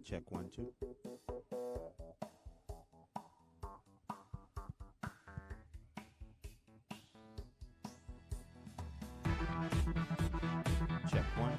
Check 1 2. Check 1.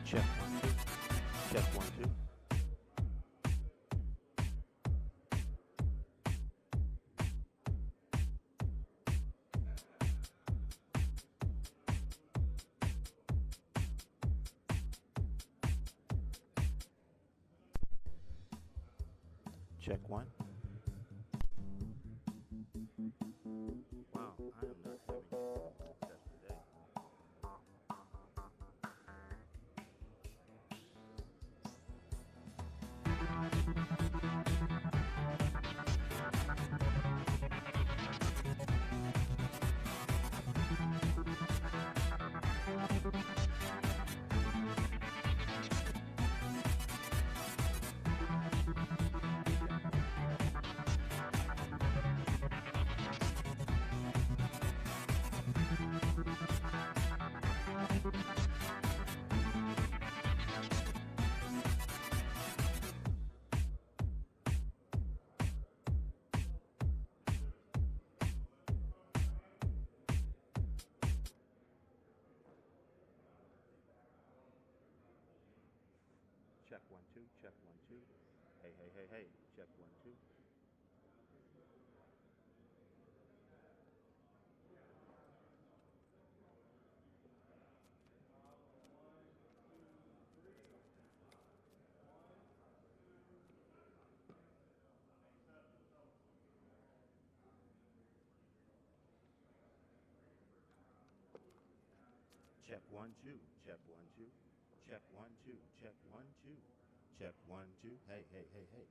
Check 1 2. Check 1 2. Check 1. Wow, I am not having success today. Check 1 2. Check 1 2. Hey, hey, hey, hey. Check 1 2. Check 1 2. Check 1 2. Check 1 2. Check 1 2. Check 1 2. Hey, hey, hey, hey.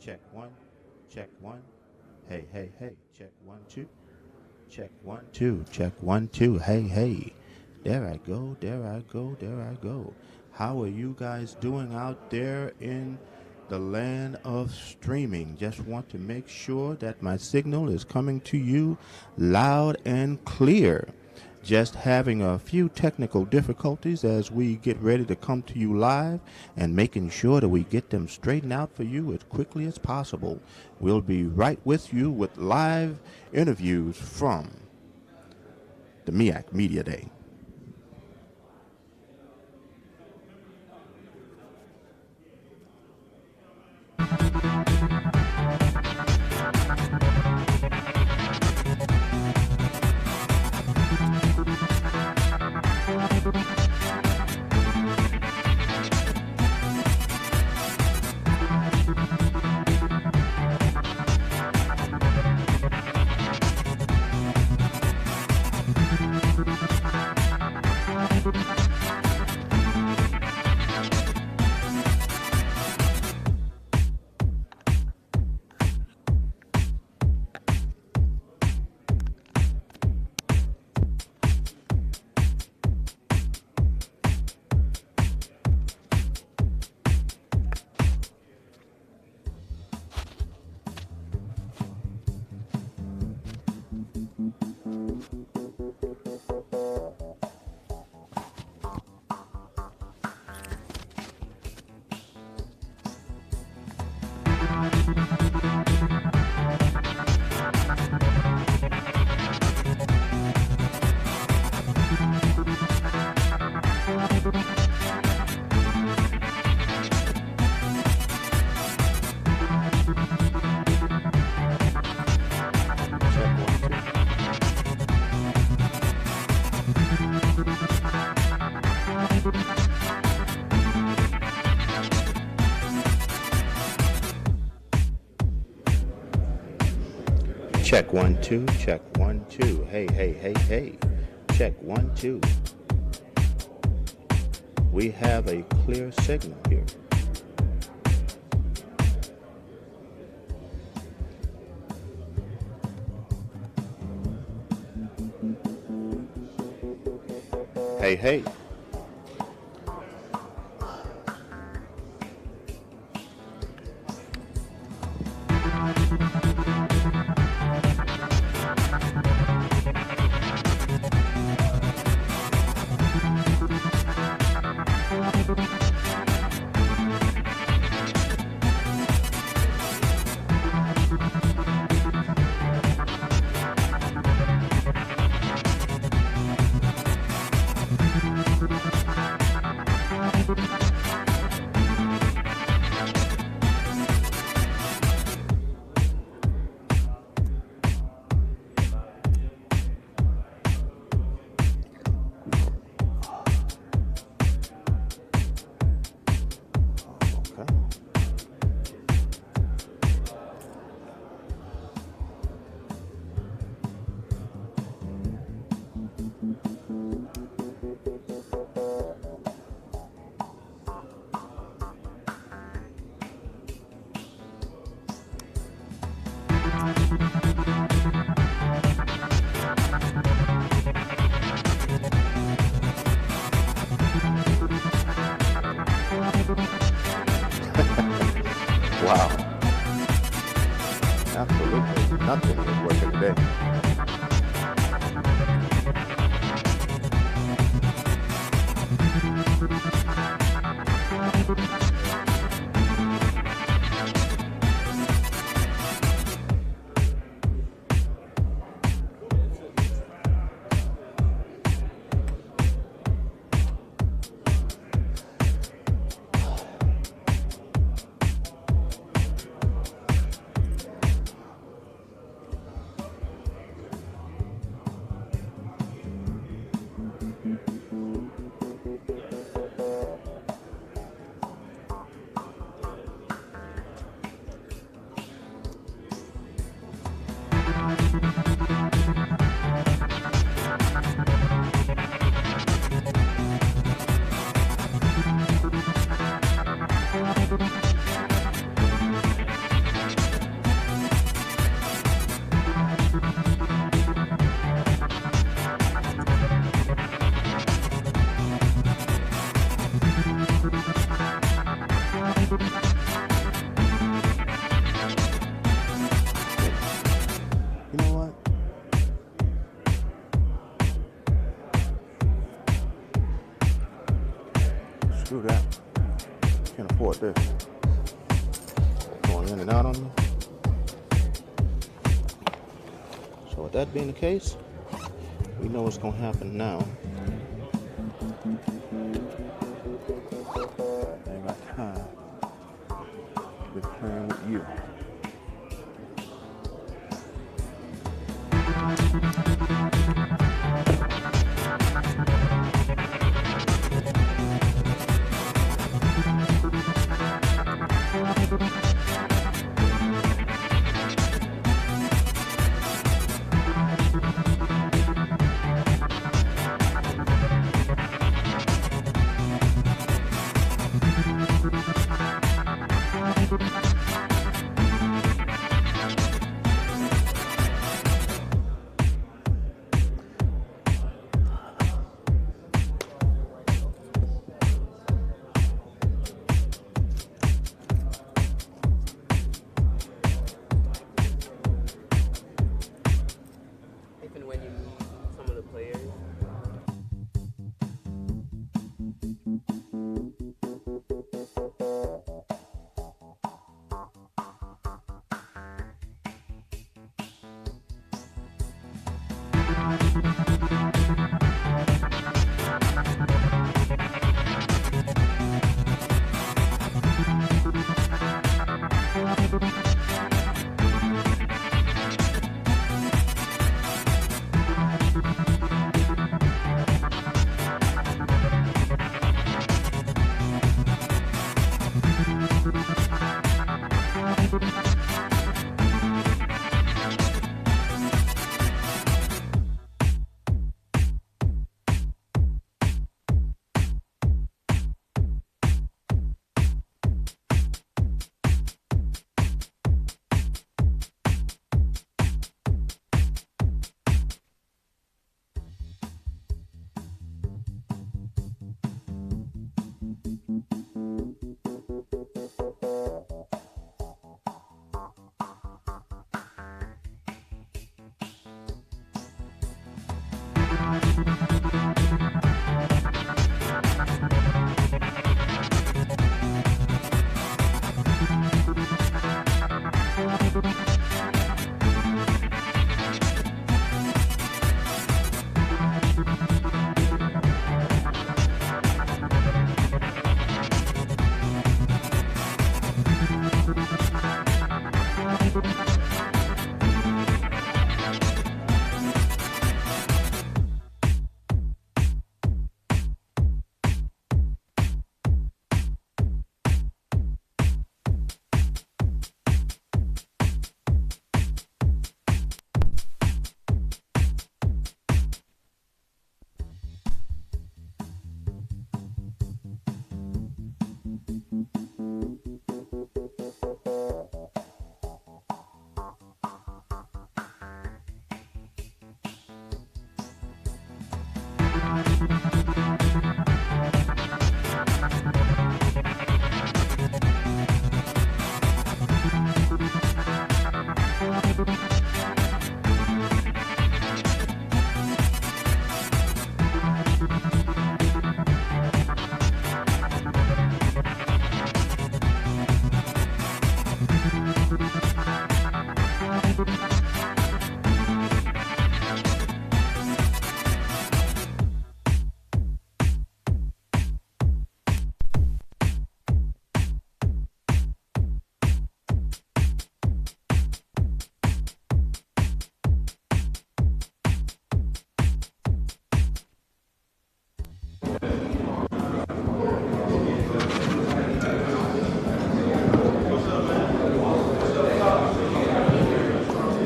Check 1. Check 1. Hey, hey, hey. Check 1 2. Check 1 2. Check 1 2. Hey, hey. There I go. There I go. There I go. How are you guys doing out there in the land of streaming? Just want to make sure that my signal is coming to you loud and clear. Just having a few technical difficulties as we get ready to come to you live and making sure that we get them straightened out for you as quickly as possible. We'll be right with you with live interviews from the MEAC Media Day. Check 1 2, check 1 2. Hey, hey, hey, hey. Check 1 2. We have a clear signal here. Hey, hey. Wow. Absolutely nothing is working today. You know what? do that. Can't afford this. Going in and out on me. So with that being the case, we know what's going to happen now. I ain't got time to be playing with you.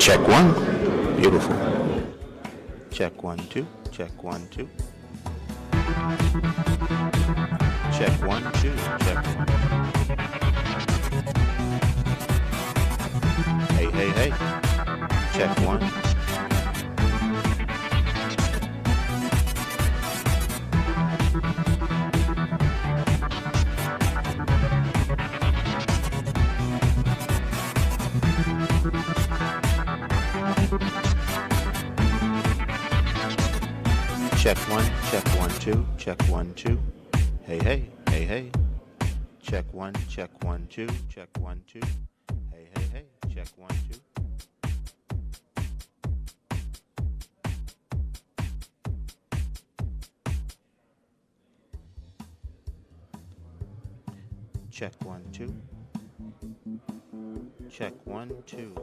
Check one. Beautiful. Check 1 2. Check 1 2. Check 1 2. Check 1 2. Hey, hey, hey. Check 1. Check 1 2. Check 1 2. Hey, hey, hey. Hey, hey. Check 1, 2. Check 1, 2. Hey, hey, hey. Check 1, 2. Check 1, 2. Check 1, 2.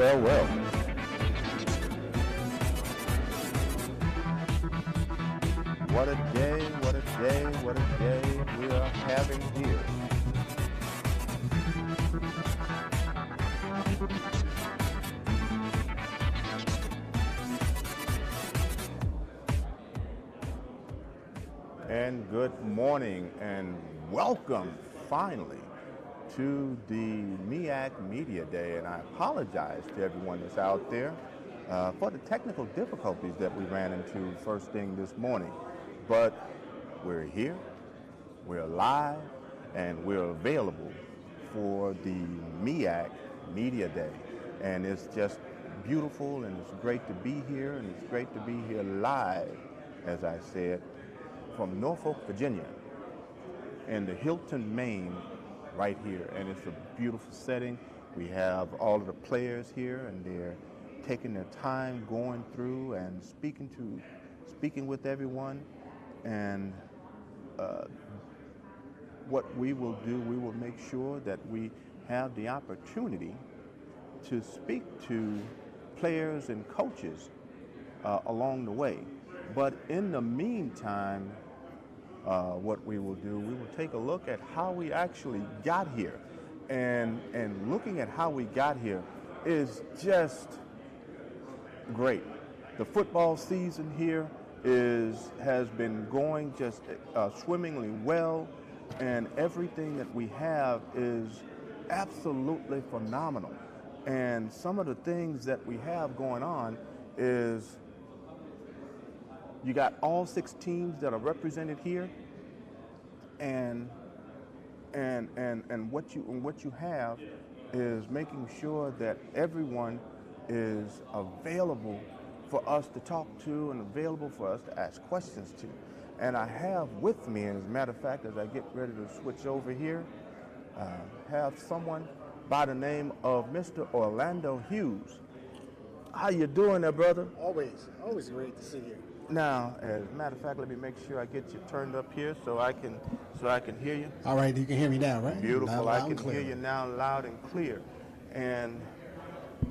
Well. What a day, what a day, what a day we are having here. And good morning and welcome finally to the MEAC Media Day, and I apologize to everyone that's out there for the technical difficulties that we ran into first thing this morning. But we're here, we're live, and we're available for the MEAC Media Day. And it's just beautiful, and it's great to be here, and it's great to be here live, as I said, from Norfolk, Virginia, and the Hilton, Maine, right here. And it's a beautiful setting. We have all of the players here, and they're taking their time going through and speaking with everyone. And what we will do, we will make sure that we have the opportunity to speak to players and coaches along the way. But in the meantime, what we will do, we will take a look at how we actually got here. And looking at how we got here is just great. The football season here has been going just swimmingly well, and everything that we have is absolutely phenomenal. And some of the things that we have going on is you got all 6 teams that are represented here, and what you have is making sure that everyone is available for us to talk to and available for us to ask questions to. And I have with me, and as a matter of fact, as I get ready to switch over here, have someone by the name of Mr. Orlando Hughes. How you doing there, brother? Always great to see you. Now, as a matter of fact, let me make sure I get you turned up here so I can hear you. All right, you can hear me now, right? Beautiful. I can hear you now loud and clear. And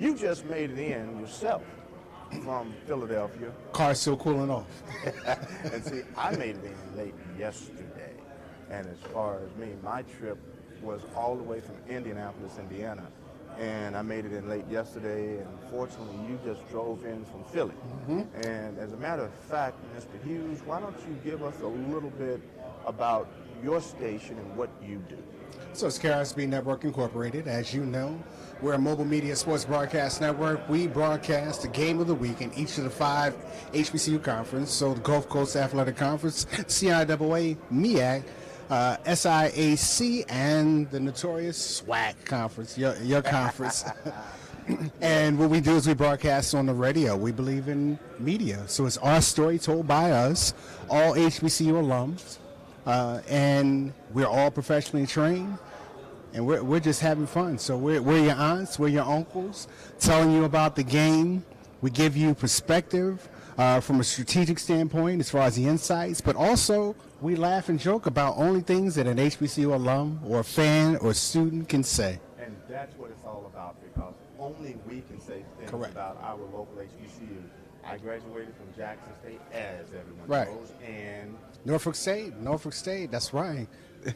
you just made it in yourself from Philadelphia. Car's still cooling off. And see, I made it in late yesterday. And as far as me, my trip was all the way from Indianapolis, Indiana. And I made it in late yesterday, and fortunately you just drove in from Philly. Mm-hmm. And as a matter of fact, Mr. Hughes, why don't you give us a little bit about your station and what you do? So it's KRSB Network Incorporated. As you know, we're a mobile media sports broadcast network. We broadcast the game of the week in each of the 5 HBCU conferences. So the Gulf Coast Athletic Conference, CIAA, MEAC, SIAC, and the notorious SWAC conference, your conference. And what we do is we broadcast on the radio. We believe in media. So it's our story told by us, all HBCU alums. And we're all professionally trained. And we're just having fun. So we're your aunts, we're your uncles, telling you about the game. We give you perspective from a strategic standpoint as far as the insights, but also we laugh and joke about only things that an HBCU alum or fan or student can say. And that's what it's all about, because only we can say things Correct. about our local HBCU. I graduated from Jackson State, as everyone Right. knows, and Norfolk State, that's right. see,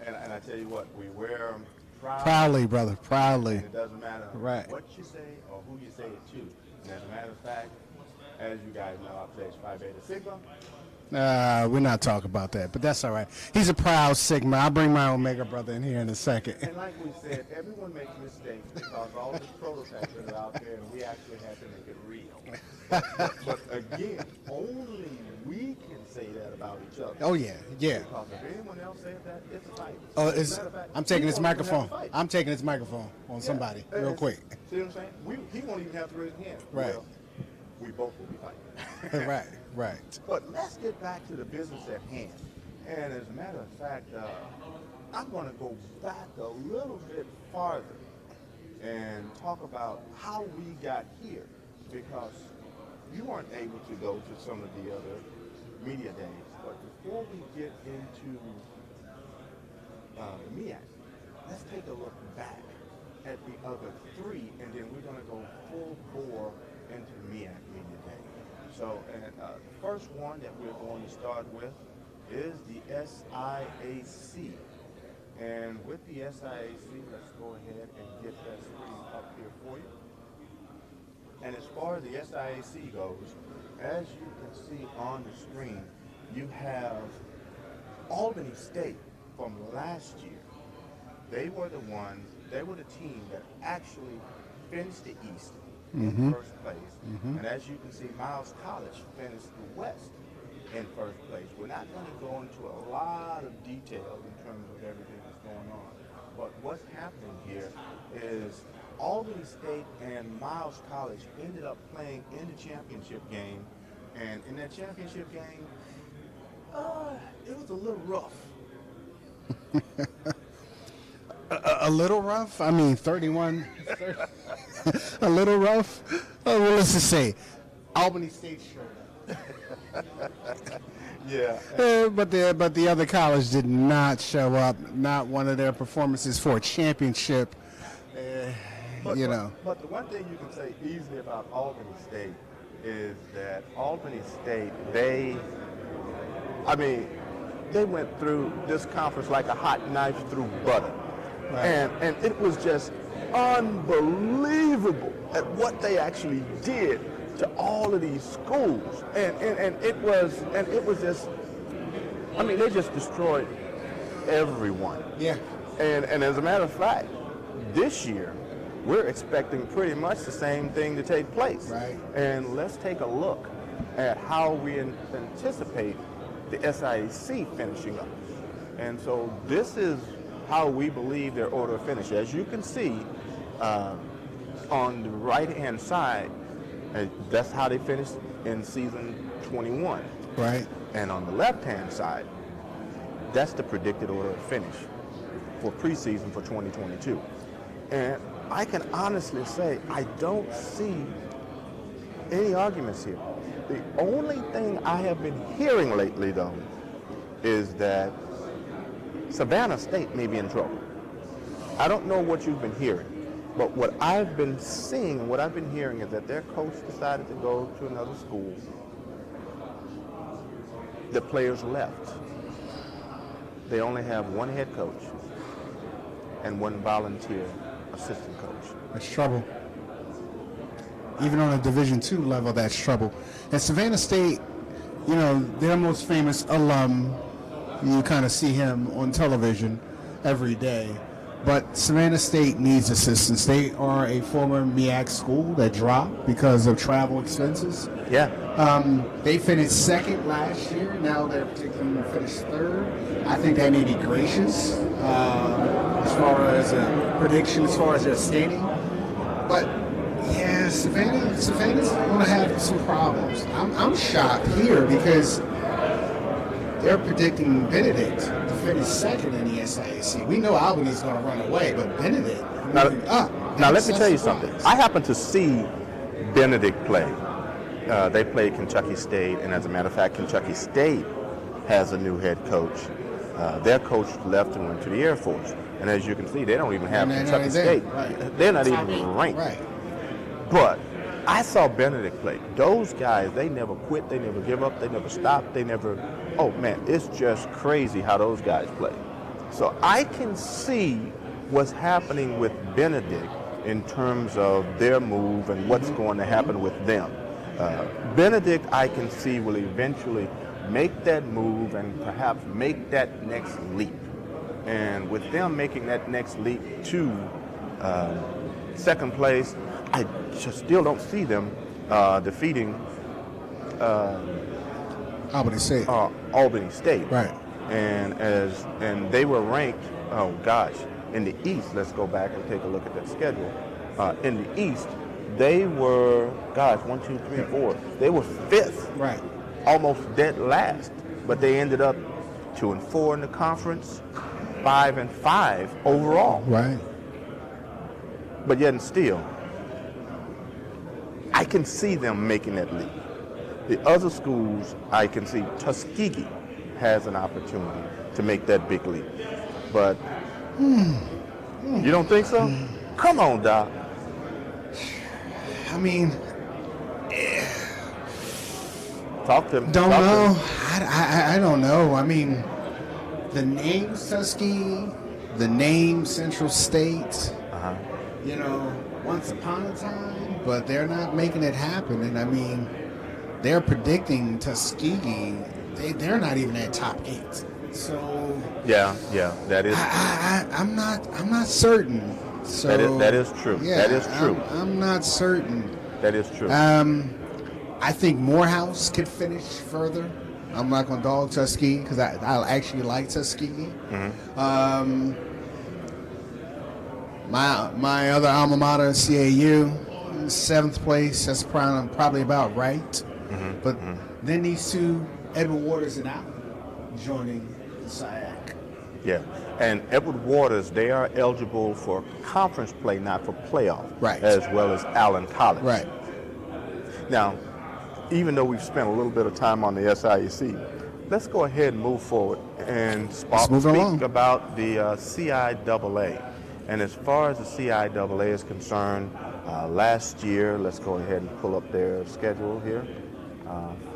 and I tell you what, we wear them Proudly, brother, proudly. And it doesn't matter Right. what you say or who you say it to. And as a matter of fact, as you guys know, I pledge Phi Beta Sigma. We're not talking about that, but that's all right. He's a proud Sigma. I'll bring my Omega brother in here in a second. And like we said, everyone makes mistakes because all these prototypes that are out there, and we actually have to make it real. But again, only we can say that about each other. Oh, yeah. Because if anyone else says that, it's a fight. Oh, As a matter of fact, I'm taking we his won't even have microphone. to fight. I'm taking his microphone on somebody real quick. See what I'm saying? He won't even have to raise his hand. Right. Well, we both will be fighting. Right. But let's get back to the business at hand. And as a matter of fact, I'm going to go back a little bit farther and talk about how we got here, because you weren't able to go to some of the other media days. But before we get into MEAC, let's take a look back at the other three, and then we're going to go full bore into MEAC Media Day. So, the first one that we're going to start with is the SIAC. And with the SIAC, let's go ahead and get that screen up here for you. And as far as the SIAC goes, as you can see on the screen, you have Albany State from last year. They were the team that actually finished the East in first place. And as you can see, Miles College finished the West in first place. We're not going to go into a lot of detail in terms of everything that's going on. But what's happening here is Albany State and Miles College ended up playing in the championship game. And in that championship game, it was a little rough. A little rough? I mean, 31. A little rough? Oh, well, let's just say Albany State showed up. Yeah. But the other college did not show up. Not one of their performances for a championship. But the one thing you can say easily about Albany State is that Albany State, they went through this conference like a hot knife through butter. Right. And it was just unbelievable at what they actually did to all of these schools. And it was just, they just destroyed everyone. Yeah. And as a matter of fact, this year, we're expecting pretty much the same thing to take place. Right. And let's take a look at how we anticipate the SIAC finishing up. And so this is how we believe their order of finish. As you can see on the right-hand side, that's how they finished in season 21. Right. And on the left-hand side, that's the predicted order of finish for preseason for 2022. And I can honestly say I don't see any arguments here. The only thing I have been hearing lately, though, is that Savannah State may be in trouble. I don't know what you've been hearing, but what I've been seeing and what I've been hearing is that their coach decided to go to another school. The players left. They only have one head coach and one volunteer assistant coach. That's trouble. Even on a Division II level, that's trouble. And Savannah State, their most famous alum, you kind of see him on television every day. But Savannah State needs assistance. They are a former MEAC school that dropped because of travel expenses. Yeah. They finished second last year. Now they're predicting to finish third. I think they may be gracious as far as a prediction, as far as their standing. But yeah, Savannah's going to have some problems. I'm shocked here because they're predicting Benedict to finish second in the SIAC. We know Albany's going to run away, but Benedict moving up. Now let me tell you something. I happen to see Benedict play. They played Kentucky State, and as a matter of fact, Kentucky State has a new head coach. Their coach left and went to the Air Force. And as you can see, they don't even have Kentucky State. Right. They're not even ranked. Right. But I saw Benedict play. Those guys, they never quit, they never give up, they never stop, they never, oh man, it's just crazy how those guys play. So I can see what's happening with Benedict in terms of their move and what's going to happen with them. Benedict, I can see, will eventually make that move and perhaps make that next leap. And with them making that next leap to second place, I just still don't see them defeating Albany State. Albany State. Right. And they were ranked, oh gosh, in the East. Let's go back and take a look at that schedule. In the East, they were, gosh, 1, 2, 3, 4. They were fifth. Right. Almost dead last, but they ended up 2-4 in the conference, 5-5 overall. Right. But yet and still, I can see them making that leap. The other schools, I can see Tuskegee has an opportunity to make that big leap. But you don't think so? Come on, Doc. I mean, talk to me. Don't know. I don't know. I mean, the name Tuskegee, the name Central State, you know, once upon a time, but they're not making it happen. And I mean, they're predicting Tuskegee, they're not even at top 8. So yeah, that is. I'm not certain. So that is true. Yeah, that is true. I'm not certain. That is true. I think Morehouse could finish further. I'm not going to dog Tuskegee because I actually like Tuskegee. Mm-hmm. My other alma mater, CAU, 7th place. That's probably about right. Mm-hmm. But then these two, Edward Waters and Allen, joining the SIAC. Yeah, and Edward Waters, they are eligible for conference play, not for playoff. Right. As well as Allen College. Right. Now, even though we've spent a little bit of time on the SIAC, let's go ahead and move forward and speak about the CIAA. And as far as the CIAA is concerned, last year, let's go ahead and pull up their schedule here,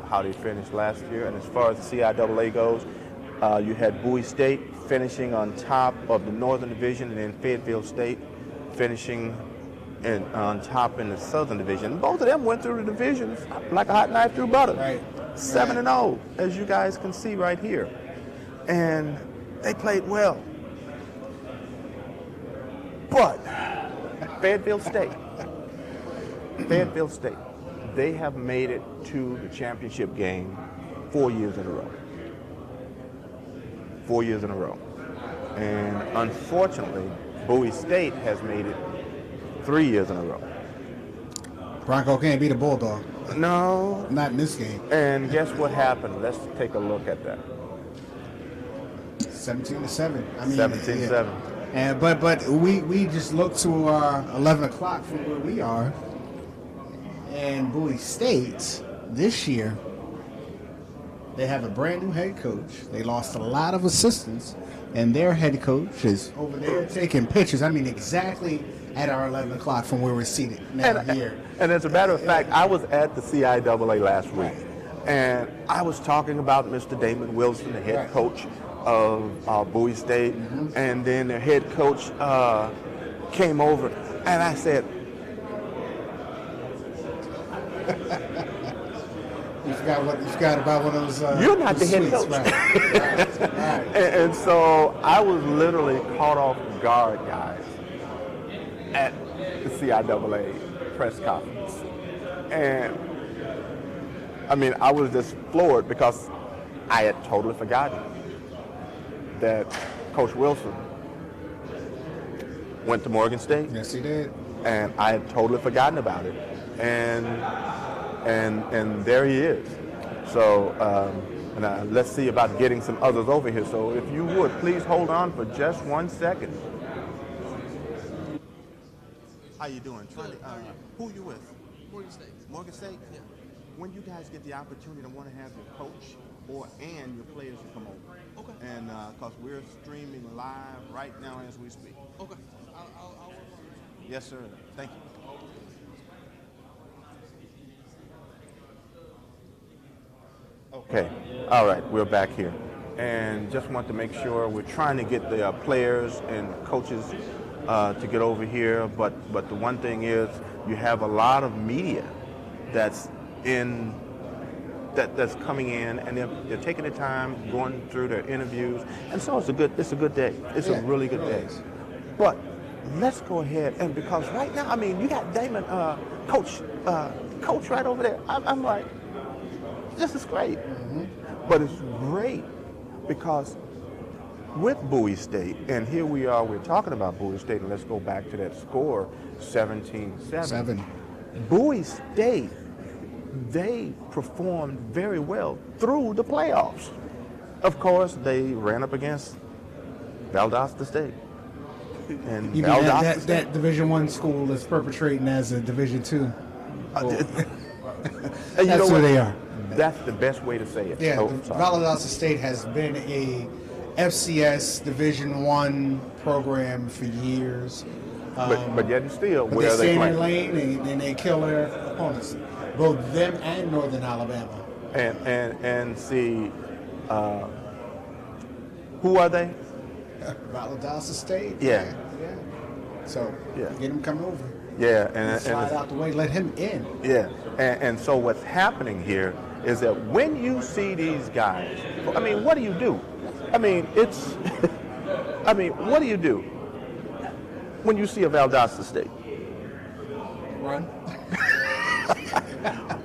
how they finished last year. And as far as the CIAA goes, you had Bowie State finishing on top of the Northern Division, and then Fayetteville State finishing on top in the Southern Division. Both of them went through the divisions like a hot knife through butter. Right. 7-0, as you guys can see right here. And they played well. But Fayetteville State, they have made it to the championship game 4 years in a row. 4 years in a row. And unfortunately, Bowie State has made it 3 years in a row. Bronco can't beat a Bulldog. No. Not in this game. And guess what happened? Let's take a look at that. 17-7. I mean, 17-7. Yeah. And but we just look to our 11 o'clock from where we are, and Bowie State this year, they have a brand new head coach. They lost a lot of assistants, and their head coach is over there taking pictures. I mean, exactly at our 11 o'clock from where we're seated now here. And as a matter of fact, I was at the CIAA last week, and I was talking about Mr. Damon Wilson, the head coach of Bowie State, and then their head coach came over, and I said, You forgot about one of those. You're not the head coach. Right. And so I was literally caught off guard, guys, at the CIAA press conference. And I mean, I was just floored because I had totally forgotten that Coach Wilson went to Morgan State. Yes, he did. and I had totally forgotten about it, and there he is. So let's see about getting some others over here. So if you would please hold on for just 1 second. How you doing? Who you with? Morgan State. Morgan State? Yeah. When you guys get the opportunity, I want to have your coach and your players to come over. Okay. And because we're streaming live right now as we speak. Okay. I'll work on it. Yes, sir. Thank you. Okay. All right. We're back here. And just want to make sure we're trying to get the players and coaches to get over here. But the one thing is you have a lot of media that's coming in, and they're taking the time going through their interviews. And so it's a good day. It's a really good day. But let's go ahead, and because right now, I mean, you got Damon, coach right over there. I'm like, this is great. Mm-hmm. But it's great because with Bowie State, and here we are, we're talking about Bowie State, and let's go back to that score, 17-7. Bowie State, they performed very well through the playoffs. Of course, they ran up against Valdosta State. And you mean that Division I school is perpetrating as a Division II? That's where they are. That's the best way to say it. Yeah, Valdosta State has been a FCS Division I program for years. But yet and still, but where they they stay in play. their lane and they kill their opponents, both them and Northern Alabama. And see, who are they? Valdosta State. Yeah. So get him come over. Yeah, and slide out the way, let him in. Yeah, and so what's happening here is that when you see these guys, I mean, what do you do? I mean, it's, I mean, what do you do when you see a Valdosta State? Run.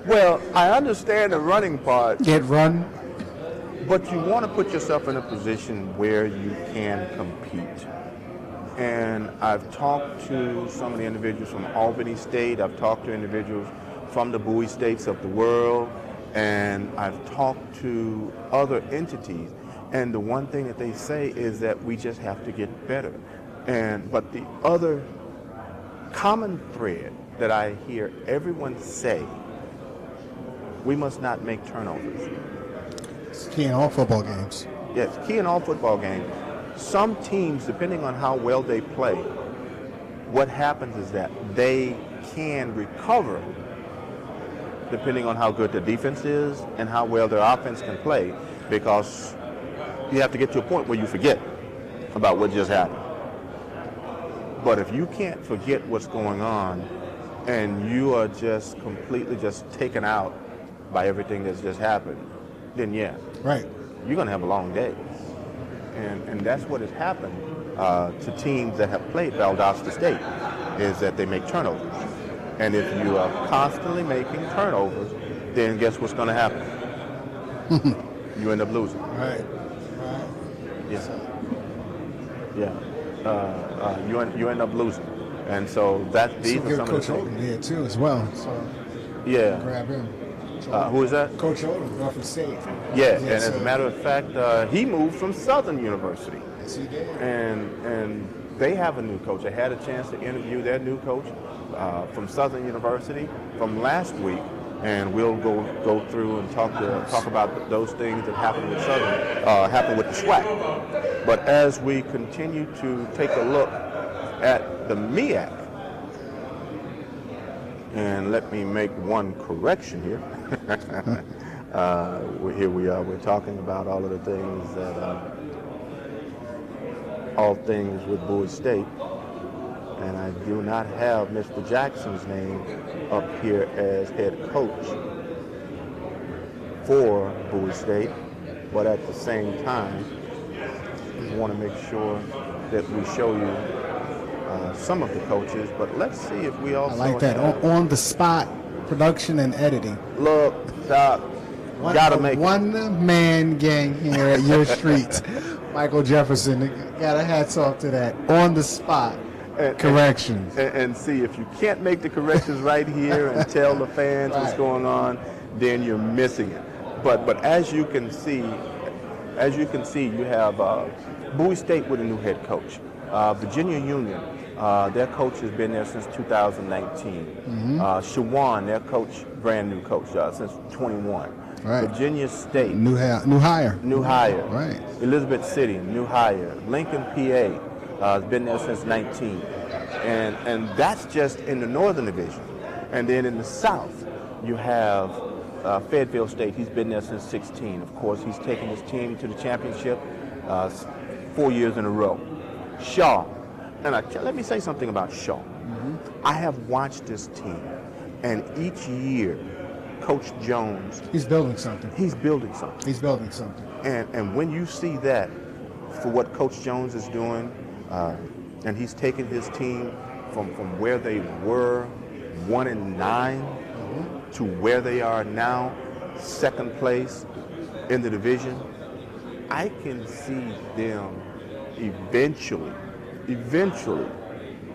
Well, I understand the running part. Get run. But you want to put yourself in a position where you can compete. And I've talked to some of the individuals from Albany State. I've talked to individuals from the Bowie States of the world. And I've talked to other entities. And the one thing that they say is that we just have to get better. But the other common thread that I hear everyone say, we must not make turnovers. It's key in all football games. Yes, key in all football games. Some teams, depending on how well they play, what happens is that they can recover depending on how good the defense is and how well their offense can play, because you have to get to a point where you forget about what just happened. But if you can't forget what's going on and you are just completely just taken out by everything that's just happened, then yeah, right, you're going to have a long day. And that's what has happened to teams that have played Valdosta State, is that they make turnovers. And if you are constantly making turnovers, then guess what's going to happen? You end up losing. Right. Yes. Yeah. You end up losing. And so these are some of the things. Yeah, too, as well. So yeah. Grab him. Who is that? Coach Odom, Norfolk State. Yeah, and as a matter of fact, he moved from Southern University. Yes, he did. And they have a new coach. I had a chance to interview their new coach from Southern University from last week, and we'll go through and talk about those things that happened with Southern, happened with the SWAC. But as we continue to take a look at the MEAC, and let me make one correction here. Here we are. We're talking about all of the things that, all things with Bowie State, and I do not have Mr. Jackson's name up here as head coach for Bowie State, but at the same time, we want to make sure that we show you some of the coaches, but let's see if we also I like that. On the spot production and editing. Look, Doc, gotta make one-man gang here at your street. Michael Jefferson, got a hats off to that. On the spot. Corrections. And see, if you can't make the corrections right here and tell the fans what's Right. going on, then you're missing it. But as you can see, you have Bowie State with a new head coach. Virginia Union, their coach has been there since 2019. Shawan, their coach, brand new coach since 21. Right. Virginia State, New hire. new hire. Right. Elizabeth City, new hire. Lincoln, PA, has been there since 19. And that's just in the Northern Division. And then in the South, you have Fayetteville State. He's been there since 16. Of course, he's taken his team to the championship 4 years in a row. Shaw. And let me say something about Shaw. I have watched this team, and each year, Coach Jones, He's building something. he's building something. He's building something. And when you see that, for what Coach Jones is doing, and he's taken his team from where they were, 1-9, to where they are now, second place in the division, I can see them eventually,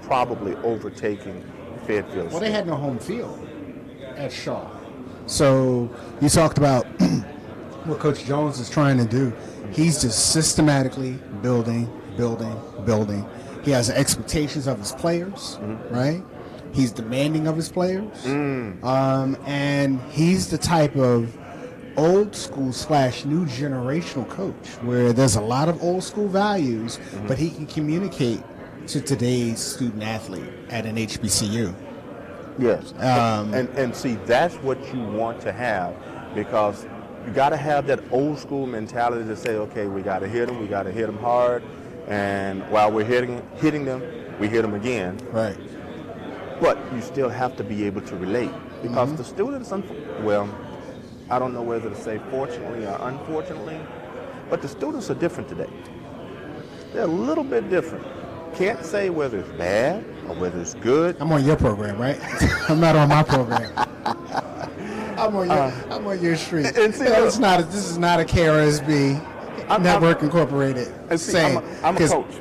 probably overtaking Fayetteville State. Well, they had no home field at Shaw. So you talked about what Coach Jones is trying to do. He's just systematically building. He has expectations of his players, right? He's demanding of his players. And he's the type of old school / new generational coach where there's a lot of old school values, but he can communicate to today's student athlete at an HBCU. Yes. And see, that's what you want to have, because you got to have that old school mentality to say, okay, we got to hit them hard, and while we're hitting them, we hit them again. Right. But you still have to be able to relate, because the students, I don't know whether to say fortunately or unfortunately, but the students are different today. They're a little bit different. Can't say whether it's bad or whether it's good. I'm on your program, right? I'm not on my program. I'm on your street. And see, This is not a KRSB Network Incorporated. And see, I'm a coach.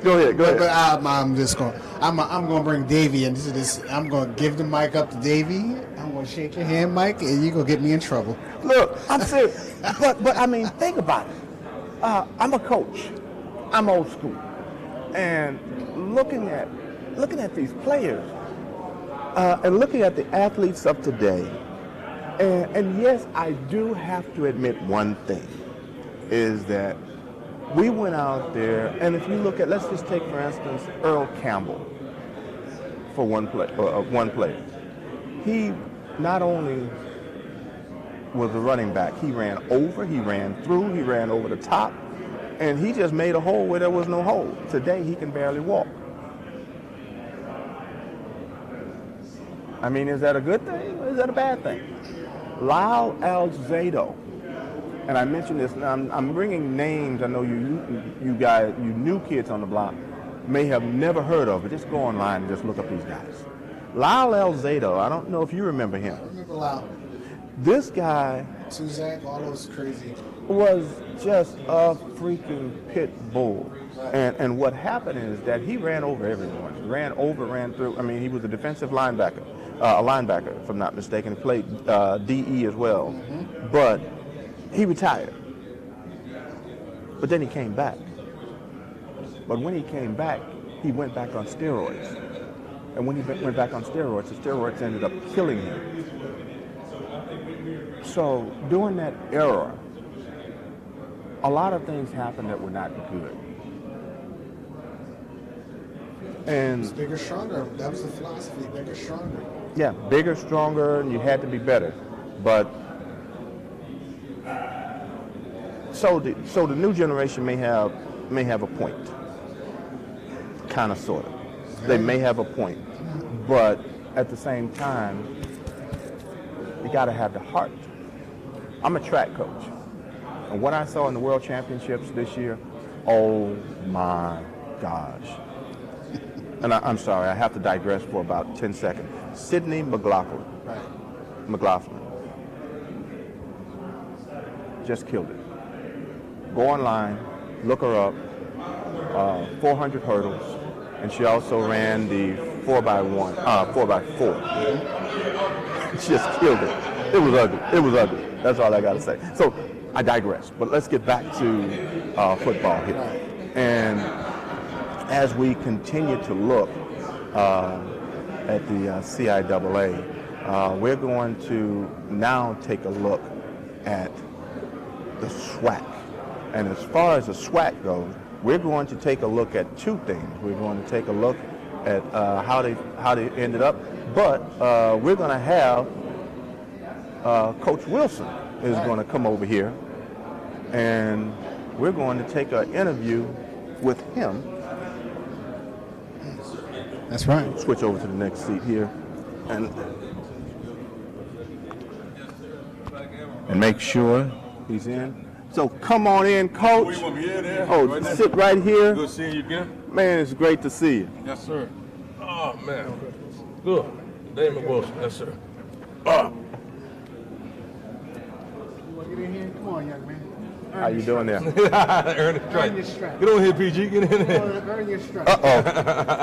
Go ahead. But I'm just going. I'm going to bring Davey into this. I'm going to give the mic up to Davey. I'm going to shake your hand, Mike, and you're going to get me in trouble. Look, I'm serious. but I mean, think about it. I'm a coach. I'm old school. And looking at these players, and looking at the athletes of today, and yes, I do have to admit one thing, is that we went out there, and if you look at, let's just take, for instance, Earl Campbell, for one player. He not only was a running back, he ran over, he ran through, he ran over the top, and he just made a hole where there was no hole. Today, he can barely walk. I mean, is that a good thing or is that a bad thing? Lyle Alzado, and I mentioned this, and I'm bringing names I know you guys, you new kids on the block, may have never heard of, but just go online and just look up these guys. Lyle Alzado, I don't know if you remember him. I remember Lyle. This guy, Suzanne, all those crazy. was just a freaking pit bull. And what happened is that he ran over everyone. Ran through. I mean, he was a defensive linebacker, if I'm not mistaken. He played DE as well. But he retired. But then he came back. But when he came back, he went back on steroids. And when he went back on steroids, the steroids ended up killing him. So during that era, a lot of things happened that were not good. And Bigger, stronger. That was the philosophy. Bigger, stronger. yeah, bigger, stronger, and you had to be better. But so the new generation may have a point, kind of, sort of. They may have a point, but at the same time, you got to have the heart. I'm a track coach, and what I saw in the World Championships this year, oh my gosh. And I'm sorry, I have to digress for about 10 seconds. Sydney McLaughlin. Just killed it. Go online, look her up, 400 hurdles, and she also ran the 4x1, 4x4. She just killed it. It was ugly. It was ugly. That's all I got to say. So I digress, but let's get back to football here. And as we continue to look at the CIAA, we're going to now take a look at the SWAC. And as far as the SWAC goes, we're going to take a look at two things. We're going to take a look at how they ended up, but we're going to have Coach Wilson is going to come over here, and we're going to take an interview with him. That's right. Switch over to the next seat here, and make sure he's in. So come on in, Coach. Oh, sit right here. Good seeing you again. Man, it's great to see you. Yes, sir. Oh, man. Good. Damon Wilson. Yes, sir. You want to get in here? Come on, young man. How you doing there? Earn your strap. Get on here, PG. Get in there. Earn your strap. Uh-oh.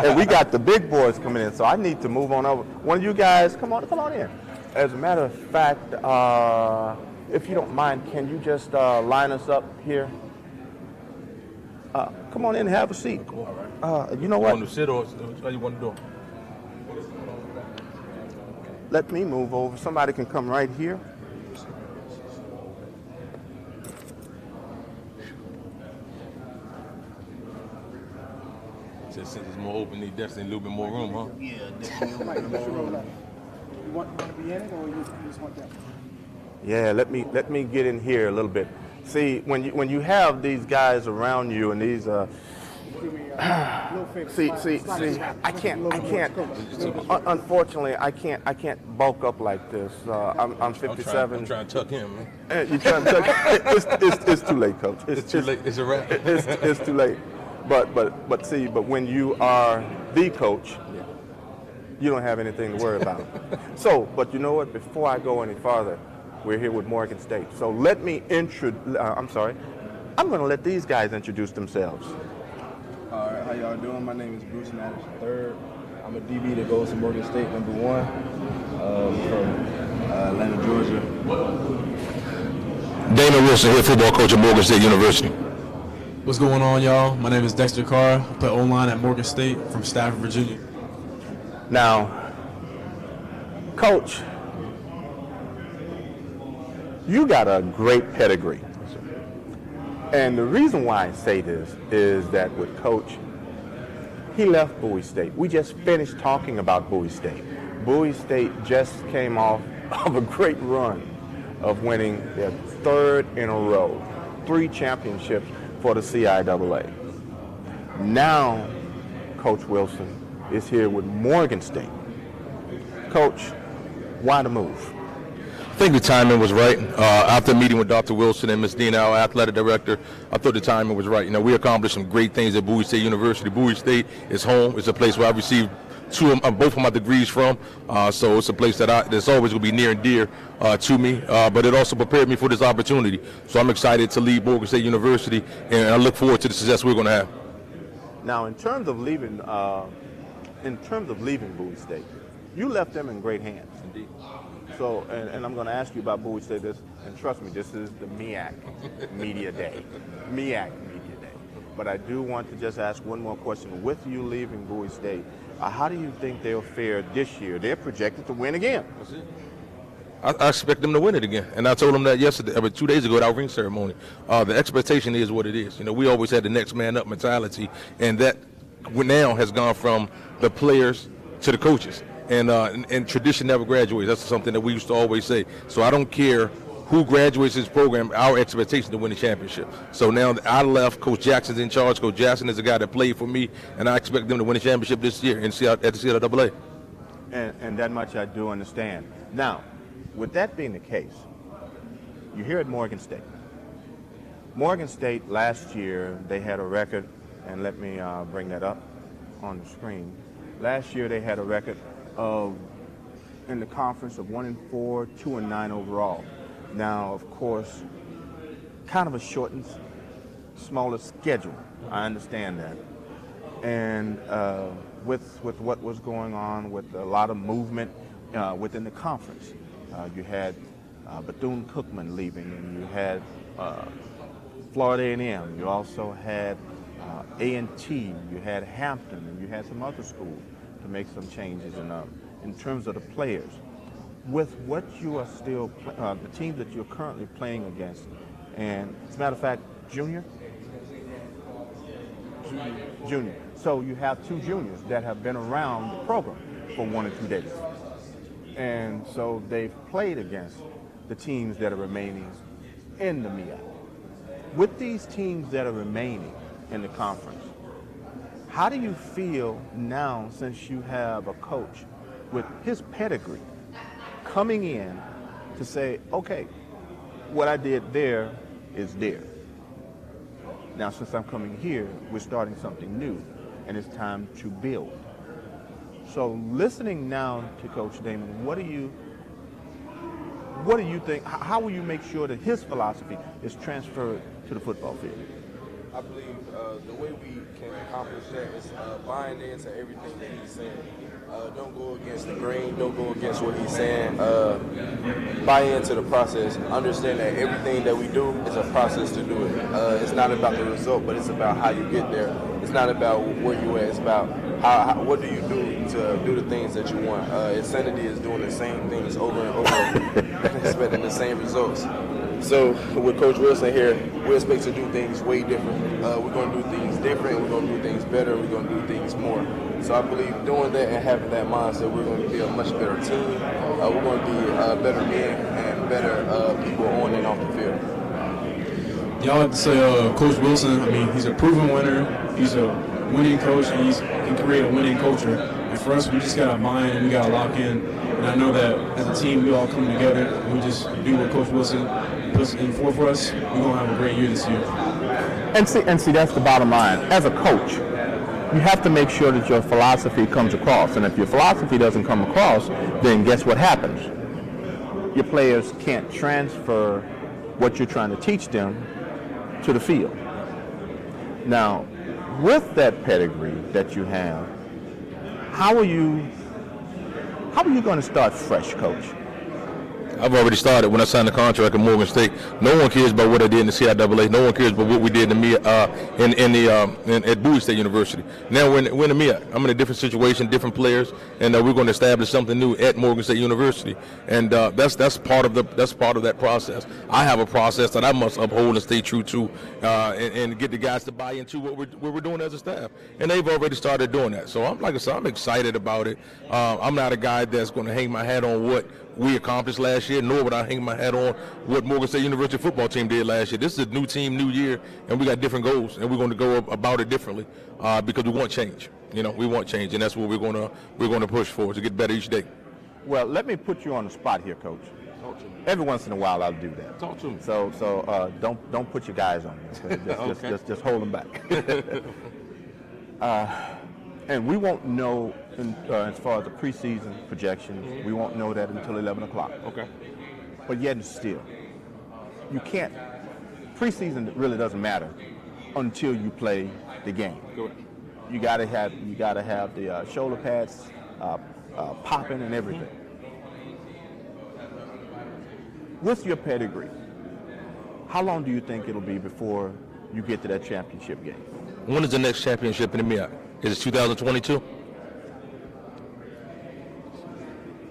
And we got the big boys coming in, so I need to move on over. One of you guys, come on in. As a matter of fact, if you don't mind, can you just line us up here? Come on in and have a seat. You know what? Want to sit or how you want to do? Let me move over. Somebody can come right here. Since it's more open, need definitely a little bit more room, huh? Yeah, definitely. You want to be in it, or you just want that? Yeah, let me get in here a little bit. See, when you have these guys around you and these see, I can't. Unfortunately, I can't bulk up like this. I'm 57. I'm trying to tuck him, man. You trying to tuck? It's too late, Coach. It's too late. It's a wrap. It's too late. But when you are the coach, you don't have anything to worry about. So, but you know what? Before I go any farther, we're here with Morgan State. So let me I'm going to let these guys introduce themselves. All right, how y'all doing? My name is Bruce Matters III. I'm a DB that goes to Morgan State, number 1, from Atlanta, Georgia. Damon Wilson here, football coach at Morgan State University. What's going on, y'all? My name is Dexter Carr. I play O-line at Morgan State from Stafford, Virginia. Now, Coach, you got a great pedigree. And the reason why I say this is that with Coach, he left Bowie State. We just finished talking about Bowie State. Bowie State just came off of a great run of winning their 3rd in a row, 3 championships for the CIAA. Now, Coach Wilson is here with Morgan State. Coach, why the move? I think the timing was right. After meeting with Dr. Wilson and Ms. Dina, our athletic director, I thought the timing was right. You know, we accomplished some great things at Bowie State University. Bowie State is home. It's a place where I received both of my degrees from. So it's a place that's always going to be near and dear to me. But it also prepared me for this opportunity. So I'm excited to lead Morgan State University, and I look forward to the success we're going to have. Now, in terms of leaving Bowie State, you left them in great hands. Indeed. So, and I'm going to ask you about Bowie State, and trust me, this is the MEAC Media Day. MEAC Media Day. But I do want to just ask one more question. With you leaving Bowie State, how do you think they'll fare this year? They're projected to win again. That's it. I expect them to win it again, and I told them that yesterday, 2 days ago at our ring ceremony. The expectation is what it is. You know, we always had the next man up mentality, and that now has gone from the players to the coaches. And tradition never graduates. That's something that we used to always say. So I don't care who graduates this program, our expectation to win the championship. So now that I left, Coach Jackson's in charge. Coach Jackson is the guy that played for me, and I expect them to win the championship this year at the CIAA. And that much I do understand. Now, with that being the case, you're here at Morgan State. Morgan State last year, they had a record, and let me bring that up on the screen. Last year they had a record in the conference of 1-4, 2-9 overall. Now, of course, kind of a shortened, smaller schedule. I understand that. And with what was going on with a lot of movement within the conference, you had Bethune-Cookman leaving, and you had Florida A&M. You also had A&T. You had Hampton, and you had some other schools to make some changes in terms of the players. With what you are still, the teams that you're currently playing against, and as a matter of fact, Junior. So you have two juniors that have been around the program for 1 or 2 days. And so they've played against the teams that are remaining in the MEAC. With these teams that are remaining in the conference, how do you feel now, since you have a coach with his pedigree coming in to say, okay, what I did there is there. Now, since I'm coming here, we're starting something new, and it's time to build. So listening now to Coach Damon, what do you think, how will you make sure that his philosophy is transferred to the football field? I believe the way we can accomplish that is buying into everything that he's saying. Don't go against the grain, don't go against what he's saying. Buy into the process. Understand that everything that we do is a process to do it. It's not about the result, but it's about how you get there. It's not about where you at. It's about what do you do to do the things that you want. Insanity is doing the same things over and over and expecting the same results. So with Coach Wilson here, we expect to do things way different. We're going to do things different. We're going to do things better. We're going to do things more. So I believe doing that and having that mindset, we're going to be a much better team. We're going to be better men and better people on and off the field. Y'all have to say Coach Wilson, I mean, he's a proven winner. He's a winning coach, and he can create a winning culture. And for us, we just got to buy in and we got to lock in. And I know that as a team, we all come together and we just do what Coach Wilson puts in for us. We're going to have a great year this year. And see, that's the bottom line. As a coach, you have to make sure that your philosophy comes across. And if your philosophy doesn't come across, then guess what happens? Your players can't transfer what you're trying to teach them to the field. Now, with that pedigree that you have, how are you going to start fresh, Coach? I've already started when I signed the contract at Morgan State. No one cares about what I did in the CIAA. No one cares about what we did in at Bowie State University. Now we're in the MEAC. I'm in a different situation, different players, and we're going to establish something new at Morgan State University. And that's part of that process. I have a process that I must uphold and stay true to, and get the guys to buy into what we're doing as a staff. And they've already started doing that. So I'm excited about it. I'm not a guy that's going to hang my hat on what we accomplished last year, nor would I hang my hat on what Morgan State University football team did last year. This is a new team, new year, and we got different goals, and we're going to go about it differently because we want change. We want change, and that's what we're going to push for, to get better each day. Well, let me put you on the spot here, Coach. Talk to me. Every once in a while, I'll do that. Talk to me. So don't put your guys on me. Okay? Just hold them back. And we won't know, as far as the preseason projections, we won't know that until 11 o'clock. Okay. But yet and still, you can't, preseason really doesn't matter until you play the game. Correct. You gotta have the shoulder pads popping and everything. With your pedigree, how long do you think it'll be before you get to that championship game? When is the next championship in the MEAC? Is it 2022?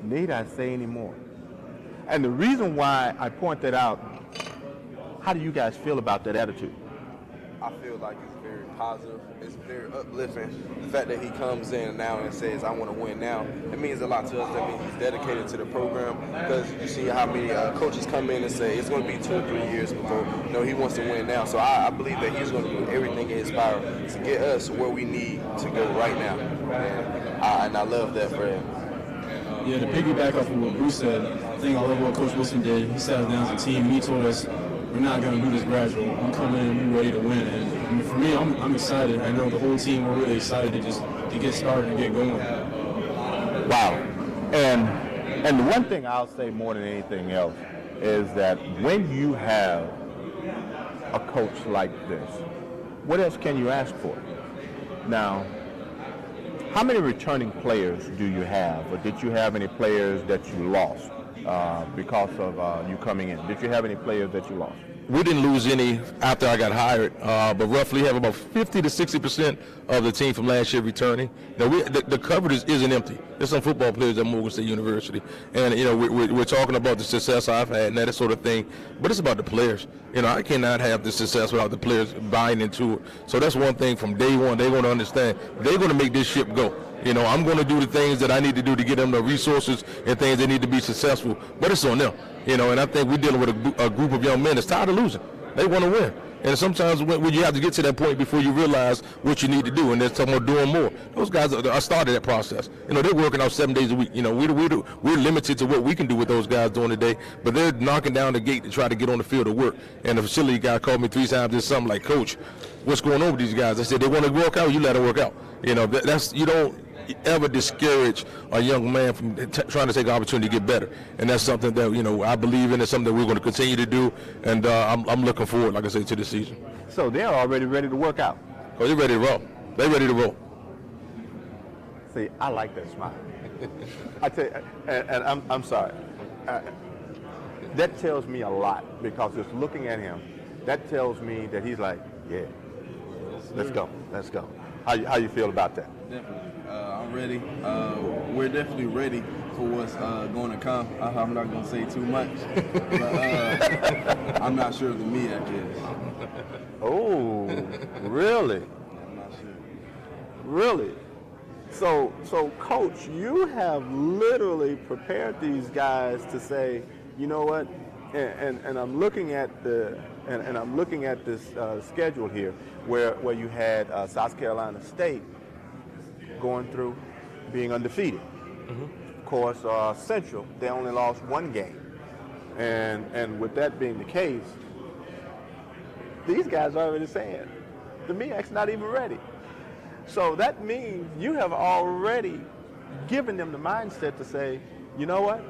Need I say any more? And the reason why I point that out, how do you guys feel about that attitude? I feel like it's very positive. It's very uplifting. The fact that he comes in now and says, I want to win now, it means a lot to us. That means he's dedicated to the program, because you see how many coaches come in and say it's going to be 2 or 3 years before, he wants to win now. So I believe that he's going to do everything in his power to get us where we need to go right now. And I love that for him. Yeah, to piggyback off of what Bruce said, I think I love what Coach Wilson did. He sat us down as a team. He told us, we're not going to do this gradual. We come in, we're ready to win. And for me, I'm excited. I know the whole team, we're really excited to get started and get going. Wow. And the one thing I'll say more than anything else is that when you have a coach like this, what else can you ask for? Now, How many returning players do you have, or did you have any players that you lost because of you coming in? Did you have any players that you lost? We didn't lose any after I got hired, but roughly have about 50 to 60% of the team from last year returning. Now, the coverage isn't empty. There's some football players at Morgan State University, and we're talking about the success I've had and that sort of thing. But it's about the players. I cannot have the success without the players buying into it. So that's one thing from day one. They're going to understand. They're going to make this ship go. I'm going to do the things that I need to do to get them the resources and things they need to be successful. But it's on them. And I think we're dealing with a group of young men that's tired of losing. They want to win. And sometimes when you have to get to that point before you realize what you need to do, and they're talking about doing more. Those guys are started that process. They're working out 7 days a week. We're limited to what we can do with those guys during the day, but they're knocking down the gate to try to get on the field to work. And the facility guy called me 3 times this summer, like, Coach, what's going on with these guys? I said, they want to work out, you let them work out. That's you don't ever discourage a young man from trying to take an opportunity to get better, and that's something that I believe in. It's something that we're going to continue to do, and I'm looking forward, like I say, to this season. So they're already ready to work out. Oh, they're ready to roll. They're ready to roll. See, I like that smile. I tell you, and I'm sorry. That tells me a lot, because just looking at him, that tells me that he's like, yeah, let's go. How you feel about that? Definitely. I'm ready. We're definitely ready for what's going to come. I'm not going to say too much, but I'm not sure if the MEAC is. Oh, really? I'm not sure. Really? So, Coach, you have literally prepared these guys to say, you know what? And I'm looking at and I'm looking at this schedule here, where you had South Carolina State going through, being undefeated. Mm-hmm. Of course, Central, they only lost 1 game, and with that being the case, these guys are already saying the MEAC's not even ready. So that means you have already given them the mindset to say, you know what,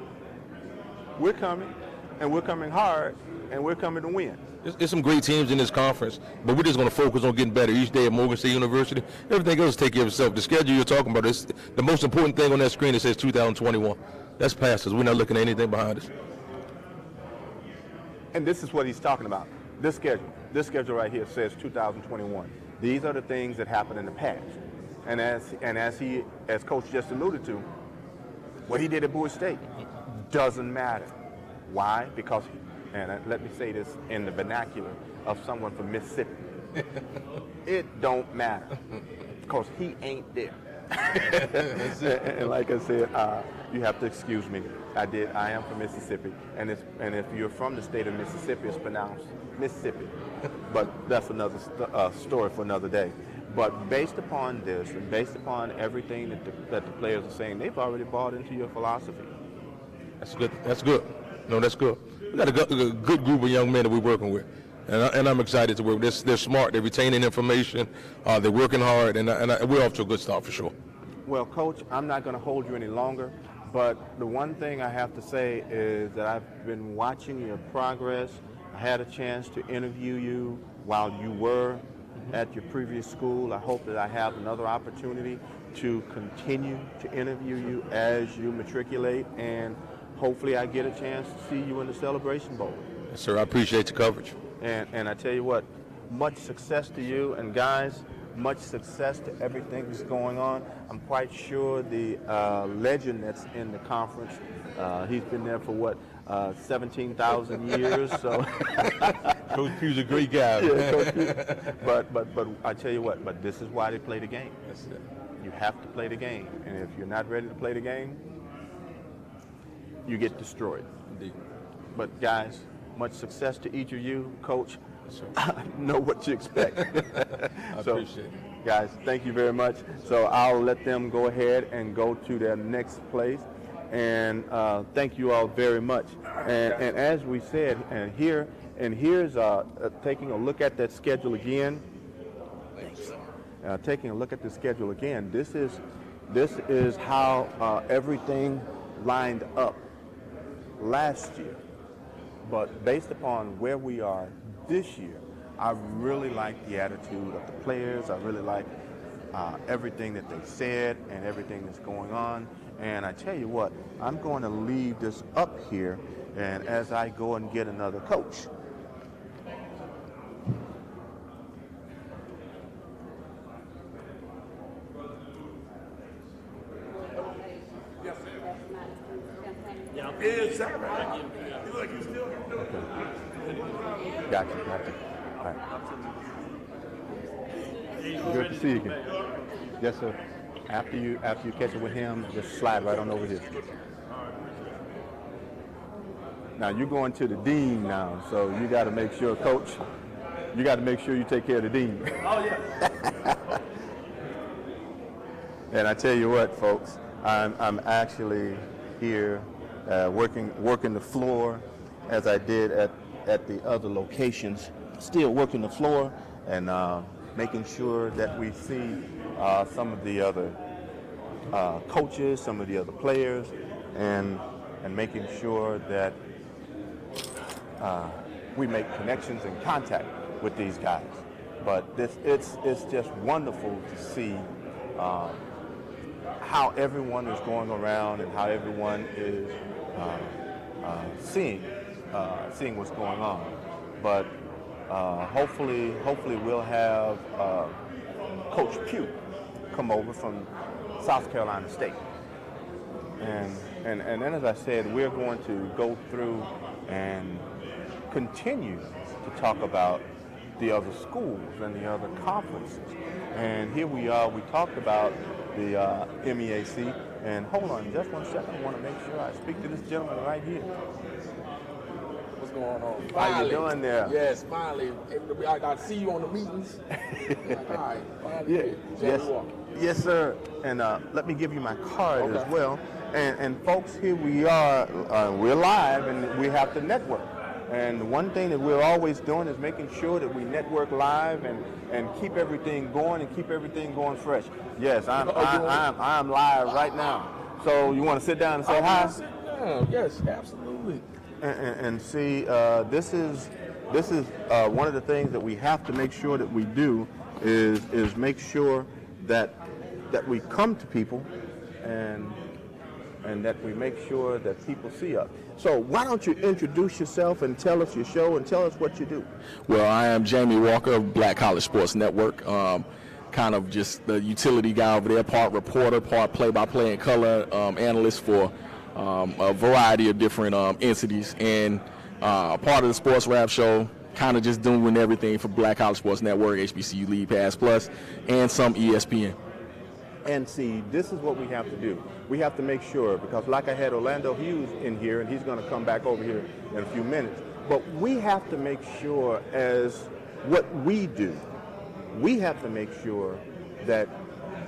we're coming, and we're coming hard, and we're coming to win. There's some great teams in this conference, but we're just going to focus on getting better each day at Morgan State University. Everything else take care of itself. The schedule you're talking about, is the most important thing on that screen. It says 2021. That's past us. We're not looking at anything behind us. And this is what he's talking about. This schedule right here says 2021. These are the things that happened in the past. And as Coach just alluded to, what he did at Bowie State doesn't matter. Why? Because and let me say this in the vernacular of someone from Mississippi. It don't matter, because he ain't there. And like I said, you have to excuse me. I am from Mississippi, and if you're from the state of Mississippi, it's pronounced Mississippi. But that's another story for another day. But based upon this, and based upon everything that the players are saying, they've already bought into your philosophy. That's good. That's good. No, that's good. We got a good group of young men that we're working with, and I'm excited to work. They're smart. They're retaining information. They're working hard, and we're off to a good start for sure. Well, Coach, I'm not going to hold you any longer, but the one thing I have to say is that I've been watching your progress. I had a chance to interview you while you were at your previous school. I hope that I have another opportunity to continue to interview you as you matriculate, and hopefully I get a chance to see you in the Celebration Bowl. Yes, sir. I appreciate the coverage. And I tell you what, much success to you, and guys, much success to everything that's going on. I'm quite sure the legend that's in the conference, he's been there for 17,000 years. So Coach Pugh's a great guy. Yeah, Coach Pugh. But I tell you what, but this is why they play the game. That's it. You have to play the game, and if you're not ready to play the game, you get destroyed. Indeed. But guys, much success to each of you. Coach, Yes, sir. I know what you expect. I appreciate it. Guys, thank you very much. So I'll let them go ahead and go to their next place. And thank you all very much. And as we said, here's taking a look at that schedule again. Taking a look at the schedule again. This is how everything lined up last year. But based upon where we are this year, I really like the attitude of the players. I really like everything that they said and everything that's going on. And I tell you what, I'm going to leave this up here, and as I go and get another coach. Gotcha. All right. Good to see you again. Yes, sir. After you catch it with him, just slide right on over here. Now you're going to the dean now, so you got to make sure, coach. You got to make sure you take care of the dean. Oh yeah. And I tell you what, folks, I'm actually here working the floor as I did at the other locations. Still working the floor and making sure that we see some of the other coaches, some of the other players, and making sure that we make connections and contact with these guys. But it's just wonderful to see how everyone is going around and how everyone is seeing what's going on. But hopefully we'll have Coach Pugh come over from South Carolina State. And then, as I said, we're going to go through and continue to talk about the other schools and the other conferences. And here we are, we talked about the MEAC. And hold on just one second, I want to make sure I speak to this gentleman right here. What's going on? How you doing there? Yes, finally. I got to see you on the meetings. All right, finally. Yeah. Yes, sir. And let me give you my card as well. And folks, here we are. We're live, and we have to network. And one thing that we're always doing is making sure that we network live and keep everything going and keep everything going fresh. Yes, I'm live right now. So you want to sit down and say hi? Sit down. Yes, absolutely. And see, this is one of the things that we have to make sure that we do is make sure that we come to people and that we make sure that people see us. So why don't you introduce yourself and tell us your show and tell us what you do? Well, I am Jamie Walker of Black College Sports Network. Kind of just the utility guy over there, part reporter, part play-by-play and color analyst for a variety of different entities, and part of the Sports Rap Show, kind of just doing everything for Black College Sports Network, HBCU League Pass Plus, and some ESPN. And see, this is what we have to do. We have to make sure, because like I had Orlando Hughes in here, and he's going to come back over here in a few minutes, but we have to make sure as what we do, we have to make sure that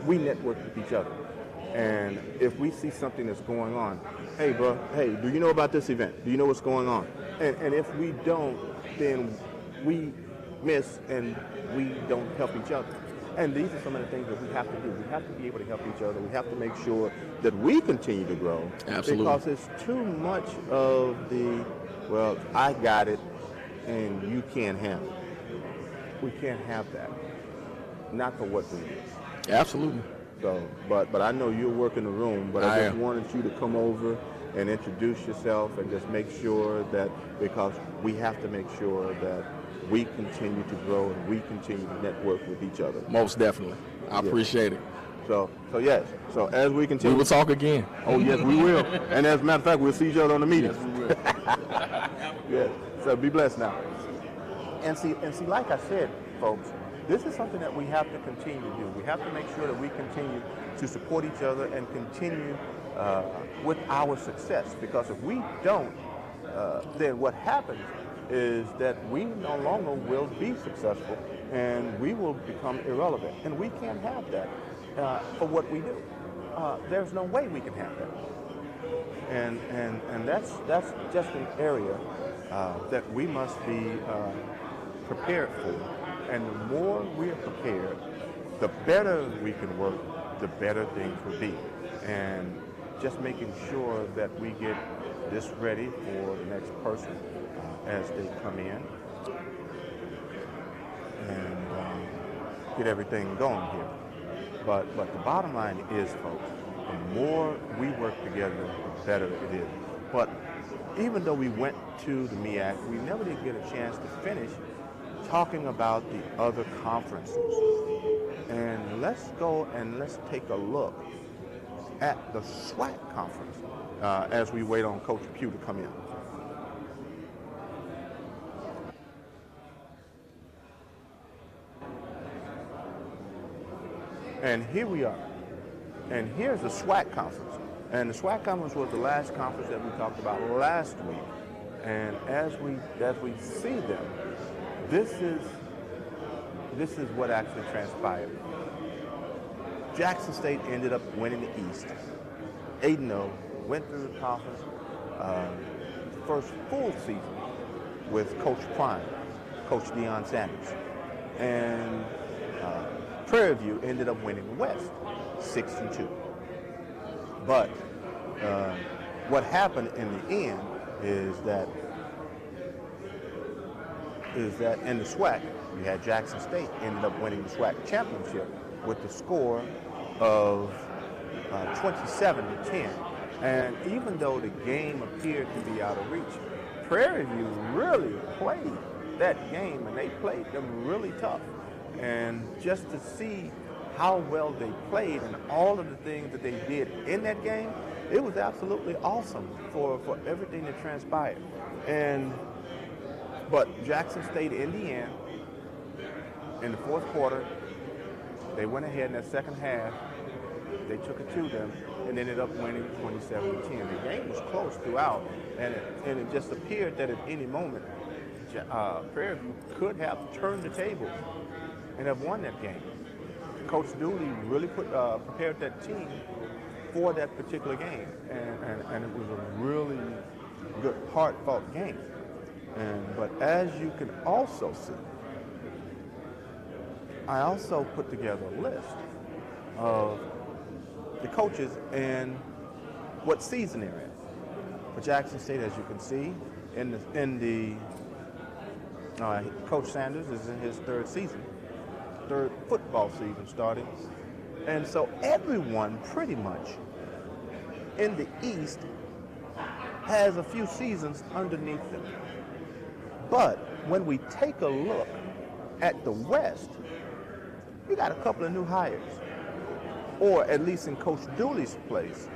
we network with each other. And if we see something that's going on, hey, bro, hey, do you know about this event? Do you know what's going on? And if we don't, then we miss and we don't help each other. And these are some of the things that we have to do. We have to be able to help each other. We have to make sure that we continue to grow. Absolutely. Because it's too much of the, well, I got it and you can't handle it. We can't have that. Not for what we do. Absolutely. So, but I know you're working the room, but I just wanted you to come over and introduce yourself and just make sure that, because we have to make sure that we continue to grow and we continue to network with each other. Most definitely. I appreciate it. So yes. So as we continue, we will talk again. Oh yes, we will. And as a matter of fact, we'll see each other on the meetings. Yes, we will. Yes. So be blessed now. And see, like I said, folks, this is something that we have to continue to do. We have to make sure that we continue to support each other and continue with our success. Because if we don't, then what happens is that we no longer will be successful and we will become irrelevant. And we can't have that for what we do. There's no way we can have that. And that's just an area that we must be prepared for. And the more we're prepared, the better we can work, the better things will be. And just making sure that we get this ready for the next person as they come in and get everything going here. But the bottom line is, folks, the more we work together, the better it is. But even though we went to the MEAC, we never did get a chance to finish talking about the other conferences. And let's go and let's take a look at the SWAC conference as we wait on Coach Pugh to come in. And here we are. And here's the SWAC conference. And the SWAC conference was the last conference that we talked about last week. And as we see them, this is what actually transpired. Jackson State ended up winning the East, 8-0, went through the conference, first full season with Coach Prime, Coach Deion Sanders. And Prairie View ended up winning the West, 6-2. But what happened in the end is that in the SWAC, you had Jackson State ended up winning the SWAC championship with the score of 27-10. And even though the game appeared to be out of reach, Prairie View really played that game, and they played them really tough. And just to see how well they played and all of the things that they did in that game, it was absolutely awesome for everything that transpired. But Jackson State, in the end, in the fourth quarter, they went ahead in that second half. They took it to them and ended up winning 27-10. The game was close throughout, and it just appeared that at any moment, Prairie View could have turned the tables and have won that game. Coach Dooley really prepared that team for that particular game, and it was a really good, hard-fought game. But as you can also see, I also put together a list of the coaches and what season they're in. For Jackson State, as you can see, Coach Sanders is in his third football season starting. And so everyone pretty much in the East has a few seasons underneath them. But when we take a look at the West, we got a couple of new hires, or at least in Coach Dooley's place,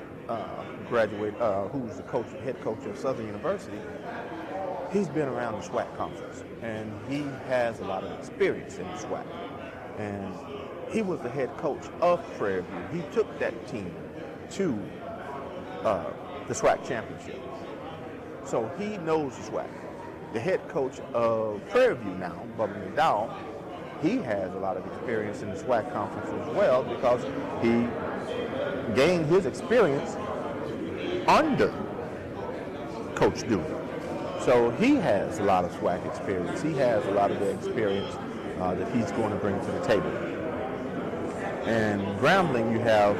who's the head coach of Southern University. He's been around the SWAC conference, and he has a lot of experience in the SWAC. And he was the head coach of Prairie View. He took that team to the SWAC championship. So he knows the SWAC. The head coach of Prairie View now, Bubba McDowell, he has a lot of experience in the SWAC conference as well because he gained his experience under Coach Dooley. So he has a lot of SWAC experience. He has a lot of the experience that he's going to bring to the table. And Grambling, you have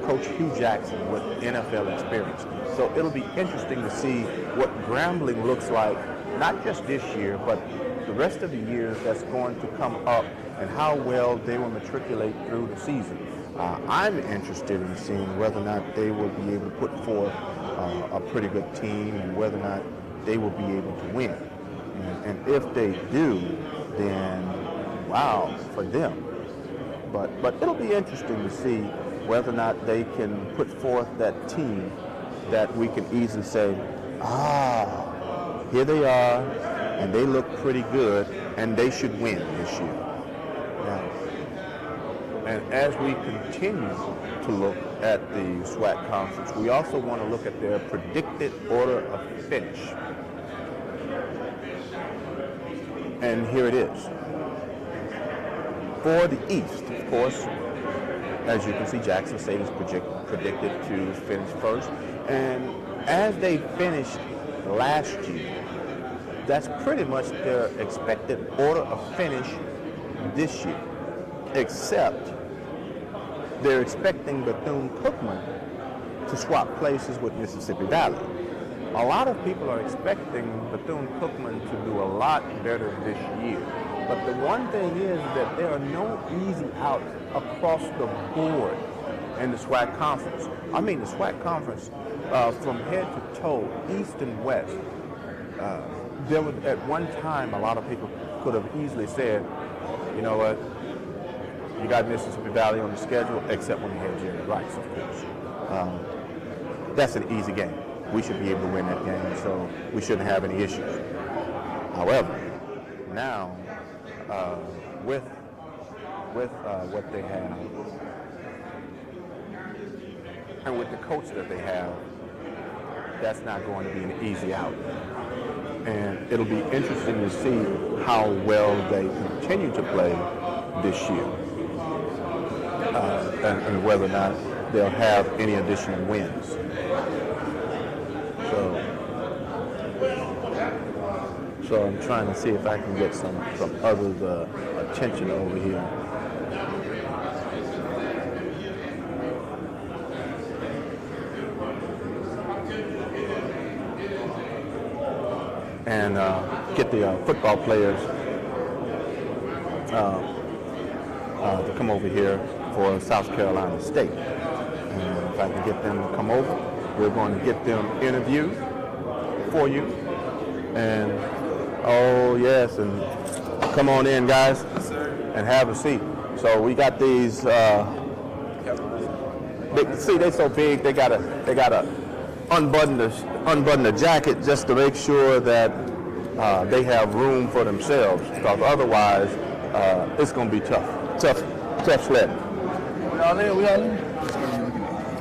Coach Hugh Jackson with NFL experience. So it'll be interesting to see what Grambling looks like, not just this year, but the rest of the years that's going to come up and how well they will matriculate through the season. I'm interested in seeing whether or not they will be able to put forth a pretty good team and whether or not they will be able to win. And if they do, then wow for them. But it'll be interesting to see whether or not they can put forth that team that we can easily say, here they are, and they look pretty good, and they should win this year. Now, and as we continue to look at the SWAC conference, we also want to look at their predicted order of finish. And here it is. For the East, of course, as you can see, Jackson State is predicted to finish first. And as they finished last year, that's pretty much their expected order of finish this year, except they're expecting Bethune-Cookman to swap places with Mississippi Valley. A lot of people are expecting Bethune-Cookman to do a lot better this year. But the one thing is that there are no easy outs across the board in the SWAC conference. I mean, the SWAC conference, from head to toe, east and west. There was, at one time, a lot of people could have easily said, you know what, you got Mississippi Valley on the schedule, except when you had Jerry Rice, of course. That's an easy game. We should be able to win that game, so we shouldn't have any issues. However, now, with what they have, and with the coach that they have, that's not going to be an easy out. And it'll be interesting to see how well they continue to play this year, and whether or not they'll have any additional wins. So I'm trying to see if I can get some others' attention over here. And get the football players to come over here for South Carolina State. And if I can get them to come over, we're going to get them interviewed for you. And oh yes, and come on in, guys, and have a seat. So we got these. See, they're so big. They gotta unbutton the jacket just to make sure that they have room for themselves. Because otherwise, it's gonna be tough sledding. We all in?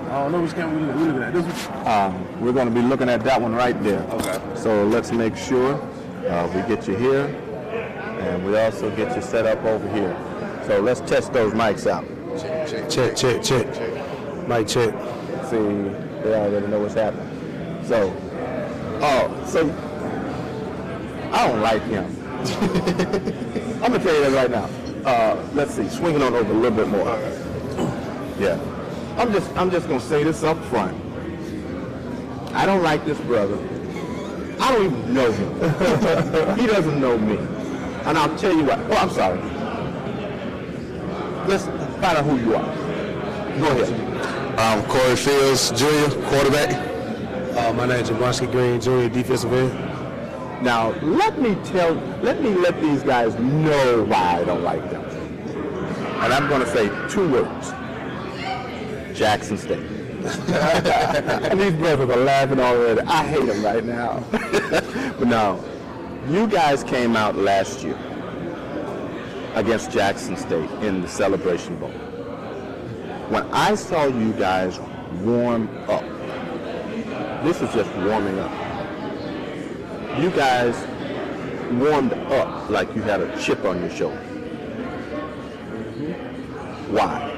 I don't know which camera we're looking at. This one? We're going to be looking at that one right there. Okay. So let's make sure we get you here, and we also get you set up over here. So let's test those mics out. Check. Mic check. See, they already know what's happening. So I don't like him. I'm going to tell you that right now. Let's see, swing it on over a little bit more. Yeah. I'm just gonna say this up front. I don't like this brother. I don't even know him. He doesn't know me. And I'll tell you what. Oh, I'm sorry. Let's find out who you are. Go ahead. I'm Corey Fields, Jr., quarterback. My name is Jabrowski Green, Jr., defensive end. Now let me let these guys know why I don't like them. And I'm gonna say 2 words. Jackson State. And these brothers are laughing already. I hate them right now. But now, you guys came out last year against Jackson State in the Celebration Bowl. When I saw you guys warm up, this is just warming up. You guys warmed up like you had a chip on your shoulder. Why?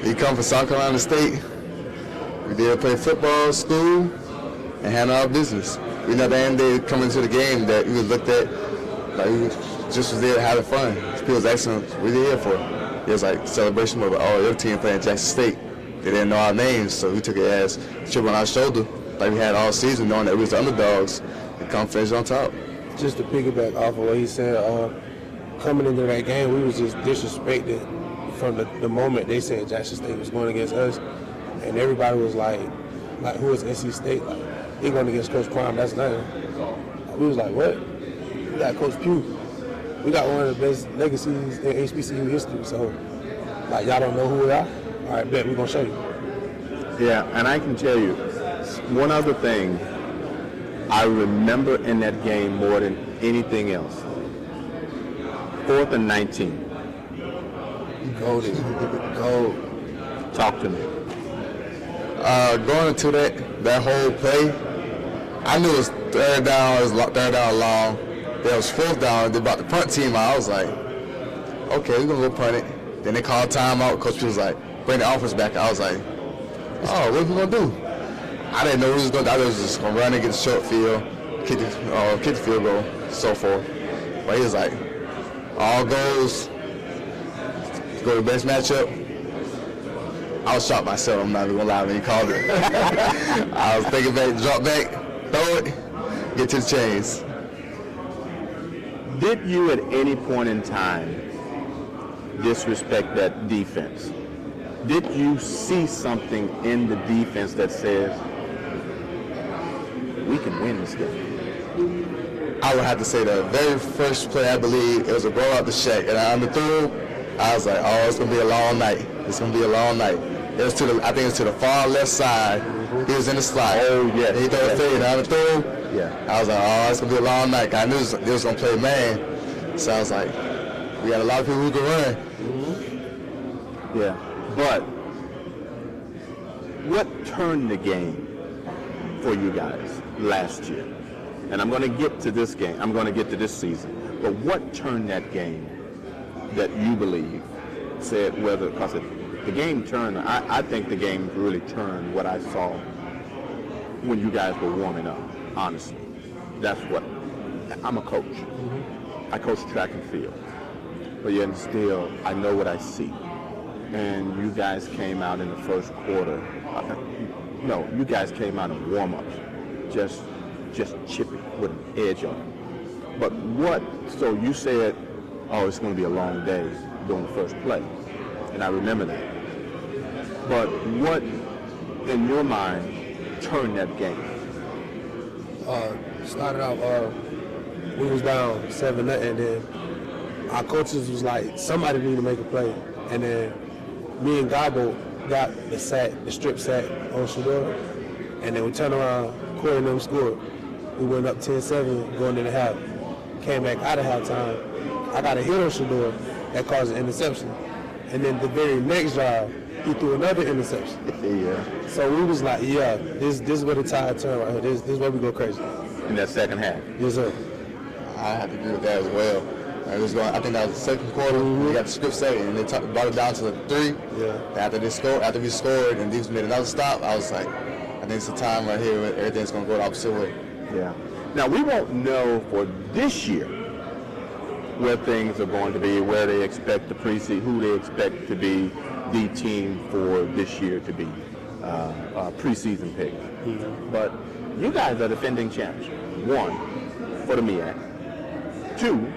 We come from South Carolina State. We did play football, school, and handle our business. We know at the end of the day coming to the game that we looked at like we just was there to have fun. People was asking what we here for. It was like celebration of all the other team playing Jackson State. They didn't know our names, so we took it as a chip on our shoulder like we had all season, knowing that we was the underdogs and come finish on top. Just to piggyback off of what he said, coming into that game, we was just disrespected from the moment they said Jackson State was going against us, and everybody was like who is NC State? Like, they going against Coach Prime, that's nothing. We was like, what? We got Coach Pugh. We got one of the best legacies in HBCU history, so like y'all don't know who we are? All right, bet, we're going to show you. Yeah, and I can tell you, one other thing I remember in that game more than anything else. 4th and 19. Go. Talk to me. Going into that whole play, I knew it was third down long. There was 4th down. They brought the punt team out. I was like, okay, we're going to go punt it. Then they called timeout. Coach was like, bring the offense back. I was like, oh, what are we going to do? I didn't know what we was going to do. I was just going to run and get the short field, kick the field goal, so forth. But he was like, all goes, go to the best matchup. I was shocked myself. I'm not even going to lie when he called it. I was thinking back, drop back, throw it, get to the chains. Did you at any point in time disrespect that defense. Did you see something in the defense that says we can win this game? I would have to say the very first play, I believe, it was a ball out the shack, and I underthrew. I was like, oh, it's going to be a long night. It's going to be a long night. It was I think it was to the far left side. He was in the slot. Oh, yeah. He threw a fade, and I underthrew. Yeah. I was like, oh, it's going to be a long night. I knew they was going to play man. So I was like, we got a lot of people who can run. Yeah. But what turned the game for you guys last year? And I'm going to get to this game. I'm going to get to this season. But what turned that game that you believe said whether, because the game turned, I think the game really turned what I saw when you guys were warming up, honestly. That's what, I'm a coach. I coach track and field. But yet still, I know what I see. And you guys came out in the first quarter. No, you guys came out in warm-ups, just chipping with an edge on it. But what, so you said, oh, it's going to be a long day during the first play. And I remember that. But what, in your mind, turned that game? Started out, we was down 7-0, and then our coaches was like, somebody need to make a play. And then me and Gabo got the strip sack on Shador, and then we turned around, Corey and them scored. We went up 10-7 going into half. Came back out of halftime. I got a hit on Shador that caused an interception. And then the very next drive, he threw another interception. Yeah. So we was like, yeah, this is where the tide turned right here. This is where we go crazy. In that second half? Yes, sir. I have to agree with that as well. I think that was the second quarter. We got the script set, and they brought it down to the 3. Yeah. After we scored, and these made another stop, I was like, I think it's a time right here where everything's going to go the opposite way. Yeah. Now, we won't know for this year where things are going to be, where they expect the preseason, who they expect to be the team for this year to be preseason pick. But you guys are defending champs. 1, for the MEAC. 2,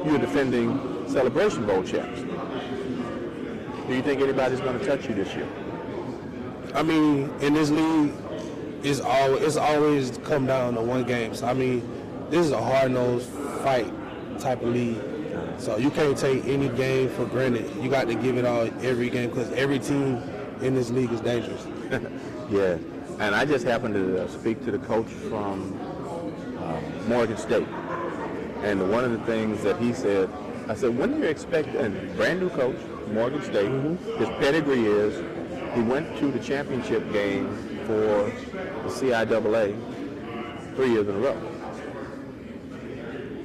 you're defending Celebration Bowl champs. Do you think anybody's going to touch you this year? I mean, in this league, it's always come down to one game. So, I mean, this is a hard-nosed fight type of league. So you can't take any game for granted. You got to give it all every game because every team in this league is dangerous. Yeah. And I just happened to speak to the coach from Morgan State. And one of the things that he said, I said, when do you expect, and brand new coach, Morgan State, his pedigree is he went to the championship game for the CIAA 3 years in a row.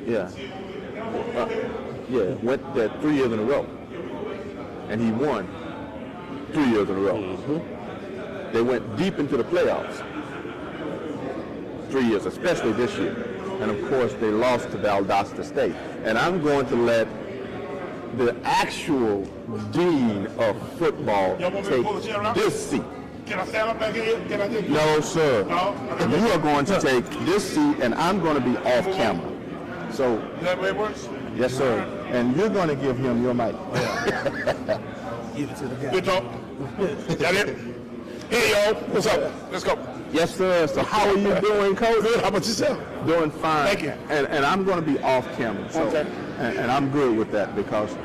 Yeah. Went there 3 years in a row. And he won 3 years in a row. They went deep into the playoffs 3 years, especially this year. And of course, they lost to Valdosta State. And I'm going to let the actual dean of football take this seat. Can I stand up back here? Can I take No, sir. No? You are going to take this seat, and I'm going to be off camera. So, Is that way it works? yes, sir. And you're going to give him your mic. Give it to the guy. Good talk. That it? Hey, y'all. What's up? Let's go. Yes, sir. So how are you doing, Coach? Good. How about yourself? Doing fine. Thank you. And I'm going to be off camera. So, Okay. and I'm good with that because,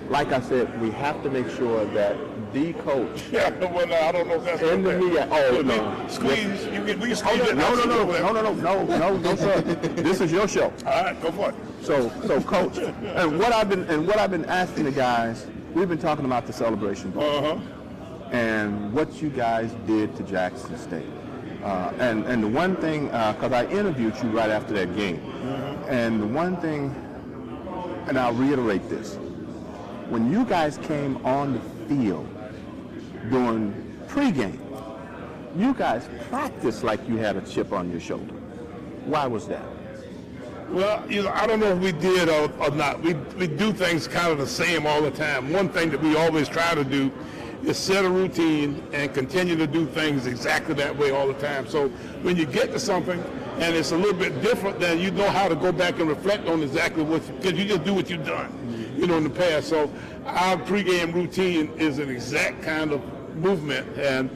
like I said, we have to make sure that the coach Yeah, well, no, I don't know if that's in the okay. MEAC. Oh, We no. Squeeze. We can squeeze it. No, sir. This is your show. All right, go for it. So, Coach, and what I've been asking the guys, we've been talking about the Celebration Bowl and what you guys did to Jackson State. And the one thing, because I interviewed you right after that game, and the one thing, and I'll reiterate this, when you guys came on the field during pregame, you guys practiced like you had a chip on your shoulder. Why was that? Well, I don't know if we did or not. We do things kind of the same all the time. One thing that we always try to do is set a routine and continue to do things exactly that way all the time. So when you get to something, And it's a little bit different than you know how to go back and reflect on exactly what, because you just do what you've done, in the past. So our pregame routine is an exact kind of movement. And,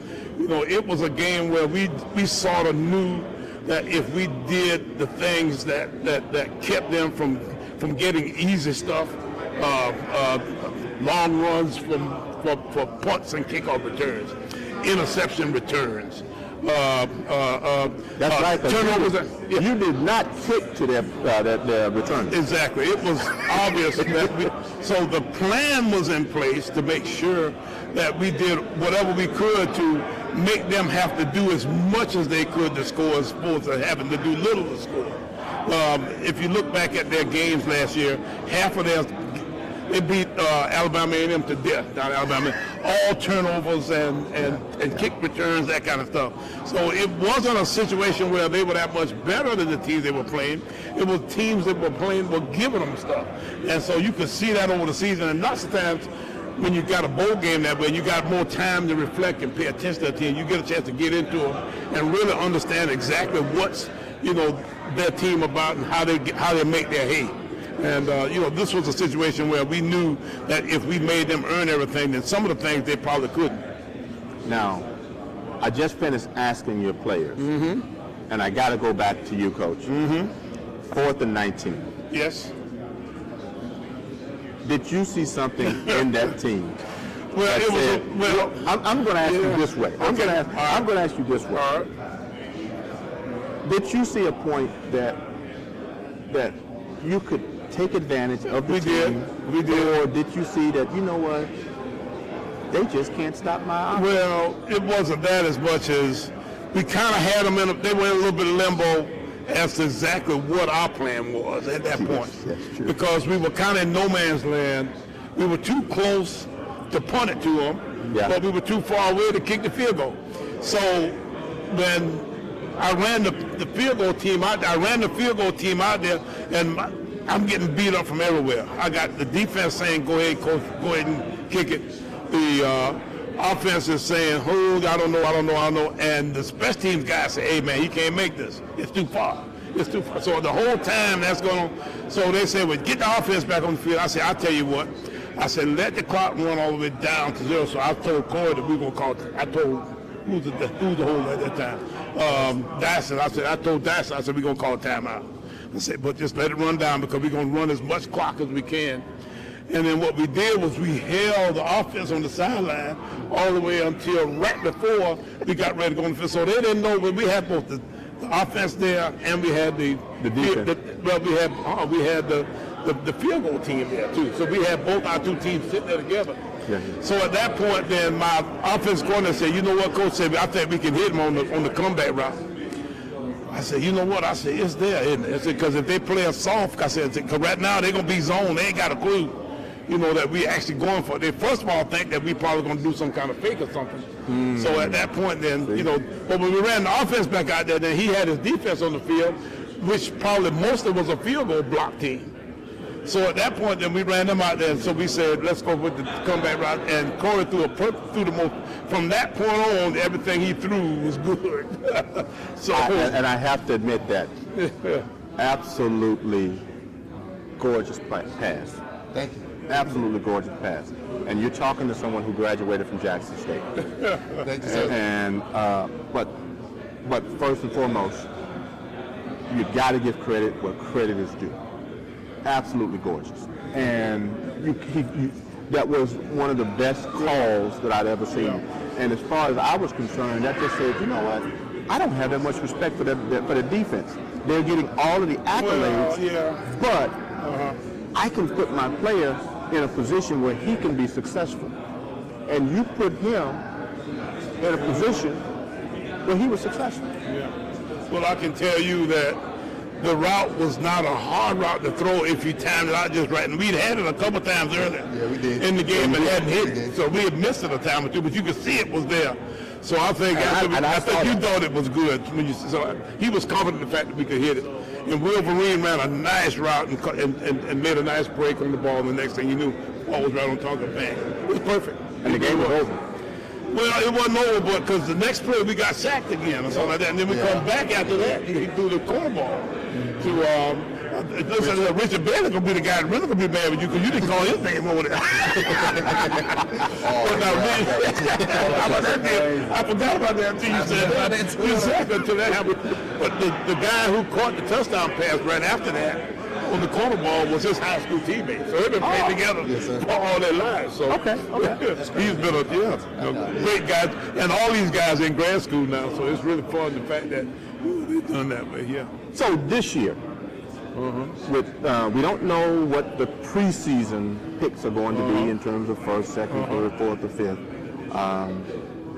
it was a game where we sort of knew that if we did the things that kept them from getting easy stuff, long runs for punts and kickoff returns, interception returns, That's right. turnovers. You did not kick to that return. Exactly. It was obvious that so the plan was in place to make sure that we did whatever we could to make them have to do as much as they could to score as opposed to having to do little to score. If you look back at their games last year, half of they beat Alabama A&M to death down in Alabama. All turnovers and kick returns, that kind of stuff. So it wasn't a situation where they were that much better than the teams they were playing. It was teams that were playing were giving them stuff. And so you could see that over the season. And lots of times when you got a bowl game that way, you got more time to reflect and pay attention to the team. You get a chance to get into them and really understand exactly what's their team about and how they make their hay. And, this was a situation where we knew that if we made them earn everything, then some of the things they probably couldn't. Now, I just finished asking your players, and I got to go back to you, Coach. 4th and 19. Yes. Did you see something in that team? Well, it was I'm going to ask you this way. I'm going to ask you this way. All right. Did you see a point that you could take advantage of the team? We did. Or did you see that, what, they just can't stop my offense? Well, it wasn't that as much as we kind of had them they were in a little bit of limbo as to exactly what our plan was at that point. That's true. Because we were kind of in no man's land. We were too close to punt it to them, but we were too far away to kick the field goal. So when I ran the field goal team out there, and I'm getting beat up from everywhere. I got the defense saying, go ahead, coach, go ahead and kick it. The offense is saying, hold, I don't know. And the special teams guys say, hey, man, you can't make this. It's too far. So the whole time that's going on. So they say, well, get the offense back on the field. I said, I'll tell you what. I said, let the clock run all the way down to 0. So I told Corey that we were going to call it. I told who's the hold at that time? Dyson. I told Dyson, we're going to call a timeout. I said, but just let it run down because we're going to run as much clock as we can. And then what we did was we held the offense on the sideline all the way until right before we got ready to go on the field. So they didn't know, but we had both the offense there and we had the defense. We had the field goal team there too. So we had both our two teams sitting there together. Yeah. So at that point, then my offense coordinator said, you know what, Coach said, I think we can hit them on the comeback route. I said, you know what? I said, it's there, isn't it? I said, because if they play us soft, I said, because right now they're going to be zoned. They ain't got a clue, that we actually going for it. They first of all think that we probably going to do some kind of fake or something. So at that point then, but when we ran the offense back out there, then he had his defense on the field, which probably mostly was a field goal block team. So at that point, then we ran them out there, and so we said, let's go with the comeback route. And Corey threw the most. From that point on, everything he threw was good. And I have to admit that. Absolutely gorgeous pass. Thank you. Absolutely gorgeous pass. And you're talking to someone who graduated from Jackson State. Thank you, sir. And but first and foremost, you got to give credit where credit is due. Absolutely gorgeous. And that was one of the best calls that I'd ever seen. And as far as I was concerned, that just said, you know what? I don't have that much respect for the defense. They're getting all of the accolades, but I can put my player in a position where he can be successful. And you put him in a position where he was successful. Yeah. Well, I can tell you that the route was not a hard route to throw if you timed it out just right. And we'd had it a couple times earlier in the game and hadn't hit it. So we had missed it a time or two, but you could see it was there. So I think I think you thought it was good. So he was confident in the fact that we could hit it. And Wolverine ran a nice route and made a nice break on the ball. And the next thing you knew, the ball was right on top of the bang. It was perfect. And the game was over. Well, it wasn't over, but because the next play we got sacked again or something like that, and then we come back after that. He threw the cornerball to. It looks like Richard Bailey gonna be the guy that really gonna be mad with you because you didn't call his name over there. I forgot about that until you said that. Exactly, until that happened. But the guy who caught the touchdown pass right after that on the corner ball was his high school teammate. So they've been playing together for all their lives. So he's been a great guy, and all these guys in grad school now. So it's really fun the fact that they've done that way. Yeah. So this year, with we don't know what the preseason picks are going to be in terms of first, second, third, fourth, or fifth.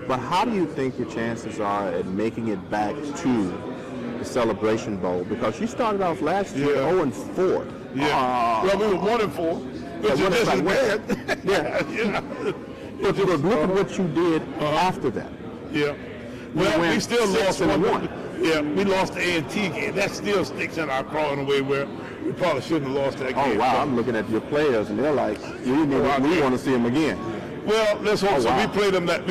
But how do you think your chances are at making it back to the Celebration Bowl? Because you started off last year 0-4. Yeah. Well, we were 1-4, which is just as bad. But look at what you did after that. Yeah. Well, we still lost 1. Yeah, we lost the A&T game. That still sticks in our craw in a way where we probably shouldn't have lost that game. Oh, wow. I'm looking at your players, and they're like, we want to see them again. Well, let's hope so. Wow. We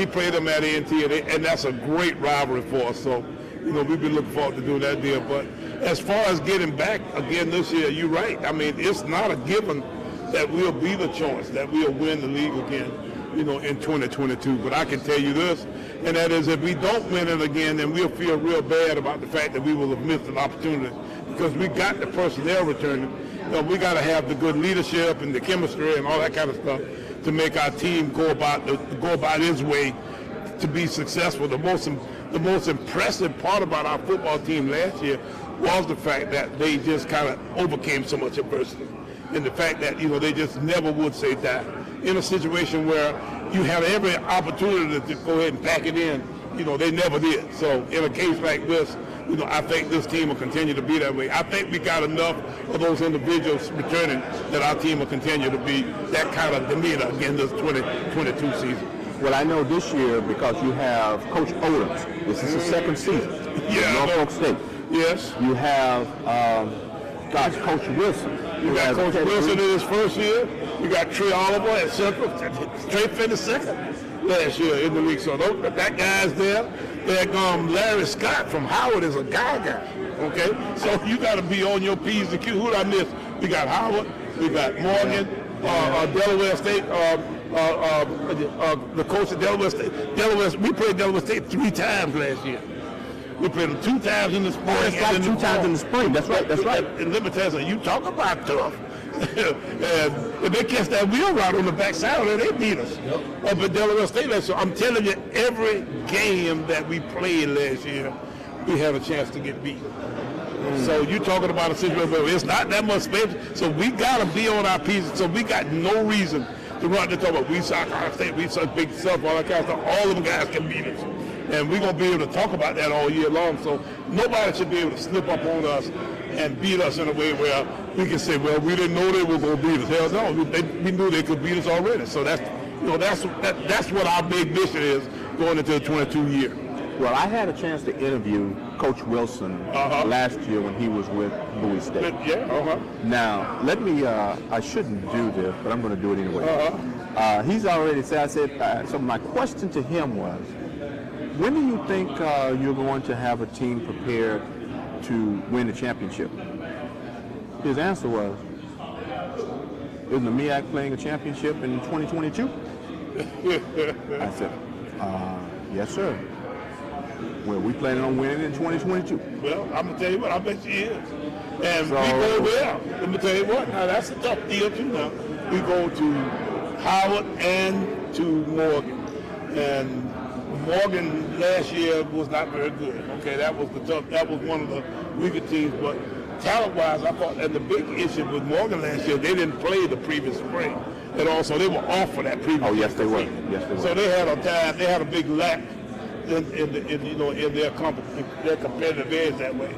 played them at A&T, and that's a great rivalry for us. So, we've been looking forward to doing that deal. But as far as getting back again this year, you're right. I mean, it's not a given that we'll be the choice, that we'll win the league again, in 2022. But I can tell you this, and that is if we don't win it again, then we'll feel real bad about the fact that we will have missed an opportunity because we got the personnel returning. We got to have the good leadership and the chemistry and all that kind of stuff to make our team go about its way to be successful. The most impressive part about our football team last year was the fact that they just kind of overcame so much adversity, and the fact that they just never would say die in a situation where you have every opportunity to go ahead and pack it in. They never did. So in a case like this, I think this team will continue to be that way. I think we got enough of those individuals returning that our team will continue to be that kind of demeanor again this 2022 season. Well, I know this year because you have Coach Odoms. This is his second season. Norfolk State. Yes. You have, Coach Wilson. You got Coach Wilson in his first year. You got Trey Oliver at Central. Trey finished second last year in the league. So that guy's there. Larry Scott from Howard is a guy. Okay? So you got to be on your P's and Q's. Who did I miss? We got Howard. We got Morgan. Delaware State. The coach at Delaware State. We played Delaware State 3 times last year. We played them 2 times in the spring. And 2 times in the spring. That's right. And let me tell you, you talk about tough. And if they catch that wheel route on the backside, they beat us up at Delaware State last year. I'm telling you, every game that we played last year, we have a chance to get beat. So you're talking about a situation where it's not that much space. So we got to be on our pieces. So we got no reason to run to talk about we suck our state, we suck big stuff, all that kind of stuff. All of them guys can beat us. And we're going to be able to talk about that all year long. So nobody should be able to slip up on us and beat us in a way where we can say, well, we didn't know they were going to beat us. Hell no, we knew they could beat us already. So that's what our big mission is going into the 22 year. Well, I had a chance to interview Coach Wilson last year when he was with Bowie State. Now, let me, I shouldn't do this, but I'm going to do it anyway. He's already said, so my question to him was, when do you think you're going to have a team prepared to win the championship? His answer was, isn't the MEAC playing a championship in 2022? I said, yes, sir. Well, we planning on winning in 2022. Well, I'm going to tell you what, I bet you is. And we go there. Let me tell you what, now that's a tough deal too now. We go to Howard and to Morgan. And Morgan last year was not very good. Okay, that was one of the weaker teams, but talent-wise, I thought, and the big issue with Morgan last year, they didn't play the previous spring. And also, they were off for that previous. Oh, yes, they were. Yes, they were. So they had a big lack in their competitive edge that way.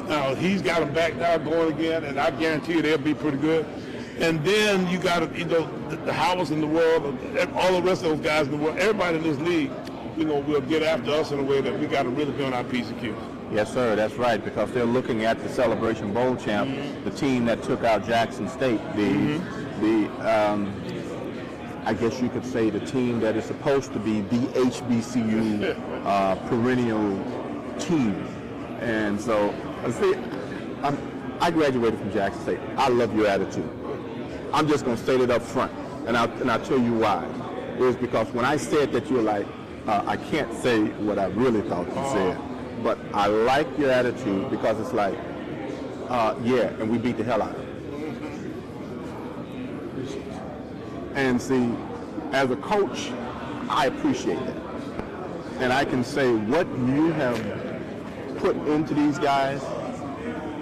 Now he's got them back now going again, and I guarantee you they'll be pretty good. And then you got the Howards in the world, all the rest of those guys in the world, everybody in this league, will get after us in a way that we got to really be on our P's and Q's. Yes, sir, that's right, because they're looking at the Celebration Bowl champ, the team that took out Jackson State, I guess you could say, the team that is supposed to be the HBCU perennial team. And so, see, I graduated from Jackson State. I love your attitude. I'm just going to state it up front, and I'll tell you why. It was because when I said that, you were like, I can't say what I really thought you said, but I like your attitude because it's like, yeah, and we beat the hell out of them. And see, as a coach, I appreciate that. And I can say what you have put into these guys,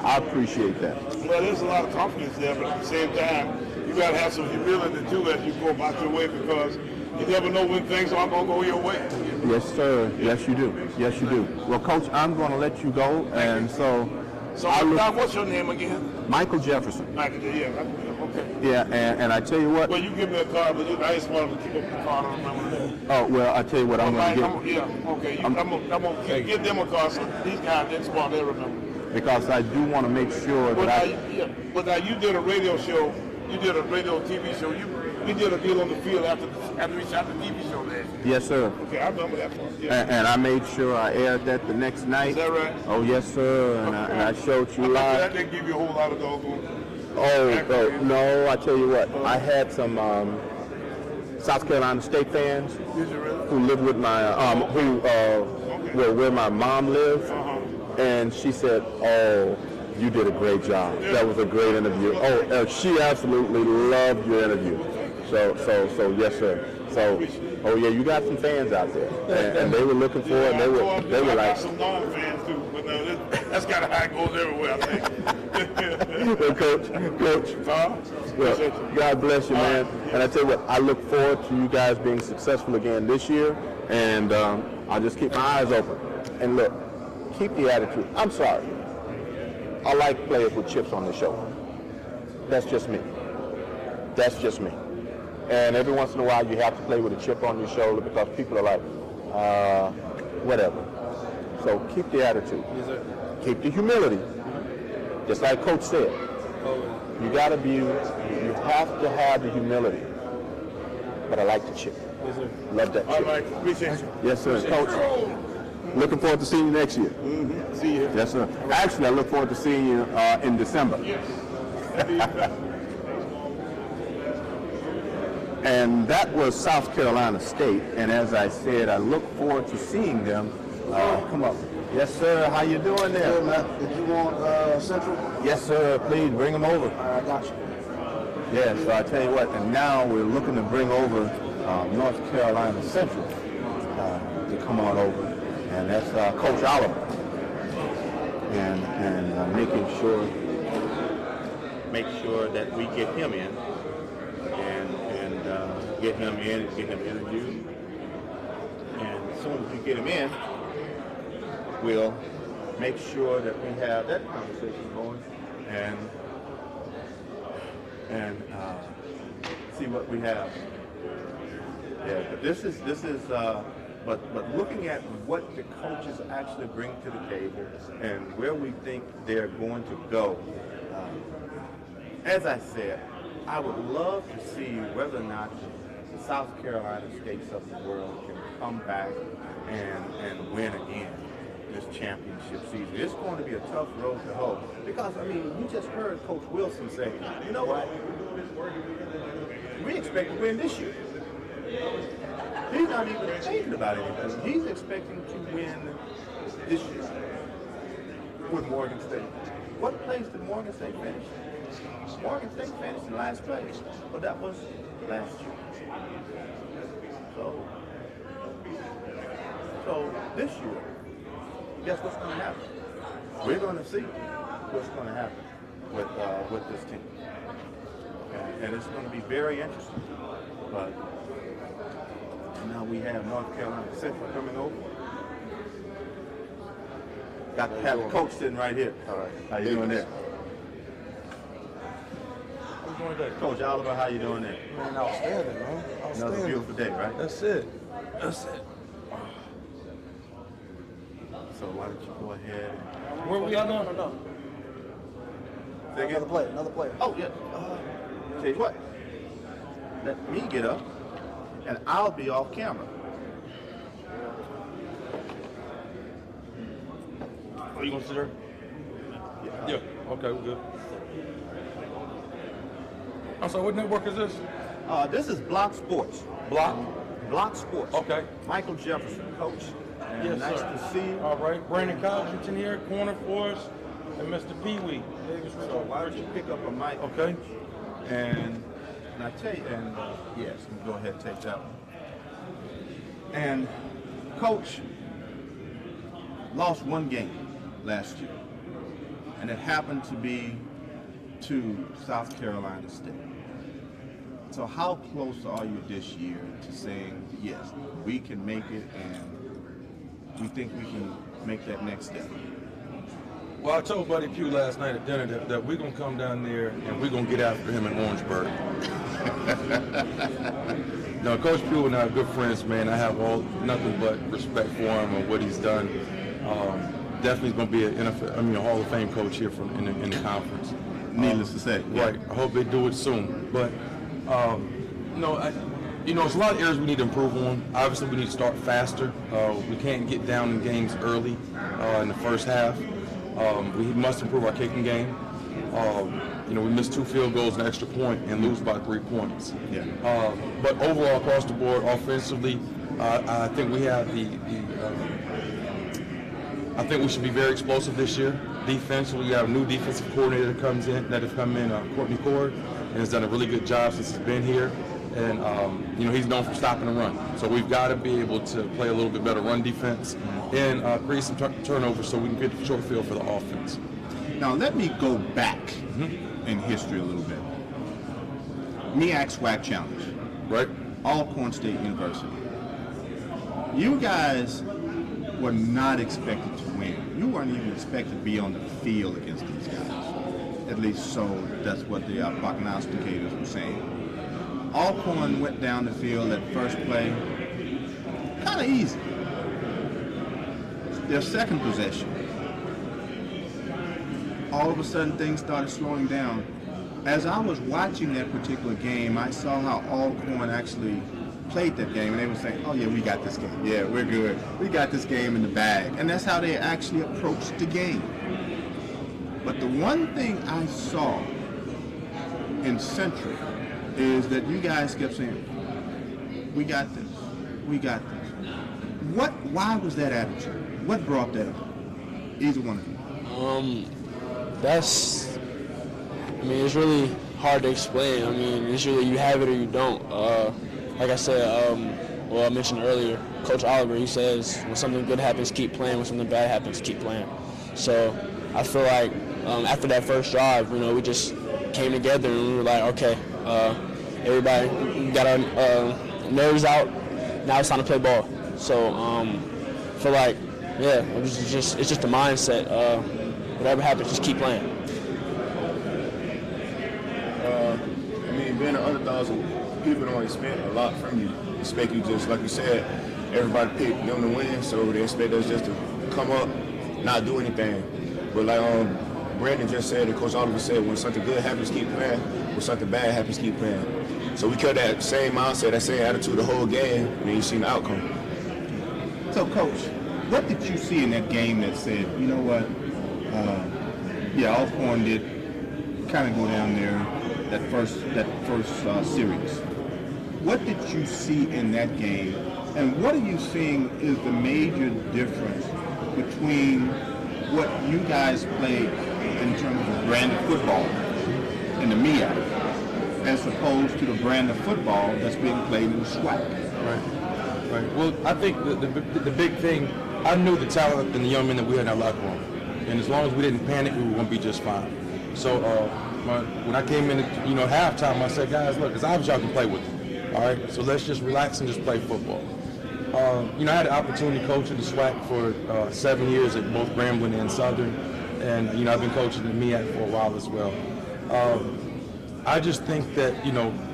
I appreciate that. Well, there's a lot of confidence there, but at the same time, you got to have some humility too as you go about your way, because you never know when things aren't going to go your way. Yes, sir. Yes, you do. Yes, you do. Well, Coach, I'm going to let you go, and so Doc, what's your name again? Michael Jefferson. Michael, yeah, okay. Yeah, and I tell you what. Well, you give me a card, but I just wanted to keep up the card. I don't remember that. Oh, well, I tell you what, I'm going to get. Yeah, okay. I'm going to give them a card so these guys, that's what they remember. Because I do want to make sure that But now you did a radio show. You did a radio TV show. We did a deal on the field after we shot the TV show last year. Yes, sir. Okay, I remember that part. Yeah. And I made sure I aired that the next night. Is that right? Oh, yes, sir. And I showed you live. That didn't give you a whole lot of doggone. Oh, no, I tell you what. I had some South Carolina State fans who lived with my, where my mom lived. And she said, oh, you did a great job. That was a great interview. Oh, she absolutely loved your interview. So yes, sir. So, oh yeah, you got some fans out there, and they were looking for it. They were like. I got some non-fans too, but that's kind of how it goes everywhere, I think. Well, Coach. Well, God bless you, man. And I tell you what, I look forward to you guys being successful again this year, and I'll just keep my eyes open. And look, keep the attitude. I'm sorry. I like players with chips on the shoulder. That's just me. That's just me. And every once in a while, you have to play with a chip on your shoulder because people are like, whatever. So keep the attitude. Yes, sir. Keep the humility. Just like Coach said. You have to have the humility. But I like the chip. Yes, sir. Love that chip. All right, appreciate you. Yes, sir. Coach. Looking forward to seeing you next year. Mm-hmm. See you. Yes, sir. Actually, I look forward to seeing you in December. Yes. And that was South Carolina State. And as I said, I look forward to seeing them. Come up. Yes, sir. How you doing there? Good, man. Did you want Central? Yes, sir. Please bring them over. I got you. Yeah, so I tell you what, and now we're looking to bring over North Carolina Central to come on over. And that's Coach Oliver. And make sure that we get him in and get him interviewed. And as soon as we get him in, we'll make sure that we have that conversation going and see what we have. Yeah, but this is but looking at what the coaches actually bring to the table and where we think they're going to go. As I said, I would love to see whether or not the South Carolina States of the world can come back and win again this championship season. It's going to be a tough road to hoe because, I mean, you just heard Coach Wilson say, you know what, we expect to win this year. He's not even thinking about anything. He's expecting to win this year with Morgan State. What place did Morgan State finish? Morgan State finished in last place, but that was last year. So this year, guess what's going to happen? We're going to see what's going to happen with this team, and it's going to be very interesting. But now we have North Carolina Central coming over. Got to have the coach sitting right here. All right, how you doing there? Coach Oliver, how you doing there? Man, outstanding, man. Outstanding. Another beautiful day, right? That's it. That's it. So why don't you go ahead and... Where we at now? No. Another player. Oh, yeah. Tell you what. Let me get up and I'll be off camera. Are you going to sit there? Yeah. Okay, we're good. I'm sorry, what network is this? This is Block Sports. Block Sports. Okay. Michael Jefferson, coach. And Yes, nice sir. to see you. All right, Brandon Codrington here, corner for us, and Mr. Pee Wee. So why don't you pick up a mic? Okay. And I tell you, and yes, go ahead and take that one. And Coach lost one game last year, and it happened to be to South Carolina State. So how close are you this year to saying, yes, we can make it and we think we can make that next step? Well, I told Buddy Pugh last night at dinner that we're going to come down there and we're going to get after him in Orangeburg. No, Coach Pugh and I are good friends, man. I have nothing but respect for him and what he's done. Definitely going to be a Hall of Fame coach here in the conference. Needless to say. Right. I hope they do it soon. But, it's a lot of areas we need to improve on. Obviously, we need to start faster. We can't get down in games early in the first half. We must improve our kicking game. We missed 2 field goals and an extra point and lose by 3 points. Yeah. But overall, across the board, offensively, I think we have I think we should be very explosive this year. Defensively, we have a new defensive coordinator that have come in, Courtney Cord, and has done a really good job since he's been here. And he's known for stopping the run. So we've got to be able to play a little bit better run defense and create some turnovers so we can get the short field for the offense. Now let me go back in history a little bit. MEAC SWAC Challenge. Right. Alcorn State University. You guys were not expected to win. You weren't even expected to be on the field against these guys. At least so that's what the prognosticators were saying. Alcorn went down the field at first play, kind of easy. Their second possession, all of a sudden things started slowing down. As I was watching that particular game, I saw how Alcorn actually played that game, and they were saying, oh yeah, we got this game. Yeah, we're good. We got this game in the bag. And that's how they actually approached the game. But the one thing I saw in Central is that you guys kept saying, we got this, we got this. Why was that attitude? What brought that up? Either one of you. It's really hard to explain. It's really you have it or you don't. Like I said, I mentioned earlier, Coach Oliver, he says when something good happens, keep playing. When something bad happens, keep playing. So I feel like after that first drive, we just came together and we were like, okay, everybody got our nerves out. Now it's time to play ball. So I feel like, it's just a mindset. Whatever happens, just keep playing. Being an underdog, people don't expect a lot from you. Expect you just, like you said, everybody picked them to win, so they expect us just to come up, not do anything. But like Brandon just said, and Coach Oliver said, when something good happens, keep playing. When something bad happens, keep playing. So we kept that same mindset, that same attitude the whole game, and then you seen the outcome. So, Coach, what did you see in that game that said, you know what, Alcorn did kind of go down there that first series. What did you see in that game, and what are you seeing is the major difference between what you guys played in terms of brand of football in the MEAC as opposed to the brand of football that's being played in the SWAC? Right. Well, I think the big thing, I knew the talent and the young men that we had in our locker room, and as long as we didn't panic, we were going to be just fine. So when I came in, halftime, I said, guys, look, it's obvious y'all can play with them. All right, so let's just relax and just play football. I had the opportunity to coach in the SWAC for 7 years at both Grambling and Southern, and I've been coaching in the MEAC for a while as well. I just think that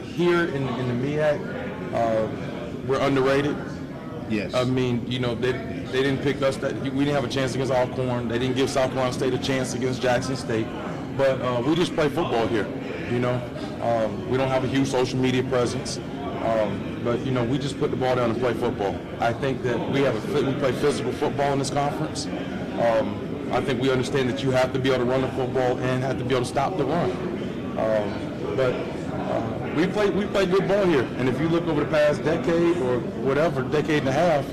here in the MEAC, we're underrated. Yes. They didn't pick us. We didn't have a chance against Alcorn. They didn't give South Carolina State a chance against Jackson State. But we just play football here. We don't have a huge social media presence. but we just put the ball down and play football. I think that we play physical football in this conference. I think we understand that you have to be able to run the football and have to be able to stop the run. But we play good ball here, and if you look over the past decade or whatever, decade and a half,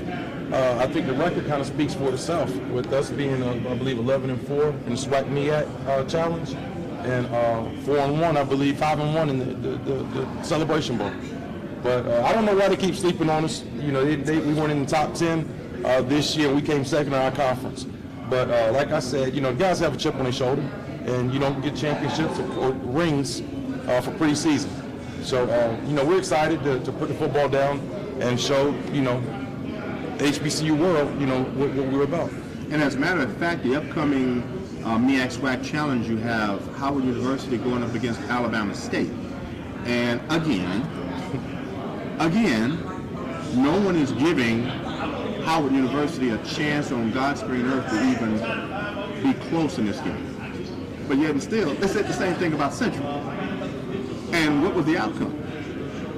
I think the record kind of speaks for itself. With us being, I believe, 11-4 in the SWAC MEAC challenge, and 4-1, I believe, 5-1 in the Celebration Bowl. But I don't know why they keep sleeping on us. We weren't in the top 10 this year. We came second in our conference. But like I said, guys have a chip on their shoulder, and you don't get championships or rings for preseason. So we're excited to put the football down and show the HBCU world what we're about. And as a matter of fact, the upcoming MEAC SWAC Challenge, you have Howard University going up against Alabama State. And again, no one is giving Howard University a chance on God's green earth to even be close in this game. But yet and still, they said the same thing about Central. And what was the outcome?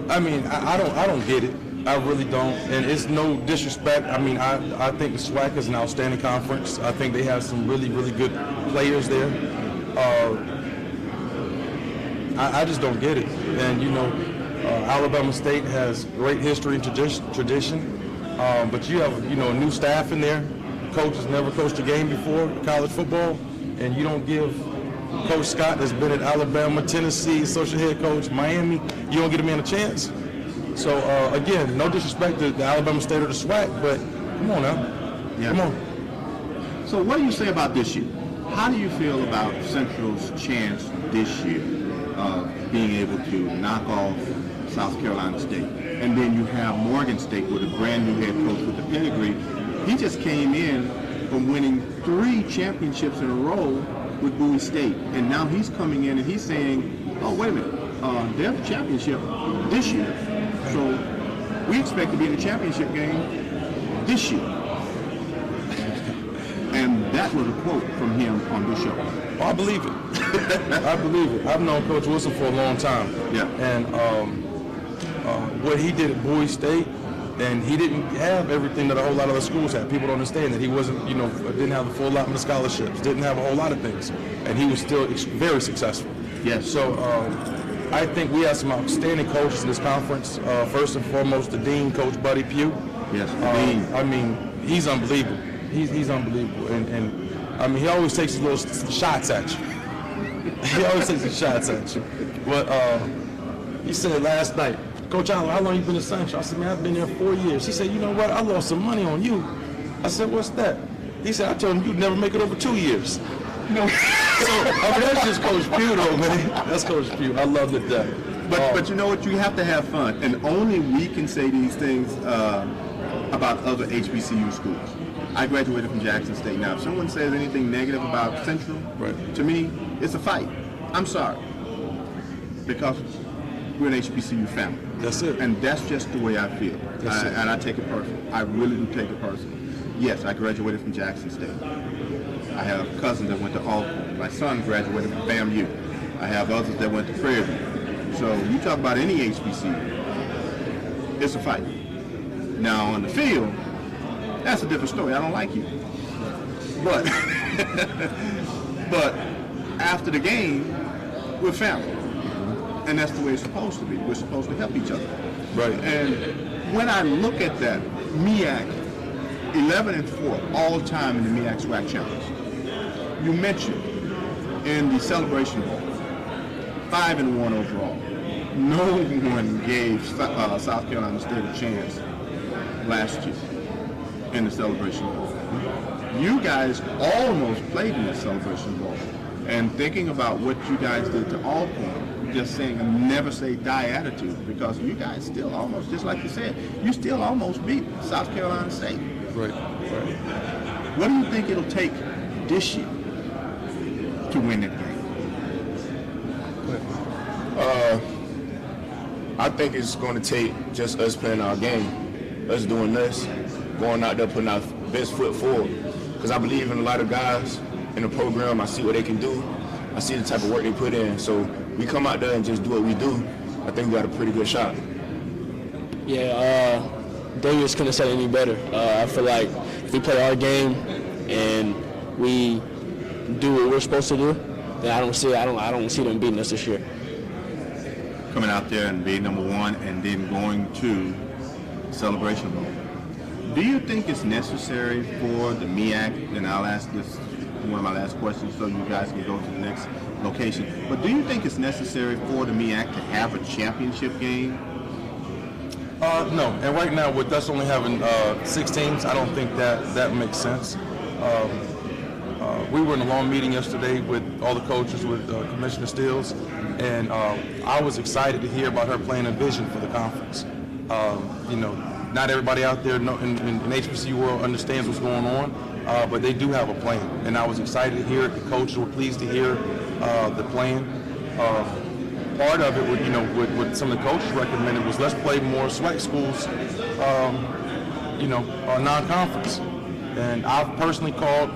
I mean, I don't get it. I really don't, and it's no disrespect. I mean, I think the SWAC is an outstanding conference. I think they have some really, really good players there. I just don't get it. And Alabama State has great history and tradition, but you have a new staff in there. Coach has never coached a game before, college football, and you don't give Coach Scott, that's been at Alabama, Tennessee, associate head coach, Miami, you don't get a man a chance. So, again, no disrespect to the Alabama State or the SWAC, but come on now. Yeah. Come on. So what do you say about this year? How do you feel about Central's chance this year of being able to knock off South Carolina State? And then you have Morgan State with a brand new head coach with the pedigree. He just came in from winning 3 championships in a row with Bowie State. And now he's coming in and he's saying, oh, wait a minute, they have a championship this year. So we expect to be in the championship game this year. And that was a quote from him on this show. I believe it. I believe it. I've known Coach Wilson for a long time. Yeah. And what he did at Bowie State, and he didn't have everything that a whole lot of other schools had. People don't understand that he wasn't, didn't have the full allotment of scholarships, didn't have a whole lot of things, and he was still very successful. Yes. So I think we have some outstanding coaches in this conference. First and foremost, the dean, Coach Buddy Pugh. Yes, the dean. I mean, he's unbelievable. He's unbelievable, and I mean, he always takes his little shots at you. He always takes his shots at you. But he said last night, Coach Allen, how long you been in Central? I said, man, I've been there 4 years. He said, you know what? I lost some money on you. I said, what's that? He said, I told him you'd never make it over 2 years. So, I mean, that's just Coach Pugh, though, man. That's Coach Pugh. I love it that. But you know what? You have to have fun, and only we can say these things about other HBCU schools. I graduated from Jackson State. Now, if someone says anything negative about Central, to me, it's a fight. I'm sorry, because we're an HBCU family. That's it. And that's just the way I feel. And I take it personal. I really do take it personal. Yes, I graduated from Jackson State. I have cousins that went to Alcorn. My son graduated from FAMU. I have others that went to Prairie View. So you talk about any HBCU, it's a fight. Now on the field, that's a different story. I don't like you. But after the game, we're family. And that's the way it's supposed to be. We're supposed to help each other. Right. And when I look at that, MEAC, 11-4 all time in the MEAC SWAC Challenge. You mentioned in the Celebration Bowl, 5-1 overall. No one gave South Carolina State a chance last year in the Celebration Bowl. You guys almost played in the Celebration Bowl. And thinking about what you guys did to Alcorn, just saying a never say die attitude, because you guys still almost, just like you said, you still almost beat South Carolina State. Right. What do you think it'll take this year to win that game? I think it's going to take just us playing our game, us doing this, going out there putting our best foot forward. Because I believe in a lot of guys in the program. I see what they can do. I see the type of work they put in. So we come out there and just do what we do. I think we got a pretty good shot. Yeah, Davis couldn't have said it any better. I feel like if we play our game and we do what we're supposed to do, then I don't see them beating us this year. Coming out there and being number one and then going to Celebration Bowl. Do you think it's necessary for the MEAC, and I'll ask this one of my last questions so you guys can go to the next location, but do you think it's necessary for the MEAC to have a championship game? No, and right now with us only having 6 teams, I don't think that makes sense. We were in a long meeting yesterday with all the coaches, with Commissioner Stills, and I was excited to hear about her plan and vision for the conference. Not everybody out there in HBCU world understands what's going on, but they do have a plan, and I was excited to hear it. The coaches were pleased to hear the plan. Part of it, what some of the coaches recommended was let's play more SWAC schools, non-conference. And I've personally called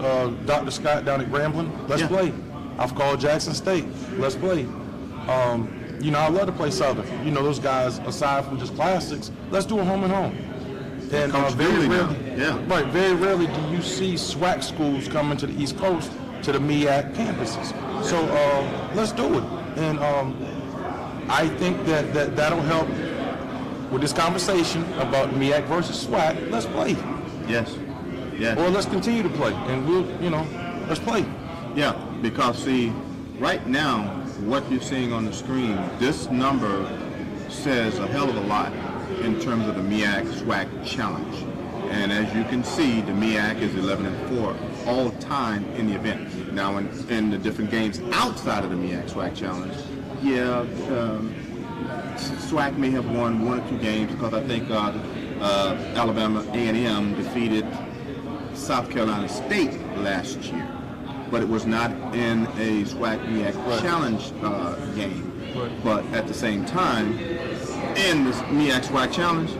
Dr. Scott down at Grambling, let's play. I've called Jackson State, let's play. I love to play Southern. Those guys, aside from just classics, let's do a home and home. And very rarely do you see SWAC schools coming to the East Coast to the MEAC campuses. So let's do it. And I think that'll help with this conversation about MEAC versus SWAC. Let's play. Yes. Or let's continue to play, and let's play. Yeah, because see, right now, what you're seeing on the screen, this number says a hell of a lot in terms of the MEAC SWAC challenge. And as you can see, the MEAC is 11-4 all time in the event. Now, in the different games outside of the MEAC SWAC challenge, SWAC may have won 1 or 2 games because I think Alabama A&M defeated South Carolina State last year, but it was not in a SWAC MEAC challenge game. But at the same time, in the MEAC SWAC challenge,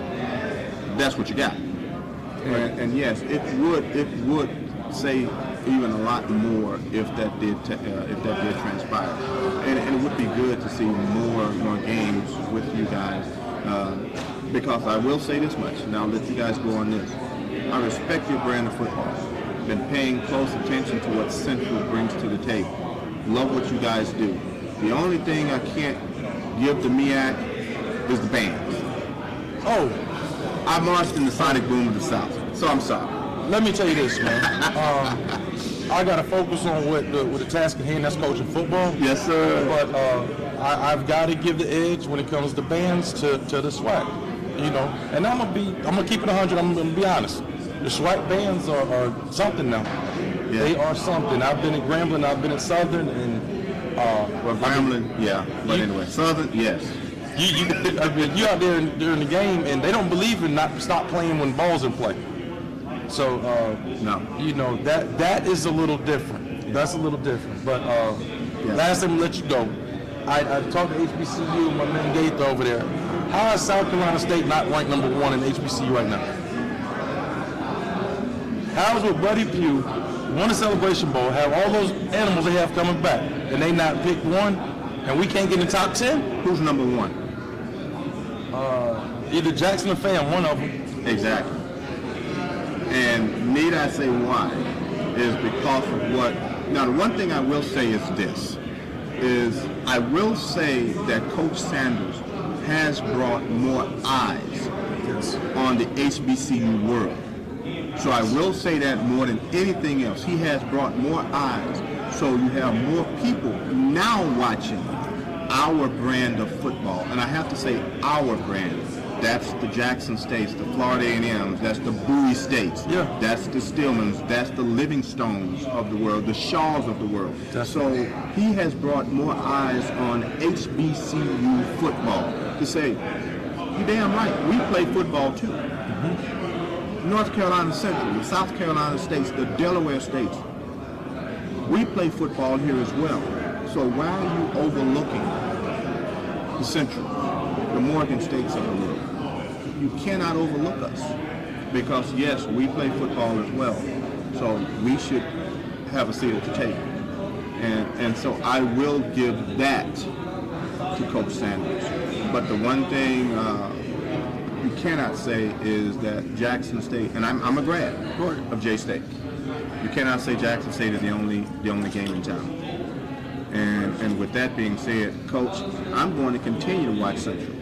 that's what you got. And yes, it would say even a lot more if that did transpire, and it would be good to see more games with you guys. Because I will say this much, and I'll let you guys go on this. I respect your brand of football. Been paying close attention to what Central brings to the table. Love what you guys do. The only thing I can't give the MEAC is the bands. Oh, I marched in the Sonic Boom of the South, so I'm sorry. Let me tell you this, man. I got to focus on what the task at hand, that's coaching football. Yes, sir. But I've got to give the edge when it comes to bands to the SWAC. And I'm gonna keep it 100. I'm gonna be honest. The SWAC bands are something now. Yeah. They are something. I've been at Grambling, I've been at Southern, and Grambling, but anyway, Southern, yes. You out there during the game, and they don't believe in not stop playing when balls in play. So no, that is a little different. That's a little different. But last time, let you go. I talked to HBCU, my man Gaither over there. How is South Carolina State not ranked number 1 in HBCU right now? How is with Buddy Pugh won a Celebration Bowl, have all those animals they have coming back, and they not picked 1, and we can't get in the top 10? Who's number 1? Either Jackson or Fam, one of them. Exactly. And need I say why? Is because of what. Now, the one thing I will say is this: I will say that Coach Sanders has brought more eyes on the HBCU world. So I will say that more than anything else, he has brought more eyes. So you have more people now watching our brand of football. And I have to say our brand. That's the Jackson States, the Florida A&Ms, that's the Bowie States, that's the Stillmans, that's the Livingstones of the world, the Shaws of the world. So he has brought more eyes on HBCU football to say, you're damn right, we play football too. North Carolina Central, the South Carolina States, the Delaware States, we play football here as well. So why are you overlooking the Central, the Morgan States of the world? You cannot overlook us because, yes, we play football as well. So we should have a seat at the table. And so I will give that to Coach Sanders. But the one thing you cannot say is that Jackson State, and I'm a grad of J State. You cannot say Jackson State is the only game in town. And with that being said, Coach, I'm going to continue to watch Central.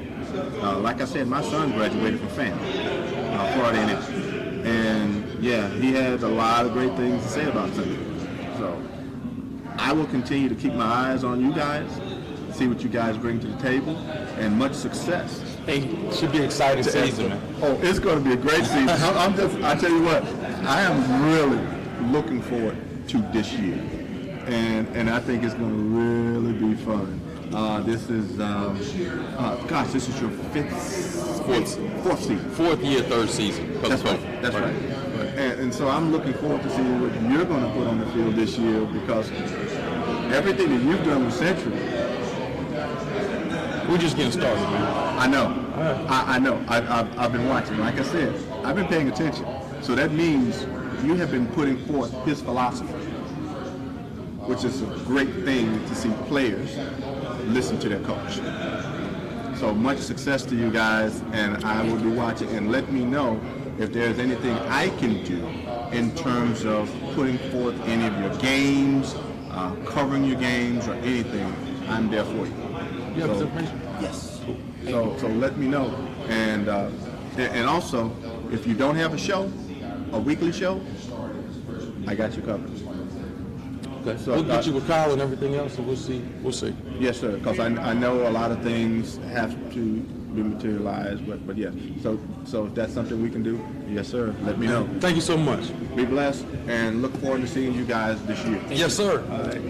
Like I said, my son graduated from FAM, Florida A&M, and yeah, he had a lot of great things to say about Central. So I will continue to keep my eyes on you guys, see what you guys bring to the table, and much success. Hey, should be an exciting season, man. Oh, it's going to be a great season. I tell you what, I am really looking forward to this year, and I think it's going to really be fun. This is, this is your fourth season. Fourth year, third season. That's right. That's right. And so I'm looking forward to seeing what you're going to put on the field this year, because everything that you've done with Central, we're just getting started, man. I know. I know. I've been watching. Like I said, I've been paying attention. So that means you have been putting forth his philosophy, which is a great thing to see players listen to their coach. So much success to you guys, and I will be watching. And let me know if there's anything I can do in terms of putting forth any of your games, covering your games, or anything. I'm there for you. You have his information? Yes. Cool. So let me know. And also, if you don't have a show, a weekly show, I got you covered. Okay. So we'll get you with Kyle and everything else, and we'll see. We'll see. Yes, sir. Because I know a lot of things have to be materialized, but yes. So if that's something we can do, yes, sir. Let me know. Thank you so much. Be blessed, and look forward to seeing you guys this year. Yes, sir. All right.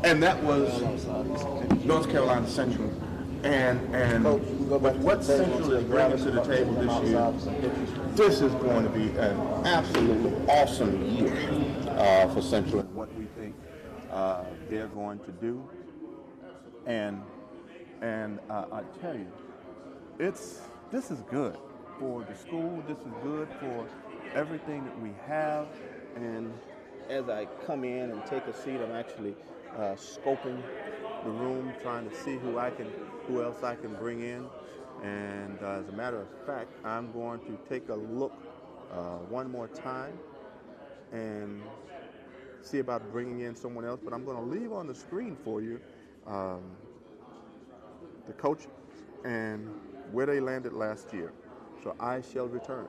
And that was North Carolina Central. And what Central is bringing to the table this year, this is going to be an absolutely awesome year for Central and what we think they're going to do. And I tell you, this is good for the school. This is good for everything that we have. And as I come in and take a seat, I'm actually scoping the room, trying to see who else I can bring in. And as a matter of fact, I'm going to take a look one more time and see about bringing in someone else. But I'm going to leave on the screen for you the coach and where they landed last year. So I shall return.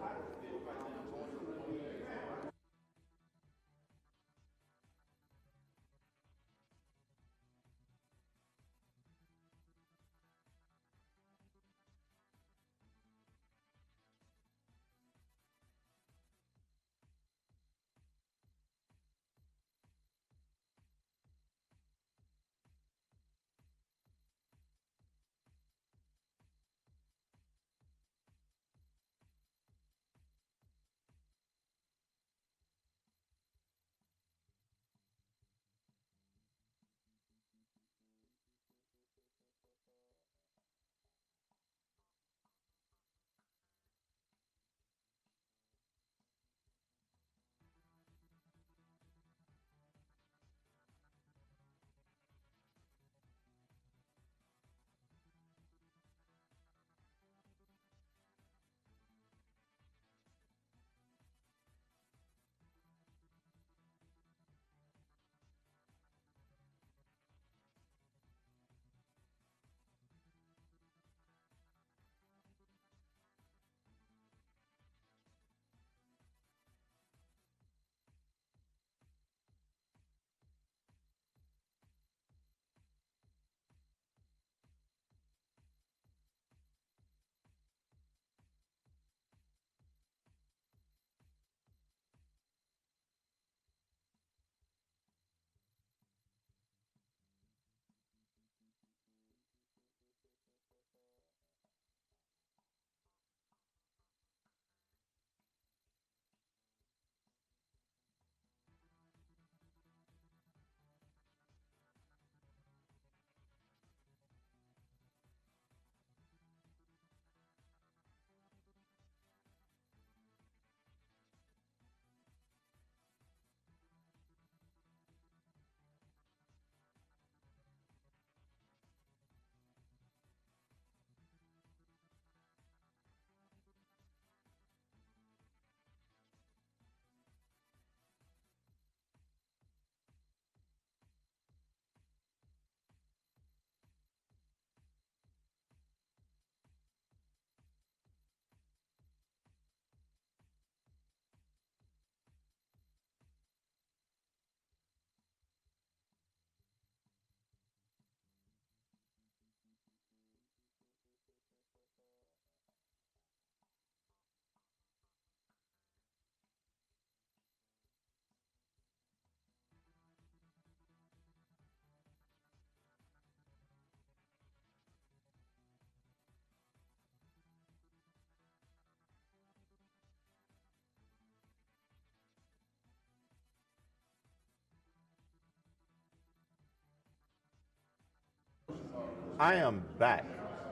I am back,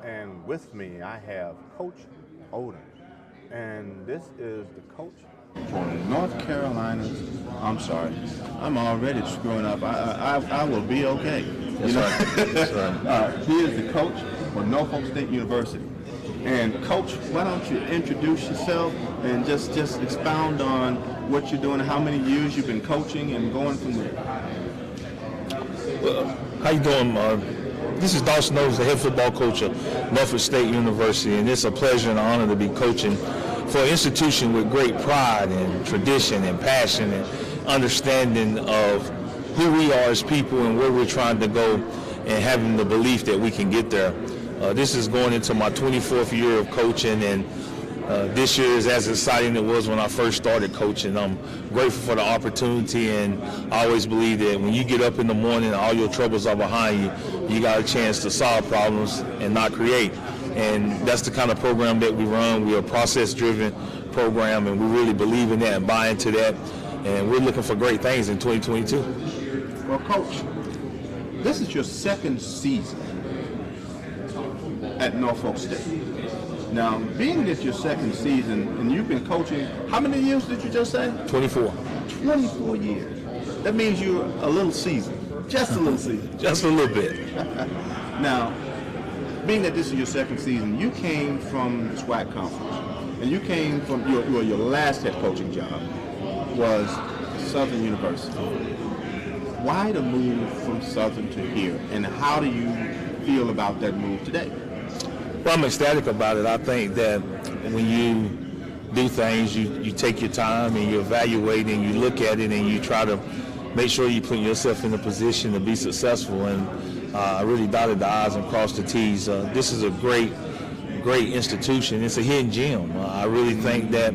and with me I have Coach Odom, and this is the coach for North Carolina's. I'm sorry, I'm already screwing up. I will be okay. That's right. That's right. He is the coach for Norfolk State University. And Coach, why don't you introduce yourself and just expound on what you're doing, how many years you've been coaching, and going from there. Well, how you doing? This is Dawson Knowles, the head football coach of Norfolk State University, and it's a pleasure and an honor to be coaching for an institution with great pride and tradition and passion and understanding of who we are as people and where we're trying to go, and having the belief that we can get there. This is going into my 24th year of coaching, and this year is as exciting as it was when I first started coaching. I'm grateful for the opportunity, and I always believe that when you get up in the morning and all your troubles are behind you, you got a chance to solve problems and not create. And that's the kind of program that we run. We're a process-driven program, and we really believe in that and buy into that. And we're looking for great things in 2022. Well, Coach, this is your second season at Norfolk State. Now, being that your second season, and you've been coaching, how many years did you just say? 24. 24 years. That means you're a little seasoned. Just a little seasoned. Just a little bit. Now, being that this is your second season, you came from the SWAC conference, and you came from your last head coaching job was Southern University. Why the move from Southern to here, and how do you feel about that move today? Well, I'm ecstatic about it. I think that when you do things, you take your time and you evaluate and you look at it and you try to make sure you put yourself in a position to be successful. And I really dotted the I's and crossed the T's. This is a great institution. It's a hidden gem. I really think that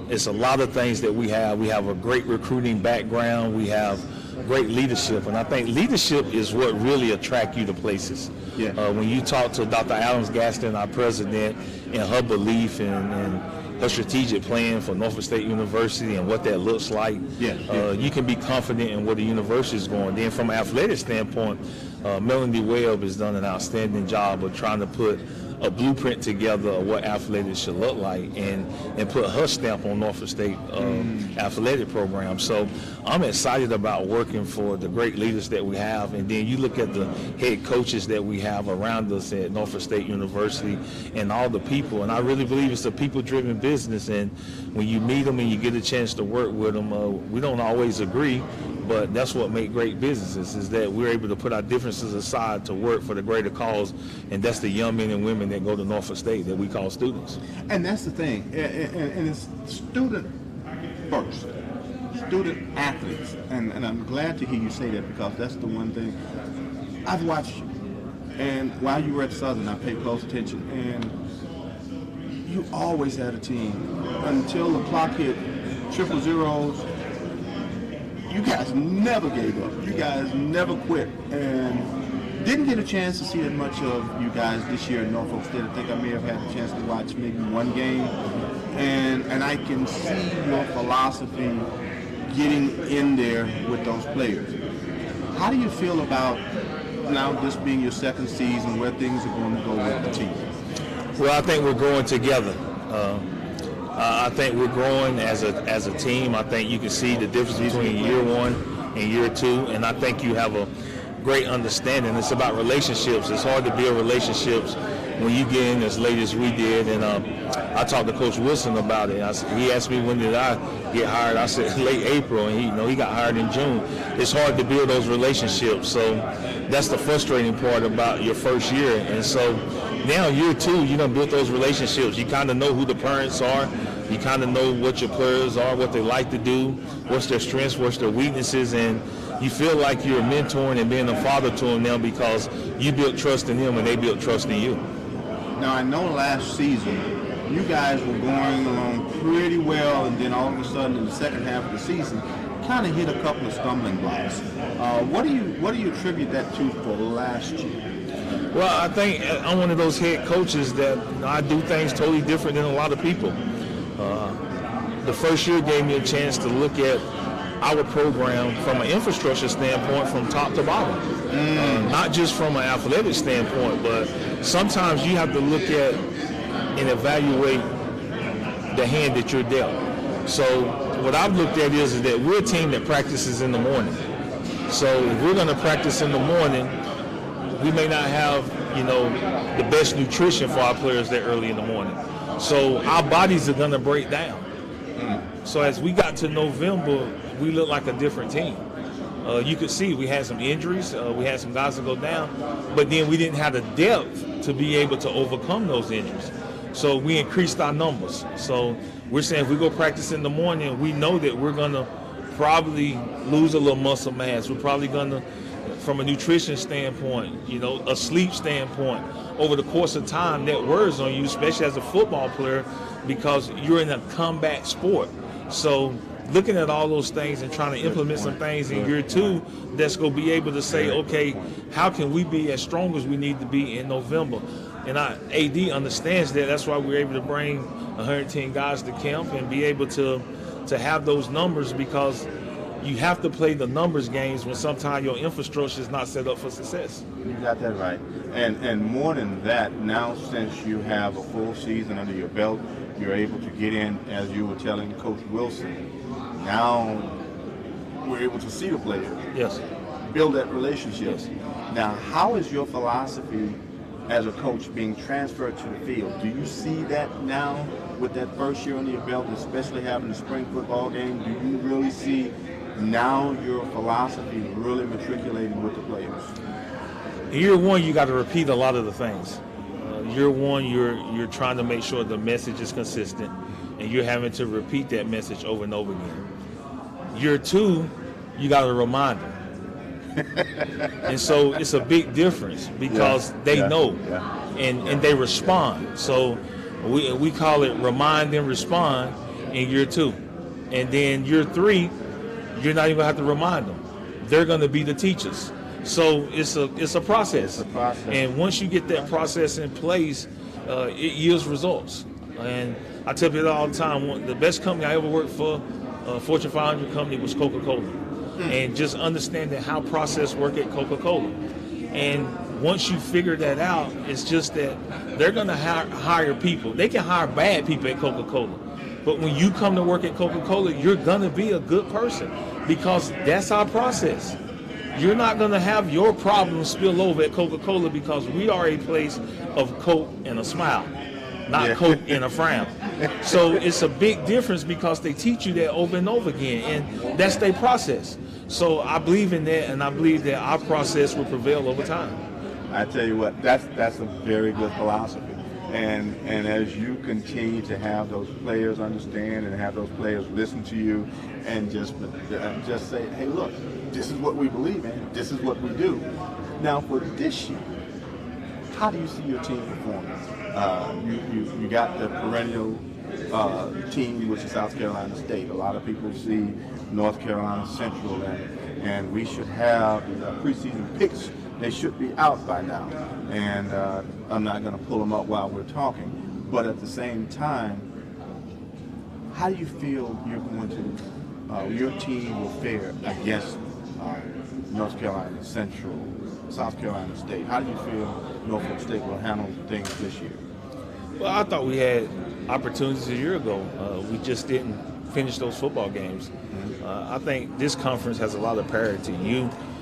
it's a lot of things that we have. We have a great recruiting background. We have great leadership, and I think leadership is what really attracts you to places. Yeah. When you talk to Dr. Adams-Gaston, our president, and her belief and her strategic plan for Norfolk State University and what that looks like, you can be confident in where the university is going. Then from an athletic standpoint, Melanie Webb has done an outstanding job of trying to put a blueprint together of what athletics should look like and put her stamp on Norfolk State athletic program. So I'm excited about working for the great leaders that we have. And then you look at the head coaches that we have around us at Norfolk State University and all the people. And I really believe it's a people-driven business. And when you meet them and you get a chance to work with them, we don't always agree, but that's what makes great businesses, is that we're able to put our differences aside to work for the greater cause, and that's the young men and women that go to Norfolk State that we call students. And that's the thing, and it's student first, student athletes, and I'm glad to hear you say that, because that's the one thing. I've watched you, and while you were at Southern, I paid close attention, and you always had a team. Until the clock hit triple zeros, you guys never gave up. You guys never quit, and didn't get a chance to see as much of you guys this year in Norfolk State. I think I may have had a chance to watch maybe one game, and I can see your philosophy getting in there with those players. How do you feel about now this being your second season, where things are going to go with the team? Well, I think we're growing together. I think we're growing as a team. I think you can see the difference between year one and year two, and I think you have a great understanding. It's about relationships. It's hard to build relationships when you get in as late as we did. And I talked to Coach Wilson about it. He asked me when did I get hired. I said late April, and he got hired in June. It's hard to build those relationships. So that's the frustrating part about your first year. And so now year two, you done built those relationships. You kind of know who the parents are. You kind of know what your players are, what they like to do, what's their strengths, what's their weaknesses, and you feel like you're mentoring and being a father to them now because you built trust in them and they built trust in you. Now, I know last season you guys were going along pretty well, and then all of a sudden in the second half of the season, kind of hit a couple of stumbling blocks. What do you attribute that to for last year? Well, I think I'm one of those head coaches that I do things totally different than a lot of people. The first year gave me a chance to look at our program from an infrastructure standpoint from top to bottom. Not just from an athletic standpoint, but sometimes you have to look at and evaluate the hand that you're dealt. So what I've looked at is that we're a team that practices in the morning. So if we're going to practice in the morning, we may not have, the best nutrition for our players that early in the morning. So our bodies are going to break down. So as we got to November, we look like a different team. You could see we had some injuries. We had some guys that go down, but then we didn't have the depth to be able to overcome those injuries. So we increased our numbers. So we're saying if we go practice in the morning, we know that we're going to probably lose a little muscle mass. We're probably going to, from a nutrition standpoint, a sleep standpoint, over the course of time, that wears on you, especially as a football player, because you're in a combat sport. So looking at all those things and trying to implement some things in year 2 that's going to be able to say, okay, how can we be as strong as we need to be in November? And AD understands that. That's why we're able to bring 110 guys to camp and be able to have those numbers, because you have to play the numbers games when sometimes your infrastructure is not set up for success. You got that right. And more than that, now since you have a full season under your belt, you're able to get in, as you were telling Coach Wilson. Now we're able to see the players. Yes. Build that relationship. Yes. Now, how is your philosophy as a coach being transferred to the field? Do you see that now with that first year under your belt, especially having the spring football game? Do you really see now your philosophy really matriculating with the players? In year 1, you got to repeat a lot of the things. Year 1, you're trying to make sure the message is consistent, and you're having to repeat that message over and over again. Year 2, you got to remind them. And so it's a big difference, because they know and they respond. So we call it remind and respond in year 2. And then year 3, you're not even going to have to remind them. They're going to be the teachers. So it's a process. It's a process. And once you get that process in place, it yields results. And I tell people all the time, the best company I ever worked for, Fortune 500 company, was Coca-Cola. And just understanding how process work at Coca-Cola. And once you figure that out, it's just that they're going to hire people. They can hire bad people at Coca-Cola. But when you come to work at Coca-Cola, you're going to be a good person, because that's our process. You're not going to have your problems spill over at Coca-Cola, because we are a place of Coke and a smile, not Coke and a frown. So it's a big difference, because they teach you that over and over again, and that's their process. So I believe in that, and I believe that our process will prevail over time. I tell you what, that's a very good philosophy. And as you continue to have those players understand and have those players listen to you and just say, hey, look, this is what we believe in, this is what we do. Now for this year, how do you see your team performing? You got the perennial team, which is South Carolina State. A lot of people see North Carolina Central, and we should have preseason picks. They should be out by now, and I'm not going to pull them up while we're talking. But at the same time, how do you feel you're going to, your team will fare against North Carolina Central, South Carolina State? How do you feel Norfolk State will handle things this year? Well, I thought we had opportunities a year ago. We just didn't finish those football games. I think this conference has a lot of parity.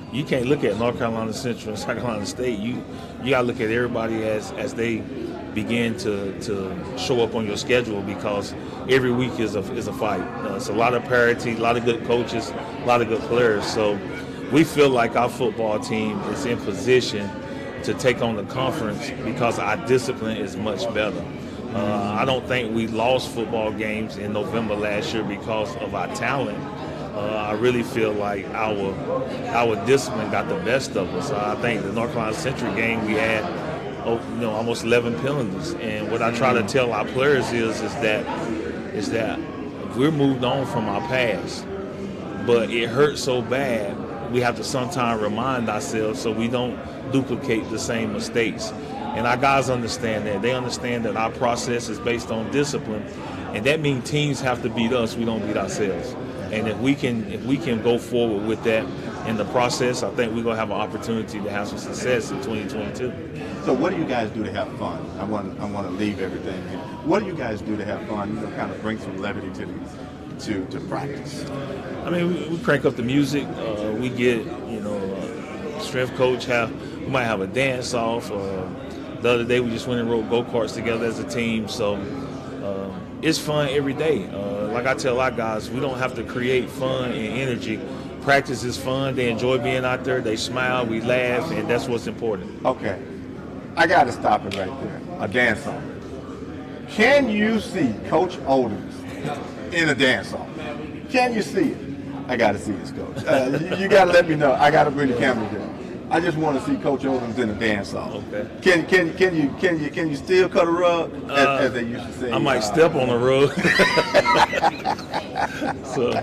You can't look at North Carolina Central and South Carolina State. You got to look at everybody as they begin to show up on your schedule, because every week is a fight. It's a lot of parity, a lot of good coaches, a lot of good players. So we feel like our football team is in position to take on the conference, because our discipline is much better. I don't think we lost football games in November last year because of our talent. I really feel like our discipline got the best of us. I think the North Carolina Central game, we had almost 11 penalties. And what I try to tell our players is that we're moved on from our past, but it hurts so bad, we have to sometimes remind ourselves so we don't duplicate the same mistakes. And our guys understand that. They understand that our process is based on discipline, and that means teams have to beat us. We don't beat ourselves. And if we can go forward with that in the process, I think we're gonna have an opportunity to have some success in 2022. So what do you guys do to have fun? I want to leave everything here. What do you guys do to have fun? You know, kind of bring some levity to practice. I mean, we crank up the music. We get, strength coach we might have a dance off. The other day we just went and rode go-karts together as a team. So it's fun every day. Like I tell our guys, we don't have to create fun and energy. Practice is fun. They enjoy being out there. They smile, we laugh, and that's what's important. Okay. I got to stop it right there. A dance off. Can you see Coach Oldham's in a dance off? Can you see it? I got to see this, Coach. You got to let me know. I got to bring the camera here. I just want to see Coach Oldham's in a dance off. Okay. Can you still cut a rug as they used to say? I might step on a rug. So.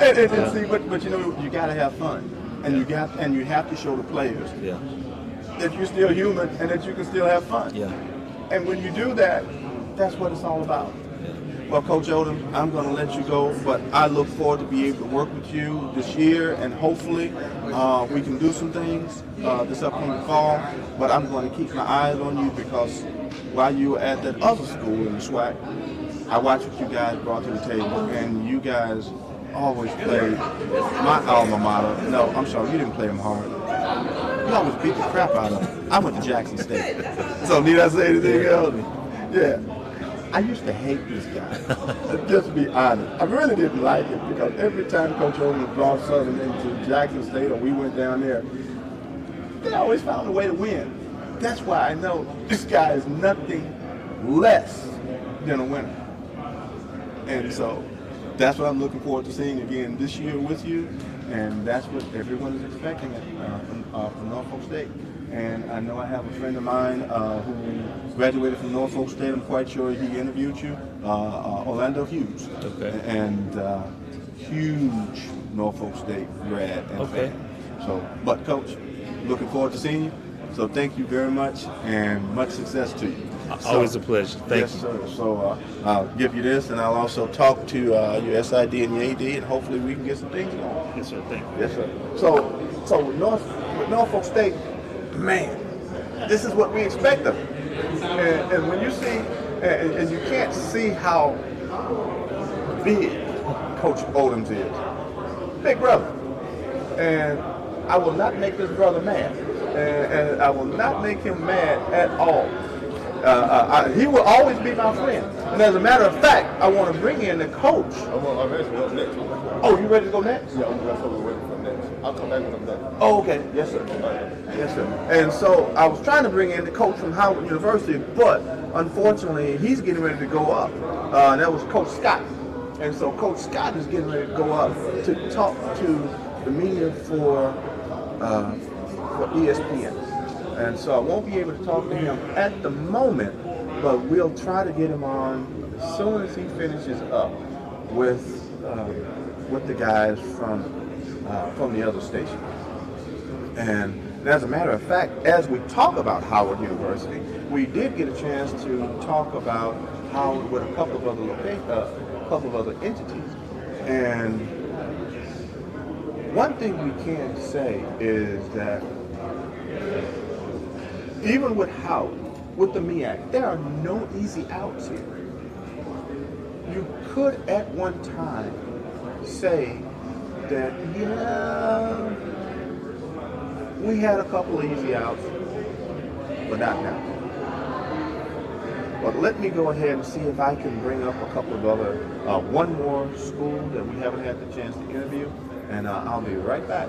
And see, but you got to have fun, and you have to show the players. Yeah. That you're still human and that you can still have fun. Yeah. And when you do that, that's what it's all about. Yeah. Well, Coach Oldham, I'm going to let you go, but I look forward to be able to work with you this year, and hopefully we can do some things this upcoming fall. But I'm going to keep my eyes on you because while you were at that other school in the SWAC, I watched what you guys brought to the table, and you guys always played my alma mater. No, I'm sorry, you didn't play them hard. You always beat the crap out of them. I went to Jackson State. So need I say anything else? Yeah. I used to hate this guy. Just to be honest. I really didn't like it because every time Coach Oldham brought Southern into Jackson State or we went down there, they always found a way to win. That's why I know this guy is nothing less than a winner. And so that's what I'm looking forward to seeing again this year with you. And that's what everyone is expecting from Norfolk State. And I know I have a friend of mine who graduated from Norfolk State. I'm quite sure he interviewed you, Orlando Hughes. Okay. And huge Norfolk State grad. And okay. Fan. So, but Coach, looking forward to seeing you. So thank you very much and much success to you. Always a pleasure. Thank you. Yes, sir. So I'll give you this, and I'll also talk to your SID and your AD, and hopefully we can get some things going. Yes, sir. Thank you. Yes, sir. So with Norfolk State, man, this is what we expect of them. And when you see, and you can't see how big Coach Oldham's is. Big brother. And I will not make this brother mad. And I will not make him mad at all. He will always be my friend. And as a matter of fact, I want to bring in the coach. I'm ready to go next. Oh, you ready to go next? Yeah, that's what we're waiting for next. I'll come back when I'm done. Oh, okay. Yes, sir. Yes, sir. And so I was trying to bring in the coach from Howard University, but unfortunately, he's getting ready to go up. That was Coach Scott. And so Coach Scott is getting ready to go up to talk to the media for ESPN. And so I won't be able to talk to him at the moment, but we'll try to get him on as soon as he finishes up with the guys from the other station. And as a matter of fact, as we talk about Howard University, we did get a chance to talk about Howard with a couple of other entities. And one thing we can say is that even with Howard, with the MEAC, there are no easy outs here. You could at one time say that, yeah, we had a couple of easy outs, but not now. But let me go ahead and see if I can bring up a couple of other, one more school that we haven't had the chance to interview, and I'll be right back.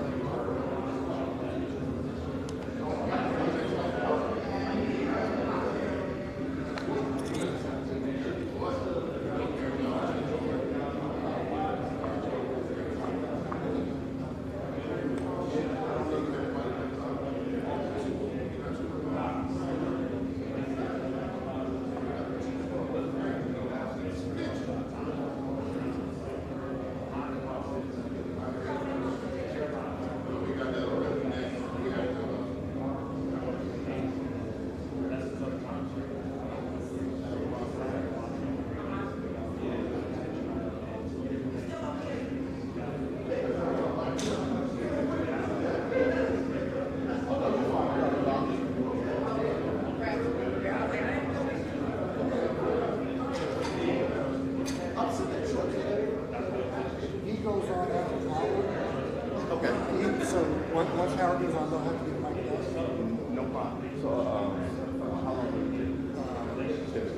What characters I know how to get the mic? No problem. So, how long will it take?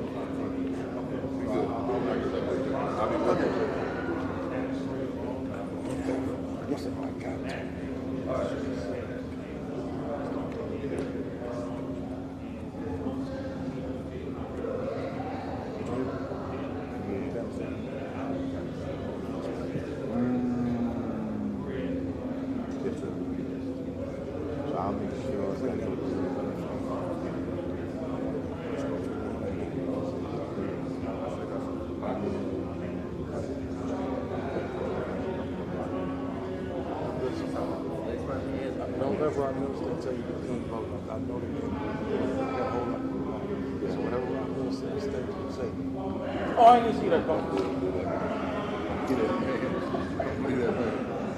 I'll be good. I guess if I got it. So I'll make sure that Don't ever I know still tell you the thing about I know the game. That whole lot. So whatever I know say. Oh, I didn't see that coming. get it, man.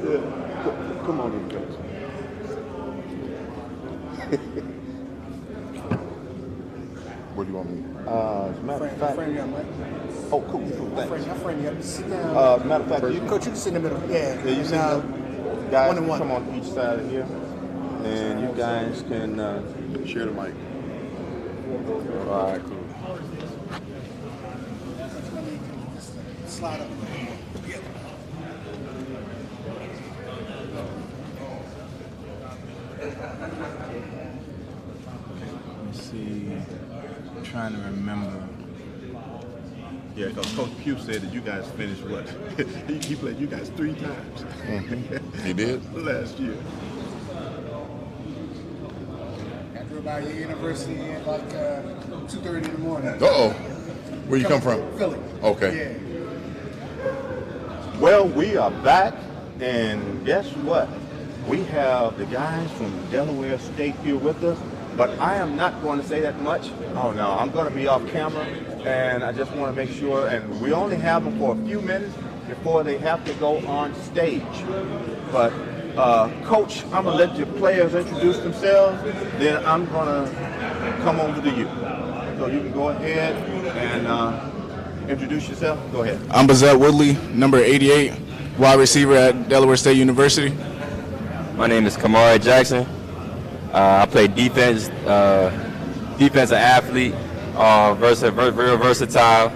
Yeah. Come on in, Coach. What do you want me? As a matter of fact. Oh, cool, thanks. I frame you up. Sit down. Matter of fact, Coach, you can sit in the middle. Yeah. Yeah, you sit guys one and one. come on each side of here, and you guys can share the mic. All right, cool. Slide up. Let's see. I'm trying to remember. Yeah, because Coach Pugh said that you guys finished what? he played you guys 3 times. He did? Last year. After about your university at like 2:30 in the morning. Uh-oh. Where you come from? Philly. Okay. Yeah. Well, we are back, and guess what? We have the guys from Delaware State here with us, but I am not going to say that much. Oh no, I'm going to be off camera, and I just want to make sure, and we only have them for a few minutes before they have to go on stage. But Coach, I'm going to let your players introduce themselves, then I'm going to come over to you. So you can go ahead and introduce yourself. Go ahead. I'm Bazette Woodley, number 88, wide receiver at Delaware State University. My name is Kamari Jackson. I play defense, defensive athlete, very versatile.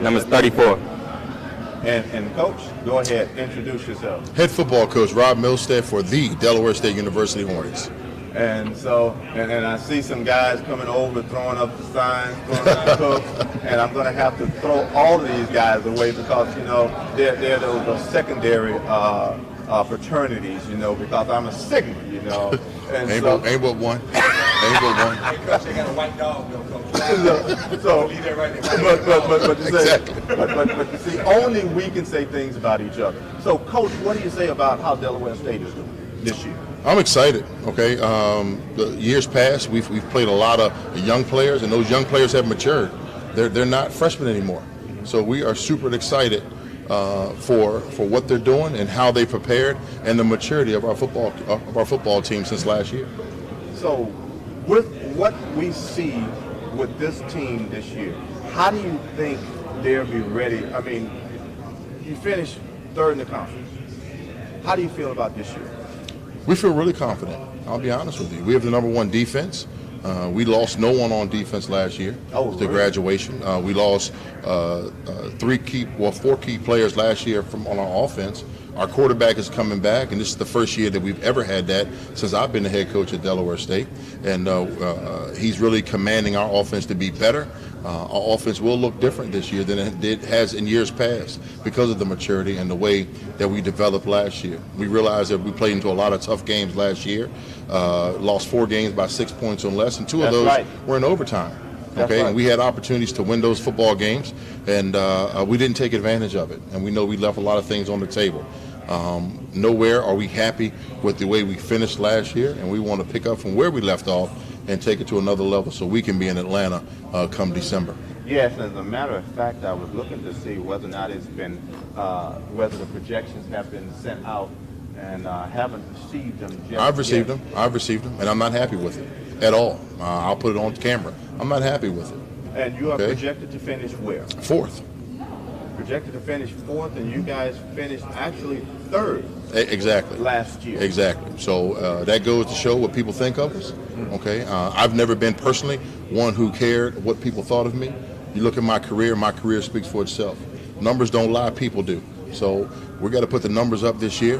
Number 34. And Coach, go ahead, introduce yourself. Head football coach Rob Milstead for the Delaware State University Hornets. And so, and I see some guys coming over, throwing up the signs, throwing up the hooks, and I'm going to have to throw all of these guys away because, you know, they're those secondary fraternities, you know, because I'm a Sigma, you know. And ain't but one. Ain't but one. Hey, Coach, they got a white dog, though, Coach. So leave that right there. but you see, only we can say things about each other. So, Coach, what do you say about how Delaware State is doing this year? I'm excited. Okay, the years past, we've played a lot of young players, and those young players have matured. They're not freshmen anymore. So we are super excited for what they're doing and how they prepared, and the maturity of our football team since last year. So, with what we see with this team this year, how do you think they'll be ready? I mean, you finished 3rd in the conference. How do you feel about this year? We feel really confident. I'll be honest with you. We have the number 1 defense. We lost no one on defense last year to graduation. We lost 4 key players last year on our offense. Our quarterback is coming back, and this is the first year that we've ever had that since I've been the head coach at Delaware State. And he's really commanding our offense to be better. Our offense will look different this year than it has in years past because of the maturity and the way that we developed last year. We realized that we played into a lot of tough games last year, lost 4 games by 6 points or less, and 2 of those were in overtime. Okay, and we had opportunities to win those football games, and we didn't take advantage of it. And we know we left a lot of things on the table. Nowhere are we happy with the way we finished last year, and we want to pick up from where we left off and take it to another level so we can be in Atlanta come December. Yes, as a matter of fact, I was looking to see whether or not it's been, whether the projections have been sent out, and haven't received them just I've received them, and I'm not happy with it at all. I'll put it on camera. I'm not happy with it. And you are projected to finish where? 4th. projected to finish 4th, and you guys finished actually 3rd. Exactly. Last year. Exactly. So that goes to show what people think of us. Okay. I've never been personally one who cared what people thought of me. You look at my career speaks for itself. Numbers don't lie, people do. So we got to put the numbers up this year.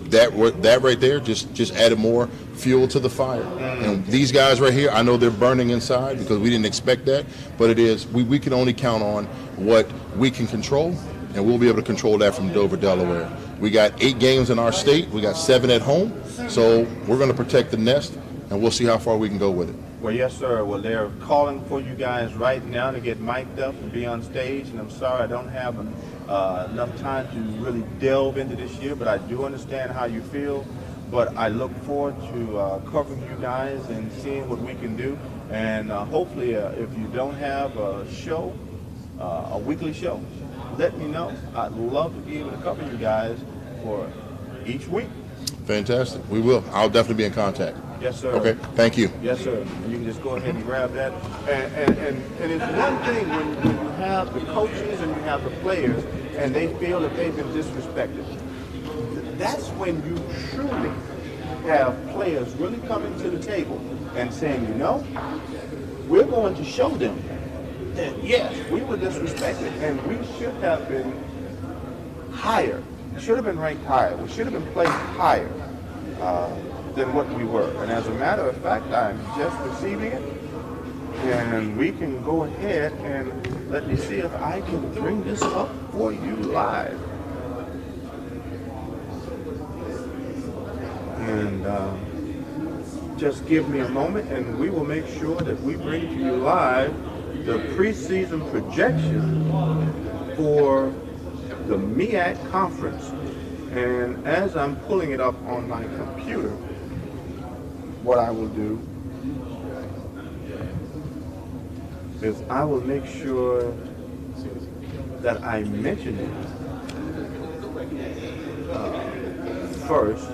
That right there just added more fuel to the fire. And these guys right here, I know they're burning inside because we didn't expect that, but it is, we can only count on what we can control, and we'll be able to control that from Dover, Delaware. We got 8 games in our state. We got 7 at home. So we're going to protect the nest, and we'll see how far we can go with it. Well, yes, sir. Well, they're calling for you guys right now to get mic'd up and be on stage, and I'm sorry I don't have enough time to really delve into this year, but I do understand how you feel. But I look forward to covering you guys and seeing what we can do. And hopefully, if you don't have a show, a weekly show, let me know. I'd love to be able to cover you guys for each week. Fantastic. We will. I'll definitely be in contact. Yes, sir. Okay. Thank you. Yes, sir. And you can just go ahead and grab that. And it's one thing when you have the coaches and you have the players and they feel that they've been disrespected. That's when you truly have players really coming to the table and saying, you know, we're going to show them that, yes, we were disrespected and we should have been higher. We should have been ranked higher. We should have been placed higher than what we were. And as a matter of fact, I'm just receiving it. And we can go ahead and let me see if I can bring this up for you live. And just give me a moment and we will make sure that we bring to you live the preseason projection for the MEAC conference. And as I'm pulling it up on my computer, what I will do is I will make sure that I mention it first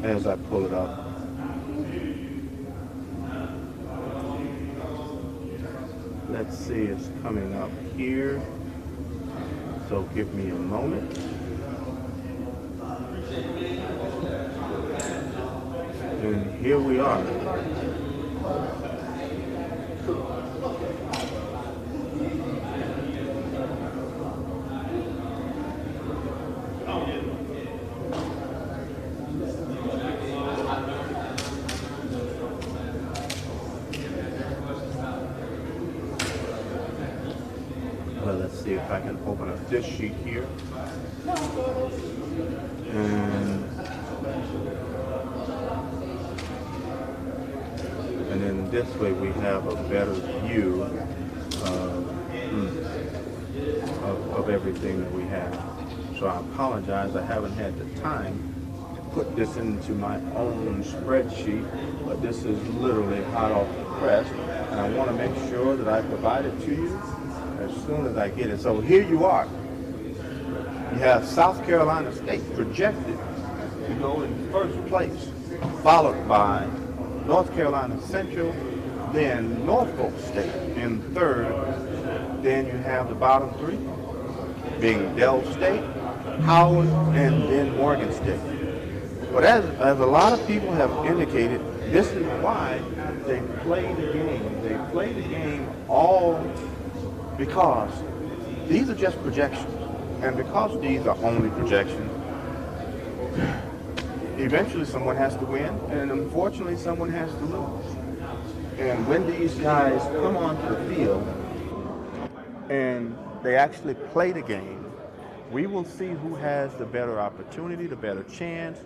as I pull it up. Let's see, it's coming up here. So give me a moment. And here we are. Well, let's see if I can open up this sheet here. And then this way we have a better view of everything that we have. So I apologize, I haven't had the time to put this into my own spreadsheet, but this is literally hot off the press, and I want to make sure that I provide it to you as soon as I get it. So here you are. You have South Carolina State projected to go in first place, followed by North Carolina Central, then Norfolk State in third. Then you have the bottom three being Dell State, Howard, and then Morgan State. But as a lot of people have indicated, this is why they play the game. They play the game all because these are just projections. And because these are only projections, eventually someone has to win, and unfortunately someone has to lose. And when these guys come onto the field and they actually play the game, we will see who has the better opportunity, the better chance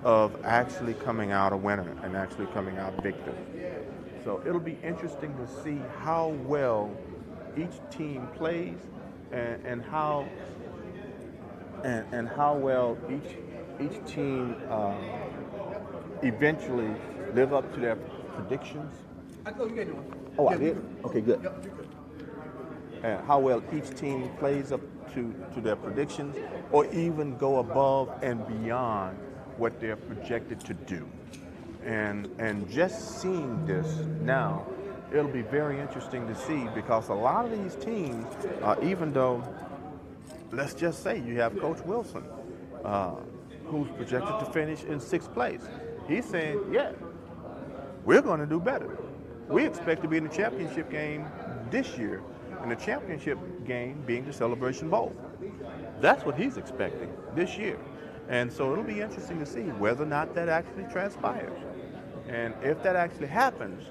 of actually coming out a winner and actually coming out victor. So it'll be interesting to see how well each team plays and how well each team eventually live up to their predictions. Oh, I did? Okay, good. Yep, you're good. And how well each team plays up to their predictions, or even go above and beyond what they're projected to do. And just seeing this now it'll be very interesting to see, because a lot of these teams, even though, let's just say you have Coach Wilson, who's projected to finish in 6th place. He's saying, yeah, we're going to do better. We expect to be in the championship game this year, and the championship game being the Celebration Bowl. That's what he's expecting this year. And so it'll be interesting to see whether or not that actually transpires. And if that actually happens,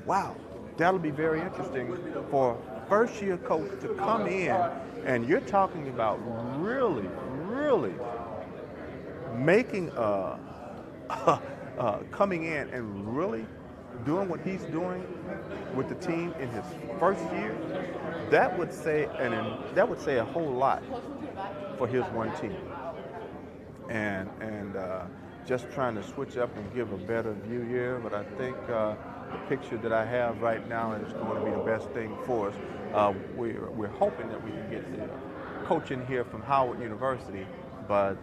wow, that'll be very interesting for first-year coach to come in, and you're talking about really, really making coming in and really doing what he's doing with the team in his first year. That would say a whole lot for his one team. And just trying to switch up and give a better view here, but I think the picture that I have right now is going to be the best thing for us. We're hoping that we can get the coach in here from Howard University, but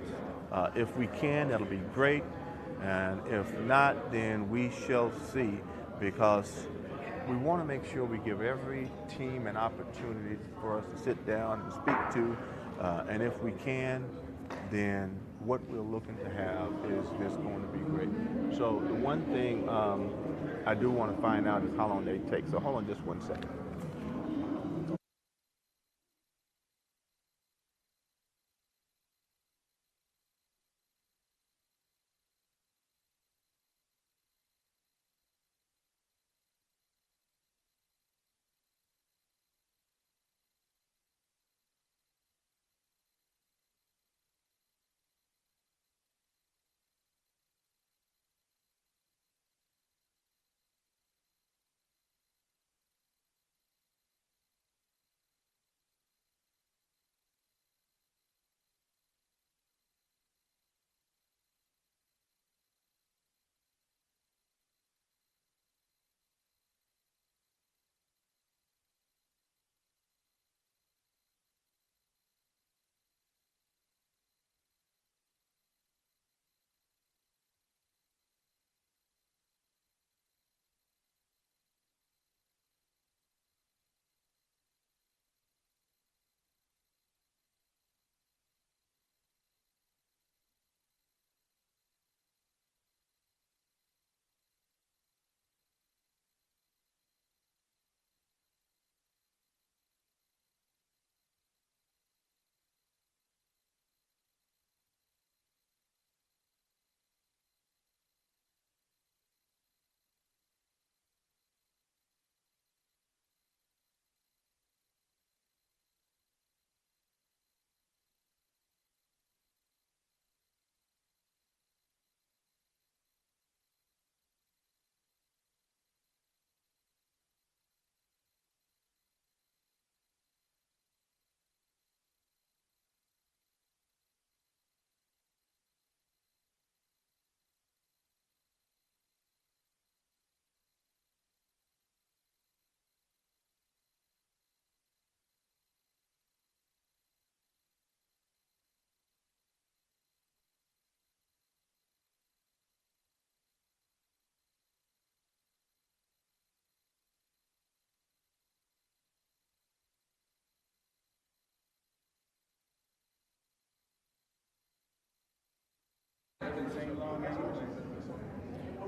if we can, that'll be great. And if not, then we shall see, because we want to make sure we give every team an opportunity for us to sit down and speak to. And if we can, then what we're looking to have is just going to be great. So the one thing I do want to find out is how long they take. So hold on just one second.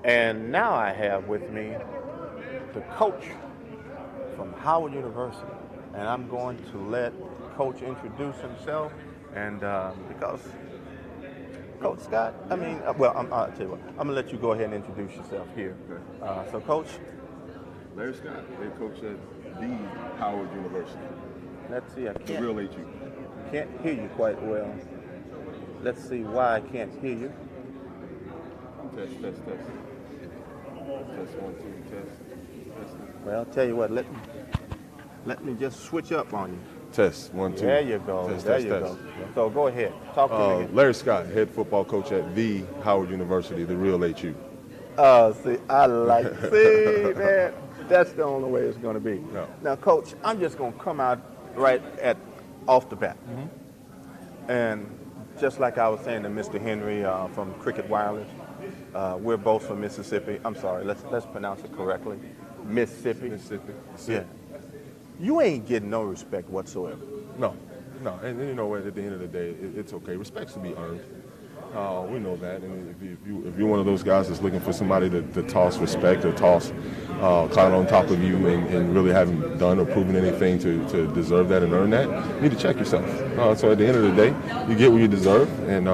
And now I have with me the coach from Howard University, and I'm going to let Coach introduce himself. And because Coach Scott, I'll tell you what, I'm gonna let you go ahead and introduce yourself here. So, Coach. Larry Scott, head coach at the Howard University. Let's see, I The real HU. can't hear you quite well. Let's see why I can't hear you. Test. Test 1, 2, test. Well, I'll tell you what, let me just switch up on you. Test 1, 2. There you go. Test, there test, you test. go. So go ahead. Talk to me again. Larry Scott, head football coach at the Howard University, the real HU. See, I like, see, man, that's the only way it's going to be. No. Now, Coach, I'm just going to come out right off the bat. And just like I was saying to Mr. Henry from Cricket Wireless, we're both from Mississippi. I'm sorry, let's pronounce it correctly. Mississippi. Yeah. You ain't getting no respect whatsoever. No, and you know what? At the end of the day, it's okay. Respect's to be earned. We know that, and if you're one of those guys that's looking for somebody to toss respect or toss clout on top of you and really haven't done or proven anything to deserve that and earn that, you need to check yourself. So at the end of the day, you get what you deserve, and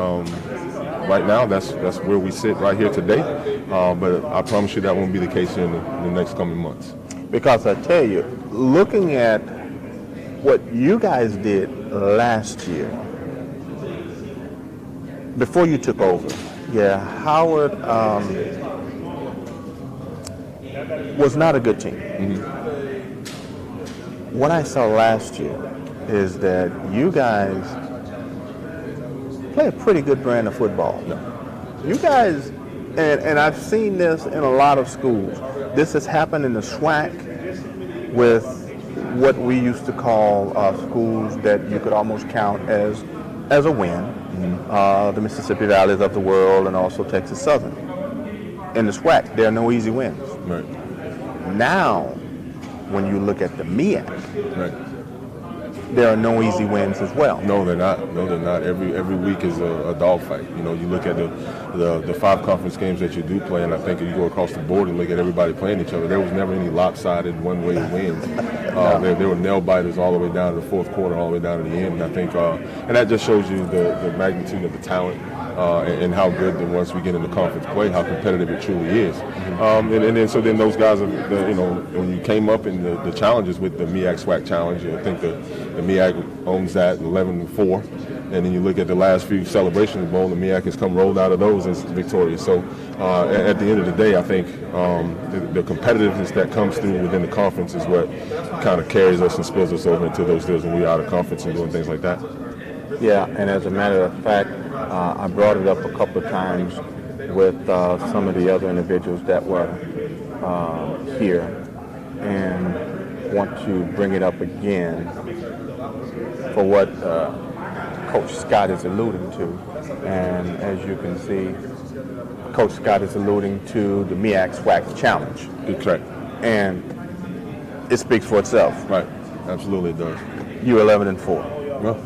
right now that's where we sit right here today. But I promise you that won't be the case in the next coming months. Because I tell you, looking at what you guys did last year, before you took over, Howard was not a good team. What I saw last year is that you guys play a pretty good brand of football. You guys, and I've seen this in a lot of schools. This has happened in the SWAC with what we used to call schools that you could almost count as a win. The Mississippi Valleys of the world and also Texas Southern. In the SWAC, there are no easy wins. Right. Now, when you look at the MEAC, there are no easy wins as well. No, they're not. Every week is a dogfight. You know, you look at the 5 conference games that you do play, and I think if you go across the board and look at everybody playing each other, there was never any lopsided one-way wins. There were nail biters all the way down to the fourth quarter, all the way down to the end. And I think, and that just shows you the magnitude of the talent and how good that once we get into conference play, how competitive it truly is. And then those guys, when you came up in the challenges with the MEAC SWAC challenge, I think the MEAC owns that 11-4. And then you look at the last few Celebration Bowl, the MEAC has come rolled out of those as victorious. So at the end of the day, I think the competitiveness that comes through within the conference is what kind of carries us and spills us over into those deals when we're out of conference and doing things like that. Yeah, and as a matter of fact, I brought it up a couple of times with some of the other individuals that were here, and want to bring it up again for what Coach Scott is alluding to. And as you can see, Coach Scott is alluding to the MEAC SWAC Challenge. Correct. And it speaks for itself. Right. Absolutely it does. You 11-4. Well,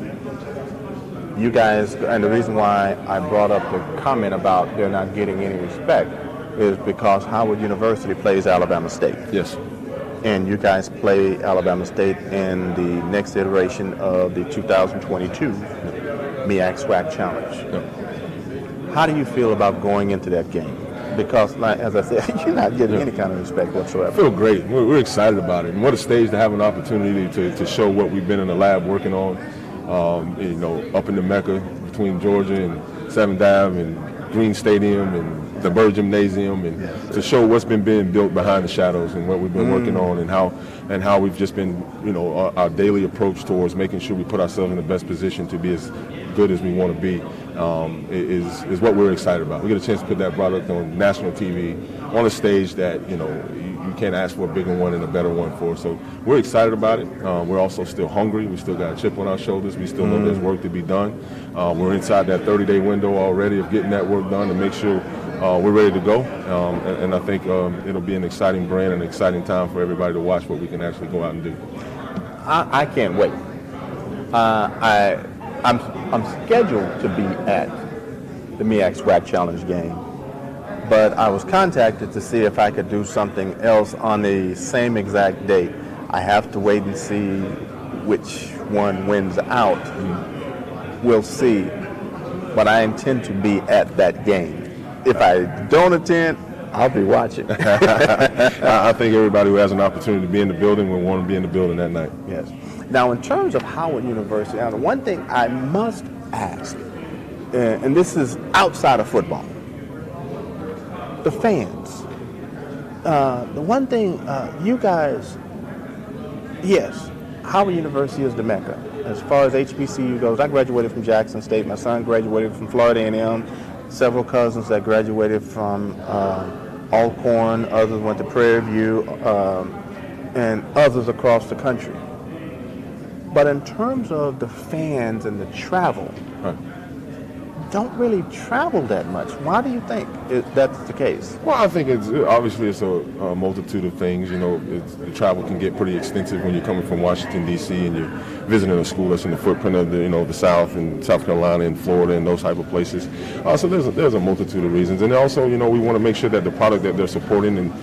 you guys, and the reason why I brought up the comment about they're not getting any respect is because Howard University plays Alabama State. Yes. And you guys play Alabama State in the next iteration of the 2022 MEAC SWAC Challenge. Yep. How do you feel about going into that game? Because, as I said, you're not getting any kind of respect whatsoever. I feel great. We're excited about it. And what a stage to have an opportunity to show what we've been in the lab working on, up in the Mecca between Georgia and 7th Ave and Green Stadium and the Bird Gymnasium, and to show what's been being built behind the shadows and what we've been working on, and how we've just been, our daily approach towards making sure we put ourselves in the best position to be as good as we want to be is what we're excited about. We get a chance to put that product on national TV on a stage that you can't ask for a bigger one and a better one for. So we're excited about it. We're also still hungry. We still got a chip on our shoulders. We still know there's work to be done. We're inside that 30-day window already of getting that work done to make sure we're ready to go. And I think it'll be an exciting brand and an exciting time for everybody to watch what we can actually go out and do. I can't wait. I'm scheduled to be at the MEAC SWAC Challenge game, but I was contacted to see if I could do something else on the same exact date. I have to wait and see which one wins out. We'll see, but I intend to be at that game. If I don't attend, I'll be watching. I think everybody who has an opportunity to be in the building will want to be in the building that night. Yes. Now, in terms of Howard University, now, the one thing I must ask, and this is outside of football, the fans. The one thing, you guys, yes, Howard University is the Mecca. As far as HBCU goes, I graduated from Jackson State. My son graduated from Florida A&M. Several cousins that graduated from Alcorn. Others went to Prairie View, and others across the country. But in terms of the fans and the travel, don't really travel that much. Why do you think that's the case? Well, I think it's a multitude of things. The travel can get pretty extensive when you're coming from Washington D.C. and you're visiting a school that's in the footprint of the South and South Carolina and Florida and those type of places. So there's a multitude of reasons, and also we want to make sure that the product that they're supporting and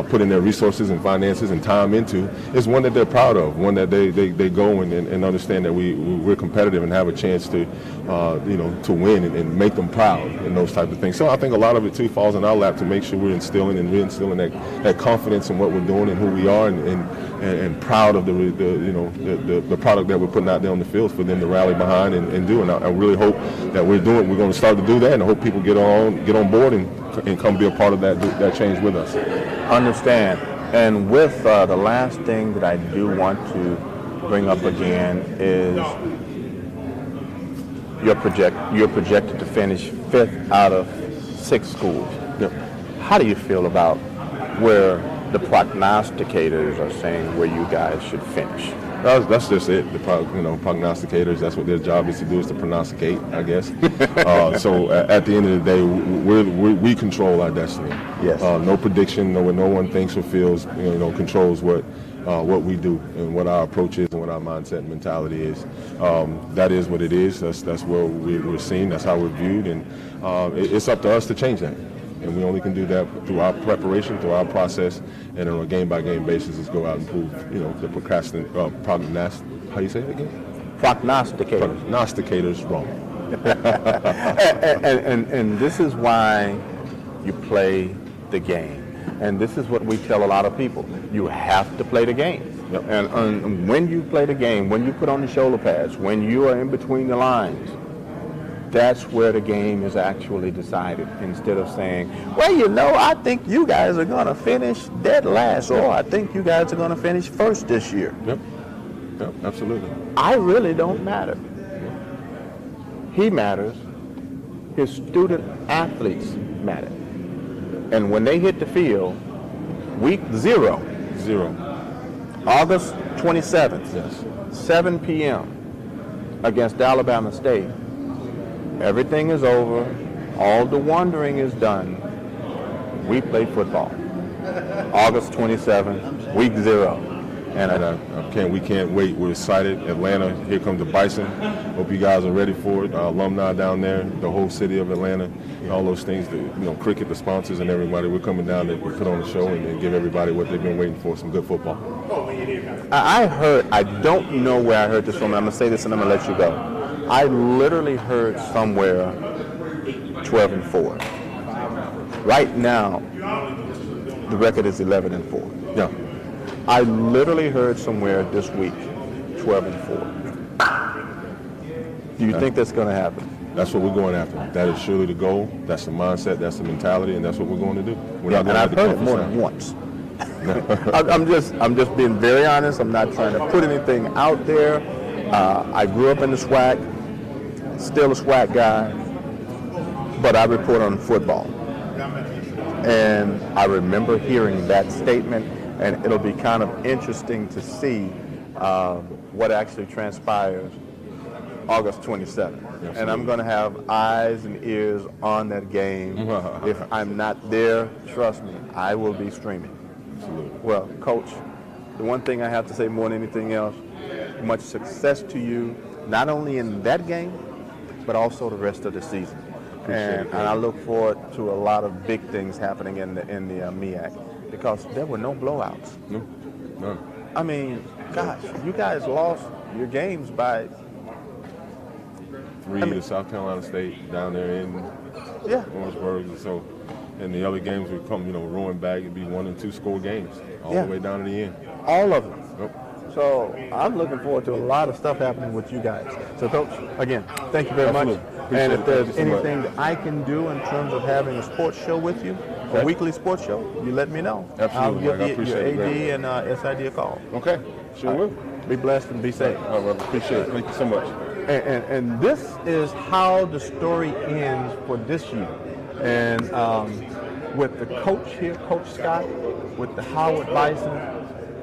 putting their resources and finances and time into is one that they're proud of, one that they go and understand that we're competitive and have a chance to to win and make them proud and those type of things. So I think a lot of it too falls in our lap to make sure we're instilling that confidence in what we're doing and who we are and proud of the product that we're putting out there on the field for them to rally behind and do. And I really hope that we're going to start to do that, and I hope people get on board and come be a part of that change with us. Understand. And with the last thing that I do want to bring up again is you're projected to finish 5th out of 6 schools. Yep. How do you feel about where the prognosticators are saying where you guys should finish? That's just it. The prognosticators, that's what their job is to do, is to prognosticate, I guess. So at the end of the day, we control our destiny. Yes. No prediction, no one thinks or feels, controls what we do and what our approach is and what our mindset and mentality is. That is what it is. That's where we're seen. That's how we're viewed, and it's up to us to change that. And we only can do that through our preparation, through our process, and on a game-by-game basis is go out and prove, the how you say it again? Prognosticators. Prognosticators wrong. and this is why you play the game. And this is what we tell a lot of people. You have to play the game. Yep. And when you play the game, when you put on the shoulder pads, when you are in between the lines, that's where the game is actually decided, instead of saying, well, I think you guys are going to finish dead last, or I think you guys are going to finish first this year. Yep, absolutely. I really don't matter. He matters. His student athletes matter. And when they hit the field, week 0, August 27th, yes, 7 p.m. against Alabama State, everything is over. All the wondering is done. We play football. August 27th, week 0. And we can't wait. We're excited. Atlanta, here comes the Bison. Hope you guys are ready for it. Our alumni down there, the whole city of Atlanta, all those things, cricket, the sponsors and everybody. We're coming down to put on a show and give everybody what they've been waiting for, some good football. I heard, I don't know where I heard this from. I'm going to say this and I'm going to let you go. I literally heard somewhere 12-4. Right now, the record is 11-4. Yeah. I literally heard somewhere this week 12-4. Do you think that's going to happen? That's what we're going after. That is surely the goal. That's the mindset. That's the mentality, and that's what we're going to do. And I've heard it more than once. I'm just being very honest. I'm not trying to put anything out there. I grew up in the SWAC, still a SWAC guy, but I report on football. And I remember hearing that statement, and it'll be kind of interesting to see what actually transpires August 27th. Yes, and I'm going to have eyes and ears on that game. If I'm not there, trust me, I will be streaming. Absolutely. Well, Coach, the one thing I have to say more than anything else, much success to you, not only in that game, but also the rest of the season. And I look forward to a lot of big things happening in the MEAC, because there were no blowouts. No. I mean, gosh, you guys lost your games by 3 to South Carolina State down there in Orangeburg, and the other games would come, rolling back. It'd be 1 and 2 score games all the way down to the end. All of them. Yep. So I'm looking forward to a lot of stuff happening with you guys. So, Coach, again, thank you very much. And if there's anything that I can do in terms of having a sports show with you, a weekly sports show, you let me know. Absolutely. I'll give your AD and SID a call. Okay, sure will. Be blessed and be safe. All right, appreciate it. Thank you so much. And this is how the story ends for this year. And with the coach here, Coach Scott, with the Howard Bison,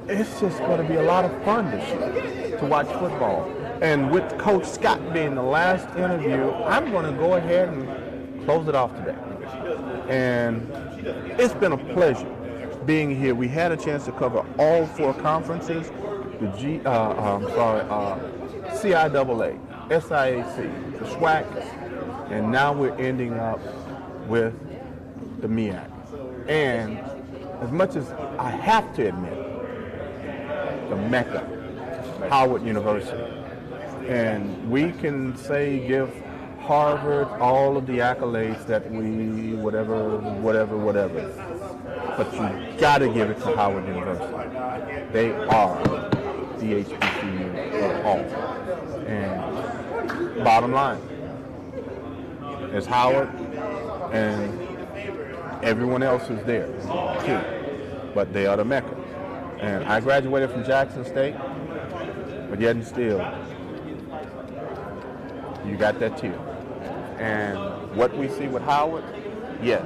it's just going to be a lot of fun this year to watch football. And with Coach Scott being the last interview, I'm going to go ahead and close it off today. And it's been a pleasure being here. We had a chance to cover all 4 conferences, the CIAA, SIAC, the SWAC, and now we're ending up with the MEAC. And as much as I have to admit, the Mecca, Howard University. And we can say, give Harvard all of the accolades that we, whatever. But you gotta give it to Howard University. They are the HBCU of all. And bottom line is Howard and everyone else is there too. But they are the Mecca. And I graduated from Jackson State, but yet and still, you got that tier. And what we see with Howard, yes,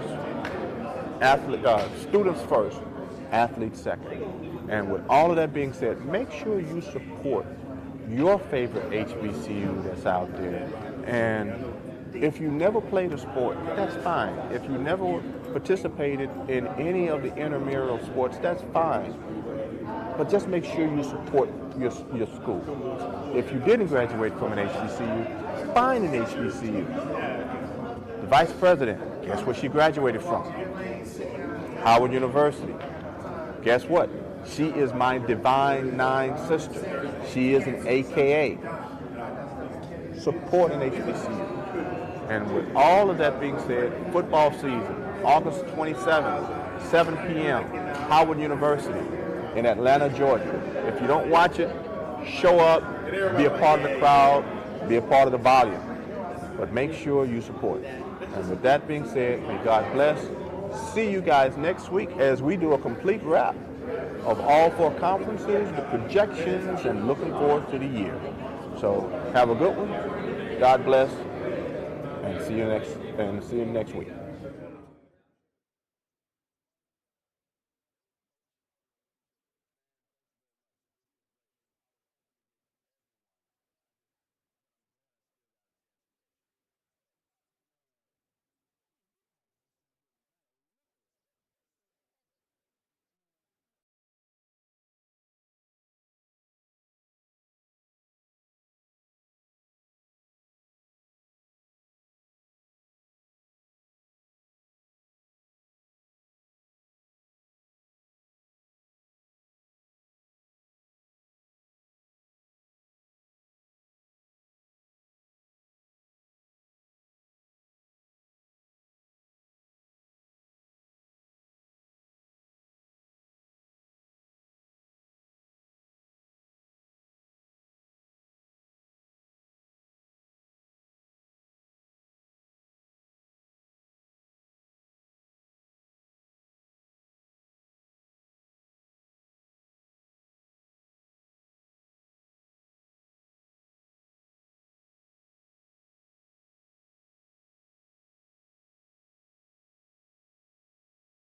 students first, athletes second. And with all of that being said, make sure you support your favorite HBCU that's out there. And if you never played a sport, that's fine. If you never participated in any of the intramural sports, that's fine. But just make sure you support your school. If you didn't graduate from an HBCU, find an HBCU. The vice president, guess where she graduated from? Howard University. Guess what? She is my Divine Nine sister. She is an AKA. Support an HBCU. And with all of that being said, football season, August 27th, 7 p.m., Howard University in Atlanta, Georgia. If you don't watch it, show up, be a part of the crowd, be a part of the volume. But make sure you support. And with that being said, may God bless. See you guys next week as we do a complete wrap of all 4 conferences, the projections, and looking forward to the year. So have a good one. God bless, and see you next week.